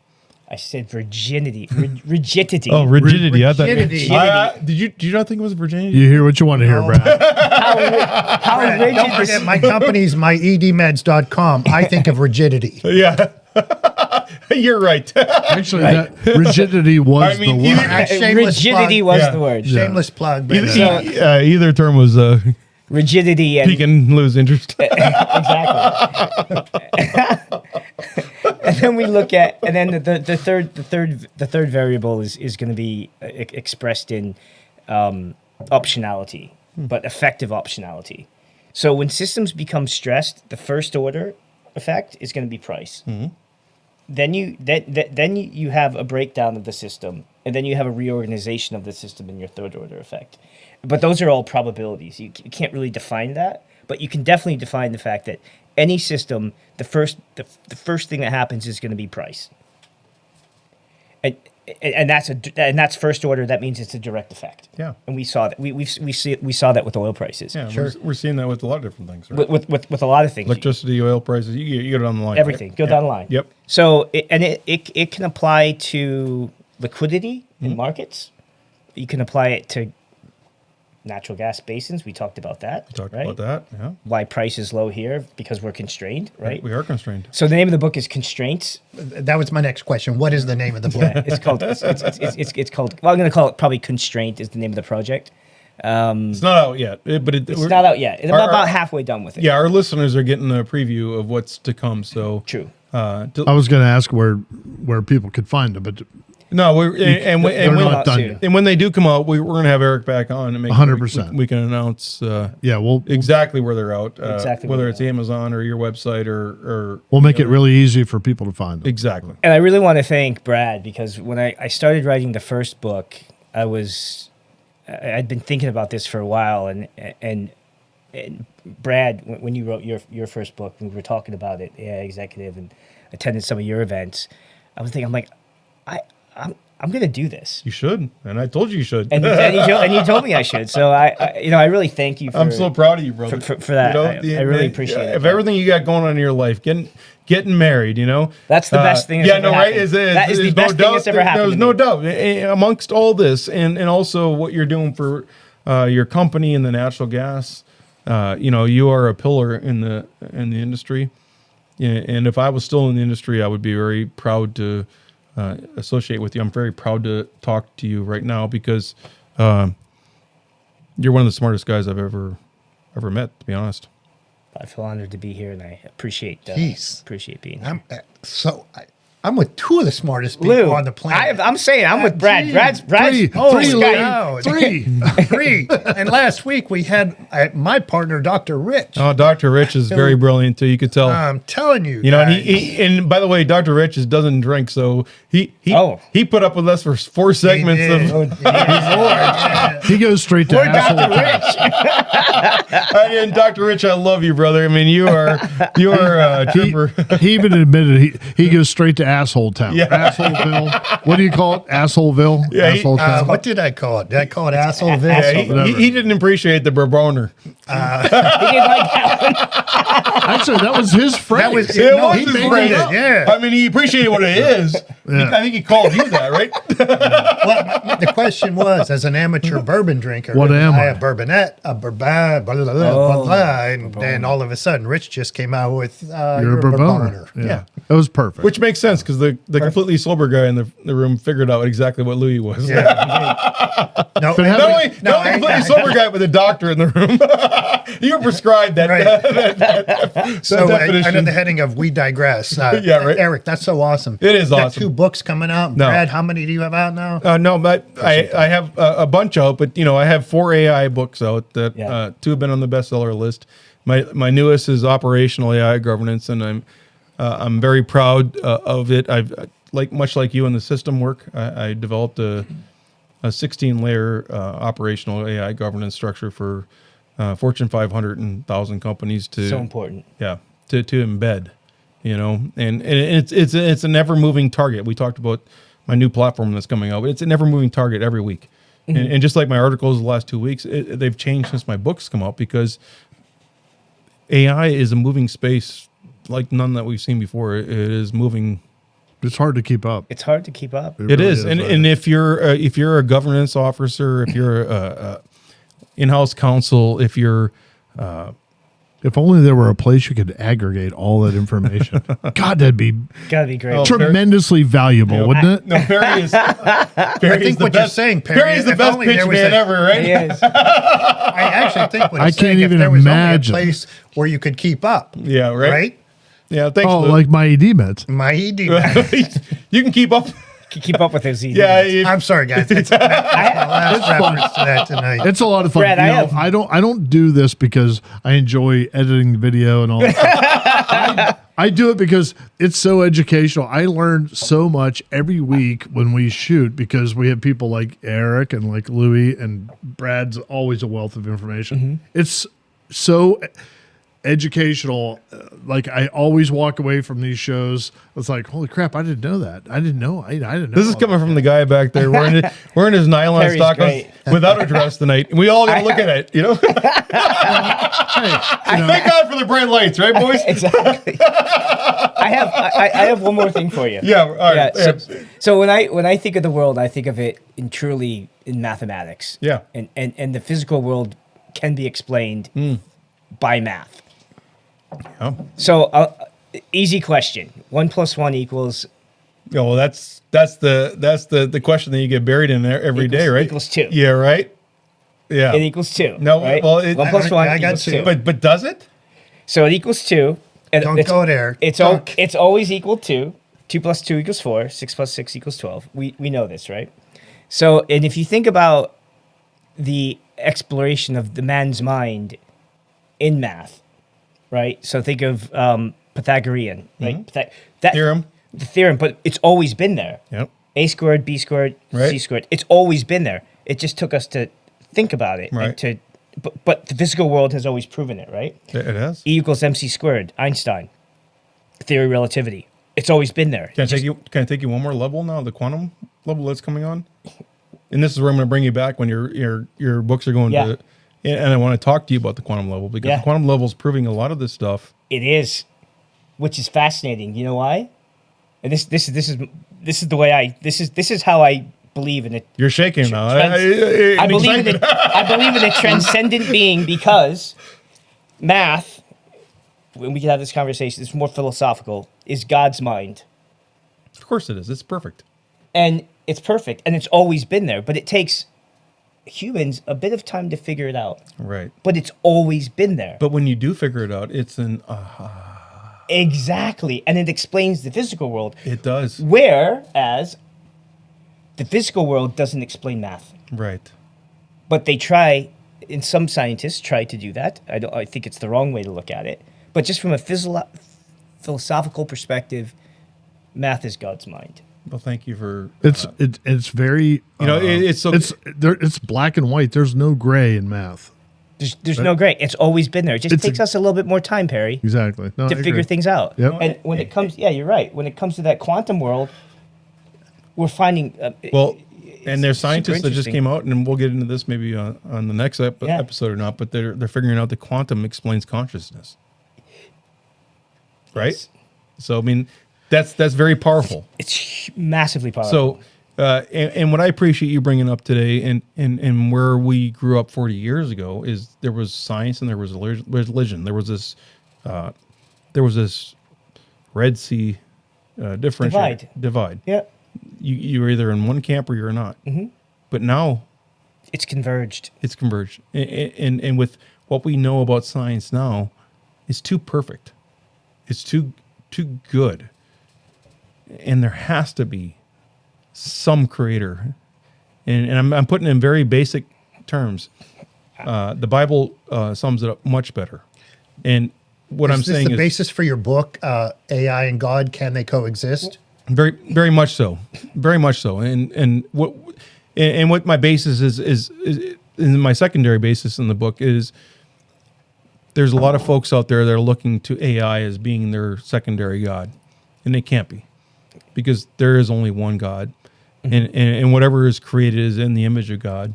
I said virginity. Rigidity. Oh, rigidity. I thought. Rigidity. Did you not think it was virginity? You hear what you want to hear, Brad. How Brad, rigid don't forget, my company's myedmeds.com. I think of rigidity. Yeah. You're right. Actually, that rigidity was I mean, the word. Shameless rigidity plug. was the word. Shameless plug. Either term was Rigidity and piquing Lou's interest. exactly. And then we look at, and then the third variable is going to be expressed in optionality, but effective optionality. So when systems become stressed, the first order effect is going to be price. Then you have a breakdown of the system, and then you have a reorganization of the system in your third order effect. But those are all probabilities. You can't really define that, but you can definitely define the fact that any system, the first thing that happens is going to be price. And that's first order. That means it's a direct effect. Yeah. And we saw that. We saw that with oil prices. Yeah, Sure. we're seeing that with a lot of different things, right? With a lot of things. Electricity, oil prices, you get it on the line. Everything. Right? Go down the line. Yep. So it can apply to liquidity in markets. You can apply it to natural gas basins. We talked about that. We talked right? about that. Yeah. Why price is low here because we're constrained, right? We are constrained. So the name of the book is Constraints. That was my next question. What is the name of the book? It's called. It's called. Well, I'm going to call it probably Constraint is the name of the project. It's not out yet, but It's not out yet. I'm about halfway done with it. Yeah, our listeners are getting a preview of what's to come. So True. I was going to ask where people could find them, but no, they're not done too. yet. and when they do come out, we're going to have Eric back on and make 100%. we can announce Yeah, we'll exactly where they're out, Exactly whether where it's they're Amazon or your website or we'll make it really easy for people to find them. exactly. And I really want to thank Brad because when I started writing the first book, I'd been thinking about this for a while, and Brad, when you wrote your first book, we were talking about it, executive, and attended some of your events. I was thinking, I'm like, I'm going to do this. You should, and I told you should. And you told me I should. So I really thank you. I'm so proud of you, brother. For that. I really appreciate it. If everything you got going on in your life, getting married, that's the best thing. That right? That is the best thing that's ever happened. There's no doubt. Amongst all this, and also what you're doing for your company and the natural gas, you are a pillar in the industry. And if I was still in the industry, I would be very proud to associate with you. I'm very proud to talk to you right now because you're one of the smartest guys I've ever met, to be honest. I feel honored to be here, and I appreciate being here. I'm with two of the smartest people Lou, on the planet. I'm saying I'm with Brad. Gee, Brad's three, guy. Three. And last week we had my partner, Dr. Rich. Oh, Dr. Rich is very brilliant too. You could tell. I'm telling you. And guys. and by the way, Dr. Rich doesn't drink, so he put up with us for 4 segments of. He goes straight to asshole. And Dr. Rich, I love you, brother. I mean, you are a trooper. He even admitted he goes straight to asshole town. Yeah. Asshole. What do you call it? Assholeville? Yeah, asshole town. What did I call it? Did I call it Assholeville? Yeah, he didn't appreciate the Bourboner. He didn't like that one. Actually, that was his phrase. That was It no, was he his made phrase. it. Yeah. I mean, he appreciated what it is. Yeah. I think he called you that, right? Well, the question was, as an amateur bourbon drinker, What am I? A bourbonnette, a bourbon, blah, blah, blah, blah, blah, and then all of a sudden, Rich just came out with You're a bourboner. Yeah. That was perfect. Which makes sense because the completely sober guy in the room figured out exactly what Louis was. Yeah. No, But Not only the completely sober guy, but the doctor in the room. You were prescribed that. Right. So definition. under the heading of "We digress," Yeah, right. Eric, that's so awesome. It is You got awesome. 2 books coming out. No. Brad, how many do you have out now? No, but I have a bunch out, but I have 4 AI books out that 2 have been on the bestseller list. My newest is Operational AI Governance, and I'm very proud of it. I've much like you in the system work. I developed a 16-layer operational AI governance structure for Fortune 500 and 1,000 companies to So important. Yeah, to embed, and it's an ever moving target. We talked about my new platform that's coming out, but it's an ever moving target every week. Mm-hmm. And just like my articles the last 2 weeks, they've changed since my books come out because AI is a moving space like none that we've seen before. It is moving It's hard to keep up. It's hard to keep up. It really is, and right. and if you're a governance officer, if you're a in-house counsel, if you're If only there were a place you could aggregate all that information. God, that'd be Gotta be great. tremendously valuable, wouldn't it? no, Perry is. I think what you're saying, Perry, Perry's the if best only pitch there was man ever, right? It is. I actually think what I he's can't saying, if even there was imagine. only a place where you could keep up. Yeah, right. Right? Yeah, thanks. Oh, Lou. like my ED meds. My ED. You can keep up. Keep up with his easy. Yeah, if- I'm sorry, guys. That's my last reference to that tonight. It's a lot of fun. Brad, I don't do this because I enjoy editing the video and all that. I do it because it's so educational. I learn so much every week when we shoot because we have people like Eric and like Louis, and Brad's always a wealth of information. It's so educational. Like I always walk away from these shows. It's like, holy crap! I didn't know that. I didn't know. I didn't know. This is coming from the guy back there wearing his nylon Perry's stockings great. without a dress tonight. And we all got to look at it, you know? Thank God for the bright lights, right, boys? Exactly. I have one more thing for you. Yeah, all right. Yeah, so when I think of the world, I think of it in mathematics. Yeah. And the physical world can be explained by math. Yeah. So easy question: 1 + 1 equals Yeah, well, that's the question that you get buried in there every day, right? Equals 2. Yeah, right. Yeah. It equals 2. No, right? well, 1 + 1 I got equals 2. 2. but does it? So it equals 2. And Don't go there. It's always equal to 2 + 2 = 4. 6 + 6 = 12. We know this, right? So, and if you think about the exploration of the man's mind in math, right? So think of Pythagorean, right? That Theorem. the theorem, but it's always been there. Yep. A squared, B squared, Right. C squared. It's always been there. It just took us to think about it. Right. And but the physical world has always proven it, right? It has. E = mc squared, Einstein. Theory of relativity. It's always been there. Can I take you one more level now? The quantum level that's coming on, and this is where I'm going to bring you back when your books are going Yeah. to. And I want to talk to you about the quantum level because Yeah. the quantum level is proving a lot of this stuff. It is, which is fascinating. You know why? And this is the way this is how I believe in it. You're shaking now. I believe in it. I believe in a transcendent being because math. When we can have this conversation, it's more philosophical. Is God's mind, Of course it is. It's perfect. and it's perfect, and it's always been there. But it takes humans a bit of time to figure it out. Right. But it's always been there. But when you do figure it out, it's an Exactly, and it explains the physical world. it does. Whereas the physical world doesn't explain math. Right. But they try, and some scientists try to do that. I think it's the wrong way to look at it. But just from a philosophical perspective, math is God's mind. Well, thank you for. It's very it's black and white. There's no gray in math. There's no gray. It's always been there. It just takes us a little bit more time, Perry, Exactly. No, to I figure agree. things out. Yep. And when it comes, yeah, you're right. When it comes to that quantum world, we're finding. Well, and there's super scientists that just interesting. came out, and we'll get into this maybe on the next episode or not. But they're figuring out that quantum explains consciousness. Right. Yes. So I mean, that's very powerful. It's massively powerful. So, and what I appreciate you bringing up today, and where we grew up 40 years ago, is there was science and there was religion. There was this Red Sea divide. Yeah, You were either in one camp or you're not. Mm-hmm. But now it's converged. it's converged, and with what we know about science now, it's too perfect. It's too good, and there has to be some creator, and I'm putting it in very basic terms. The Bible sums it up much better, and what I'm Is this saying the is basis for your book, AI and God, Can They Coexist? very, very much so, very much so, and what my basis is my secondary basis in the book is. There's a lot of folks out there that are looking to AI as being their secondary God, and they can't be, because there is only one God, and whatever is created is in the image of God,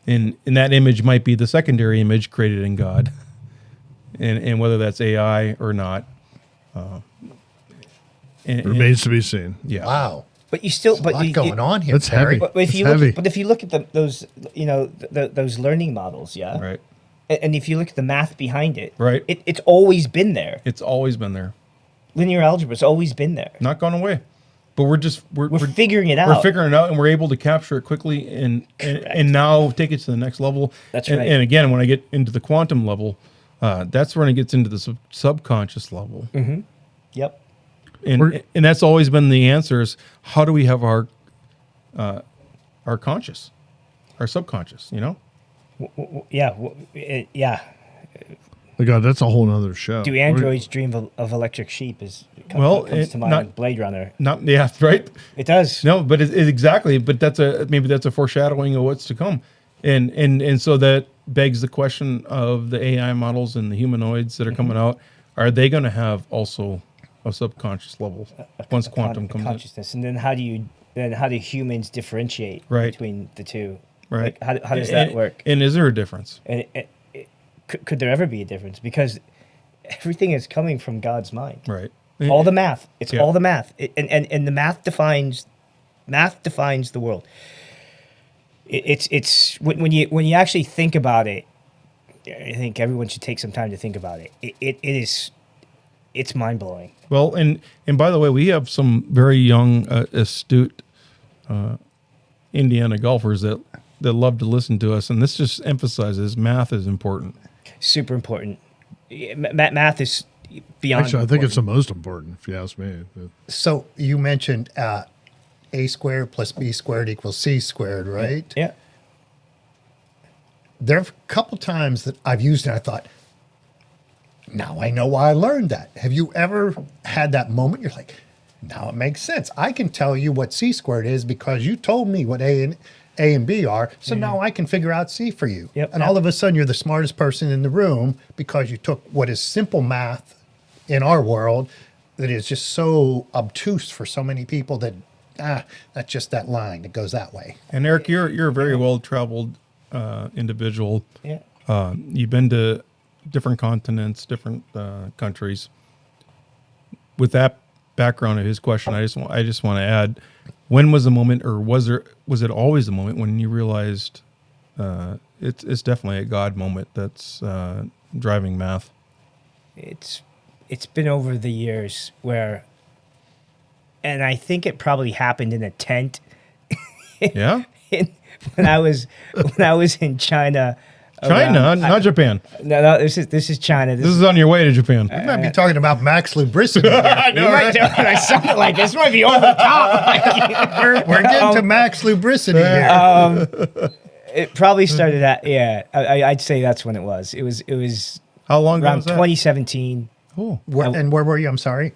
and that image might be the secondary image created in God, and whether that's AI or not, Remains to be seen. Yeah. Wow. But you still, A but lot you, going on here. That's heavy. Barry. But if It's you heavy. look, but if you look at those, those learning models, yeah, Right. and if you look at the math behind it, Right. it's always been there. It's always been there. Linear algebra's always been there. Not gone away. But we're Figuring it We're out. figuring it out, and we're able to capture it quickly, and now take it to the next level. That's and, right. And again, when I get into the quantum level, that's when it gets into the subconscious level. Yep. And that's always been the answer: is how do we have our conscious, our subconscious? You know, Yeah. Oh, God, that's a whole nother show. Do androids dream of electric sheep? Comes to mind. not- Blade Runner. not yeah, right. It does. No, but it exactly. But maybe that's a foreshadowing of what's to come, and so that begs the question of the AI models and the humanoids that are coming out. Are they going to have also a subconscious level once quantum comes in? Consciousness, and then how do humans differentiate Right. between the two? Right. Like, how does that work? And is there a difference? And could there ever be a difference? Because everything is coming from God's mind. Right. All the math. It's Yeah. all the math. And the math defines the world. It's when you actually think about it, I think everyone should take some time to think about it. It's mind blowing. Well, and by the way, we have some very young, astute Indiana golfers that love to listen to us, and this just emphasizes math is important. Super important. Math is beyond. Actually, I think it's the most important, if you ask me. So you mentioned a squared plus b squared equals c squared, right? Yeah. There are a couple times that I've used it. I thought, now I know why I learned that. Have you ever had that moment? You're like, now it makes sense. I can tell you what c squared is because you told me what a and b are. So now I can figure out c for you. Yep. And all of a sudden, you're the smartest person in the room because you took what is simple math in our world that is just so obtuse for so many people that that's just that line that goes that way. And Eric, you're a very well traveled individual. Yeah. You've been to different continents, different countries. With that background of his question, I just want to add, when was the moment, or was it always the moment when you realized it's definitely a God moment that's driving math? It's been over the years where, and I think it probably happened in a tent. Yeah. when I was in China. Not Japan. No, this is China. This is on your way to Japan. We might be talking about max Loubricity. I know, right? I sounded like this might be over the top. We're getting to max Loubricity here. It probably started at I'd say that's when it was. It was How long ago around was that? 2017. Oh, And where were you? I'm sorry.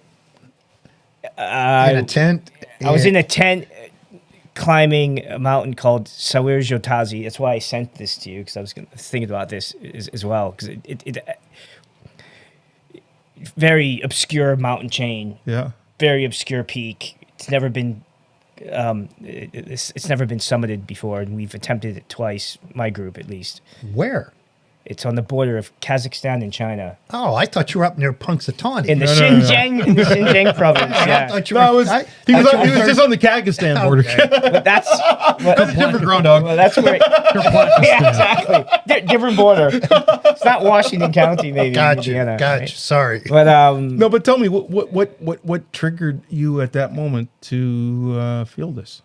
In a tent. I was in a tent climbing a mountain called Sawir Jotazi. That's why I sent this to you, because I was thinking about this as well. Because it very obscure mountain chain, yeah. very obscure peak. It's never been it's never been summited before, and we've attempted it twice. My group, at least. Where? It's on the border of Kazakhstan and China, Oh, I thought you were up near Punxsutawney. in the No, no, no. Xinjiang in the Xinjiang province. I Yeah, thought you No, were. he was just on the Kazakhstan border. Okay. but that's Different groundhog. well, that's where. Yeah, exactly. Different border. It's not Washington County, maybe. Gotcha. Indiana, Gotcha. right? Sorry. But No, but tell me what triggered you at that moment to feel this?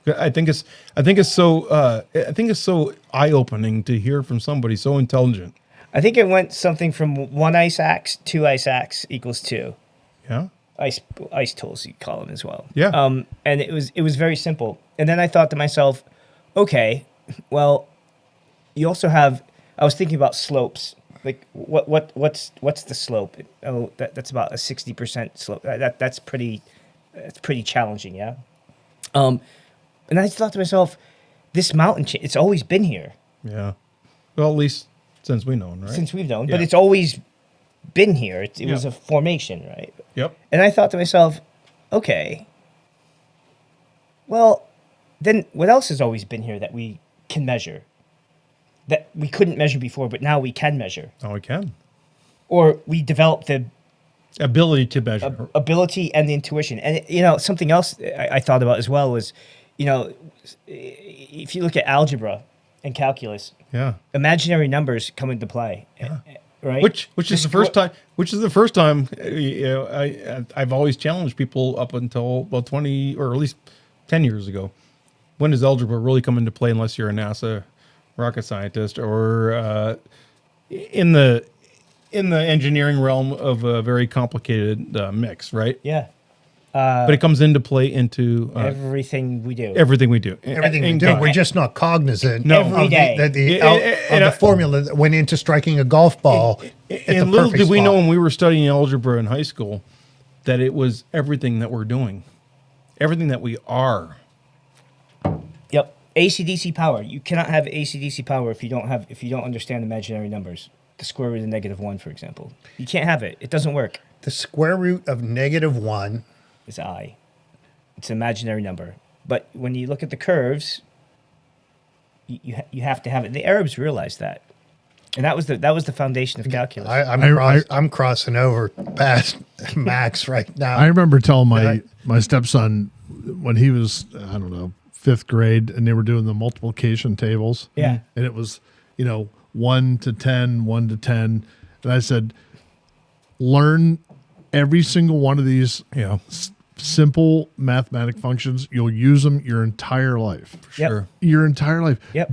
I think it's so eye-opening to hear from somebody so intelligent. I think it went something from 1 ice axe, 2 ice axe equals 2. Yeah. Ice tools, you call them as well. Yeah. And it was very simple. And then I thought to myself, okay, well, you also have. I was thinking about slopes. Like what's the slope? Oh, that's about a 60% slope. That's pretty challenging. Yeah. And I thought to myself, this mountain, it's always been here Yeah. Well, at least since we known, right? since we've known, Yeah. but it's always been here. It was Yeah. a formation, right? Yep. And I thought to myself, okay, well, then what else has always been here that we can measure? That we couldn't measure before, but now we can measure? Oh, we can. Or we developed the ability to measure. Ability and the intuition. And, something else I thought about as well was, if you look at algebra and calculus, imaginary numbers come into play. Right? Which is the first time. Which is the first time. I've always challenged people up until about 20 or at least 10 years ago. When does algebra really come into play unless you're a NASA rocket scientist or in the engineering realm of a very complicated mix, right? Yeah. But it comes into play into everything we do. Everything we do. Everything we do. We're just not cognizant every day of the formula that went into striking a golf ball. And little did we know when we were studying algebra in high school that it was everything that we're doing, everything that we are. Yep. AC/DC power. You cannot have AC/DC power if you don't understand imaginary numbers. The square root of -1, for example. You can't have it. It doesn't work. The square root of -1 is I. It's an imaginary number. But when you look at the curves, you have to have it. The Arabs realized that. And that was the foundation of calculus. I'm crossing over past Max right now. I remember telling my stepson when he was, I don't know, 5th grade, and they were doing the multiplication tables. Yeah. And it was, 1 to 10, 1 to 10. And I said, learn every single one of these simple mathematic functions. You'll use them your entire life. Yep. Sure. Your entire life. Yep.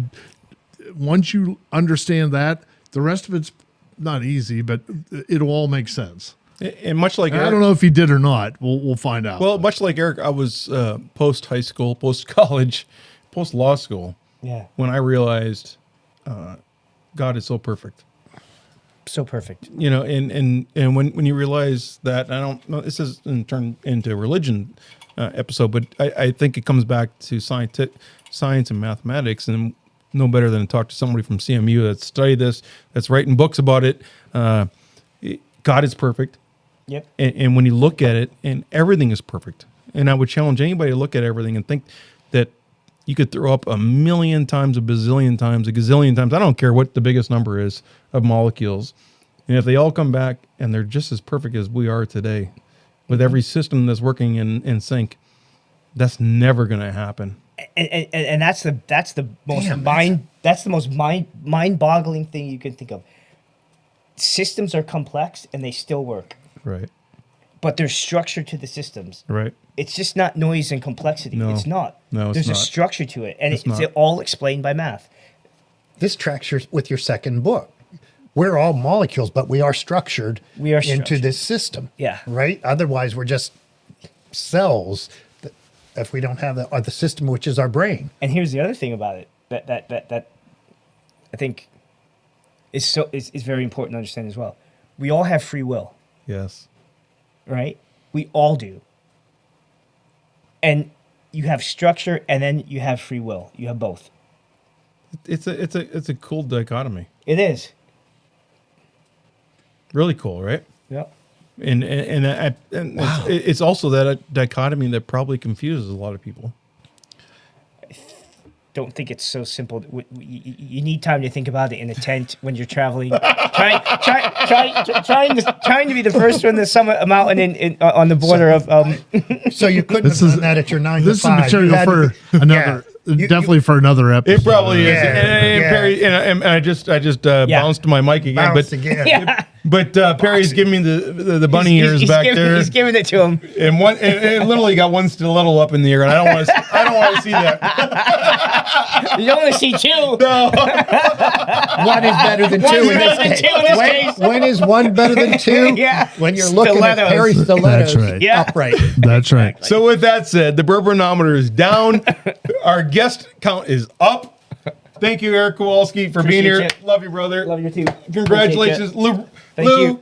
Once you understand that, the rest of it's not easy, but it'll all make sense. And much like Eric, I don't know if he did or not. We'll find out. Well, much like Eric, I was post high school, post college, post law school. Yeah. When I realized God is so perfect. So perfect. And when you realize that, I don't know, this isn't turned into a religion episode, but I think it comes back to science and mathematics, and no better than to talk to somebody from CMU that's studied this, that's writing books about it. God is perfect. Yep. And when you look at it, and everything is perfect. And I would challenge anybody to look at everything and think that you could throw up a million times, a bazillion times, a gazillion times. I don't care what the biggest number is of molecules. And if they all come back and they're just as perfect as we are today, with every system that's working in sync, that's never going to happen. And that's the most mind-boggling thing you can think of. Systems are complex and they still work. Right. But there's structure to the systems. Right. It's just not noise and complexity. No. It's not. No, it's There's not. a structure to it, and it's not. all explained by math. This tracks with your second book. We're all molecules, but we are structured into this system. Yeah. Right? Otherwise, we're just cells if we don't have the system, which is our brain. And here's the other thing about it that I think is very important to understand as well. We all have free will. Yes. Right? We all do. And you have structure, and then you have free will. You have both. It's a cool dichotomy. It is. Really cool, right? Yep. And wow. It's also that dichotomy that probably confuses a lot of people. Don't think it's so simple. You need time to think about it in a tent when you're traveling. trying to be the first one to summit a mountain on the border of. So you couldn't have done that at your 9 to 5. This is material for another. Definitely for another episode. It probably is. Perry, and I just bounced my mic again. But Perry's giving me the bunny ears back there. He's giving it to him. And it literally got one stiletto up in the air, and I don't want to see that. You don't want to see two. No. One is better than two in this case. When is one better than two? Yeah. When you're looking at Perry's stilettos. That's right. Yeah. Upright. That's right. So with that said, the Bourbonometer is down. Our guest count is up. Thank you, Eric Kowalski, for being here. Love you, brother. Love you too. Congratulations, Lou. Thank you.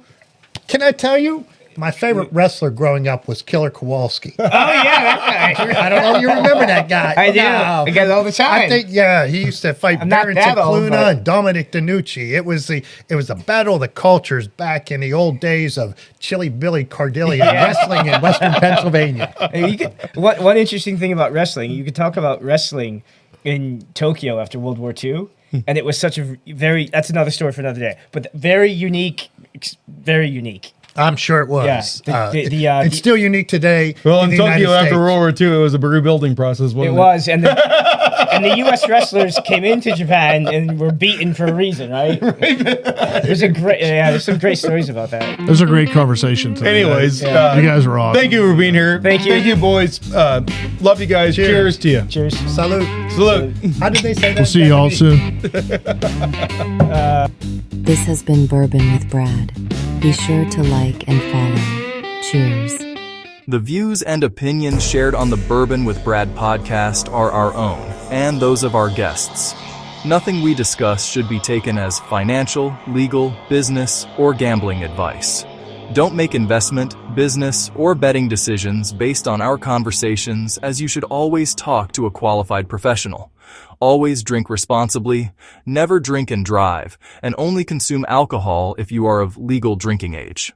Can I tell you? My favorite wrestler growing up was Killer Kowalski. Oh, yeah, that guy. I don't know if you remember that guy. I do. No. I get it all the time. I think, he used to fight Baron Cicluna and Dominic DeNucci. It was the battle of the cultures back in the old days of Chili Billy Cordelia wrestling in Western Pennsylvania. One interesting thing about wrestling, you could talk about wrestling in Tokyo after World War II, and it was such a that's another story for another day, but very unique. I'm sure it was. Yeah, it's still unique today. Well, in in the Tokyo United after States. World War II, it was a rebuilding process, wasn't It it? was, and the U.S. wrestlers came into Japan and were beaten for a reason, right? There's some great stories about that. It was a great conversation today. Anyways, you guys are awesome. thank you for being here. Thank you. Thank you, boys. Love you guys. Cheers to you. Cheers. Salute. Salute. How did they say that? We'll see y'all soon. This has been Bourbon with Brad. Be sure to like and follow. Cheers. The views and opinions shared on the Bourbon with Brad podcast are our own and those of our guests. Nothing we discuss should be taken as financial, legal, business, or gambling advice. Don't make investment, business, or betting decisions based on our conversations, as you should always talk to a qualified professional. Always drink responsibly, never drink and drive, and only consume alcohol if you are of legal drinking age.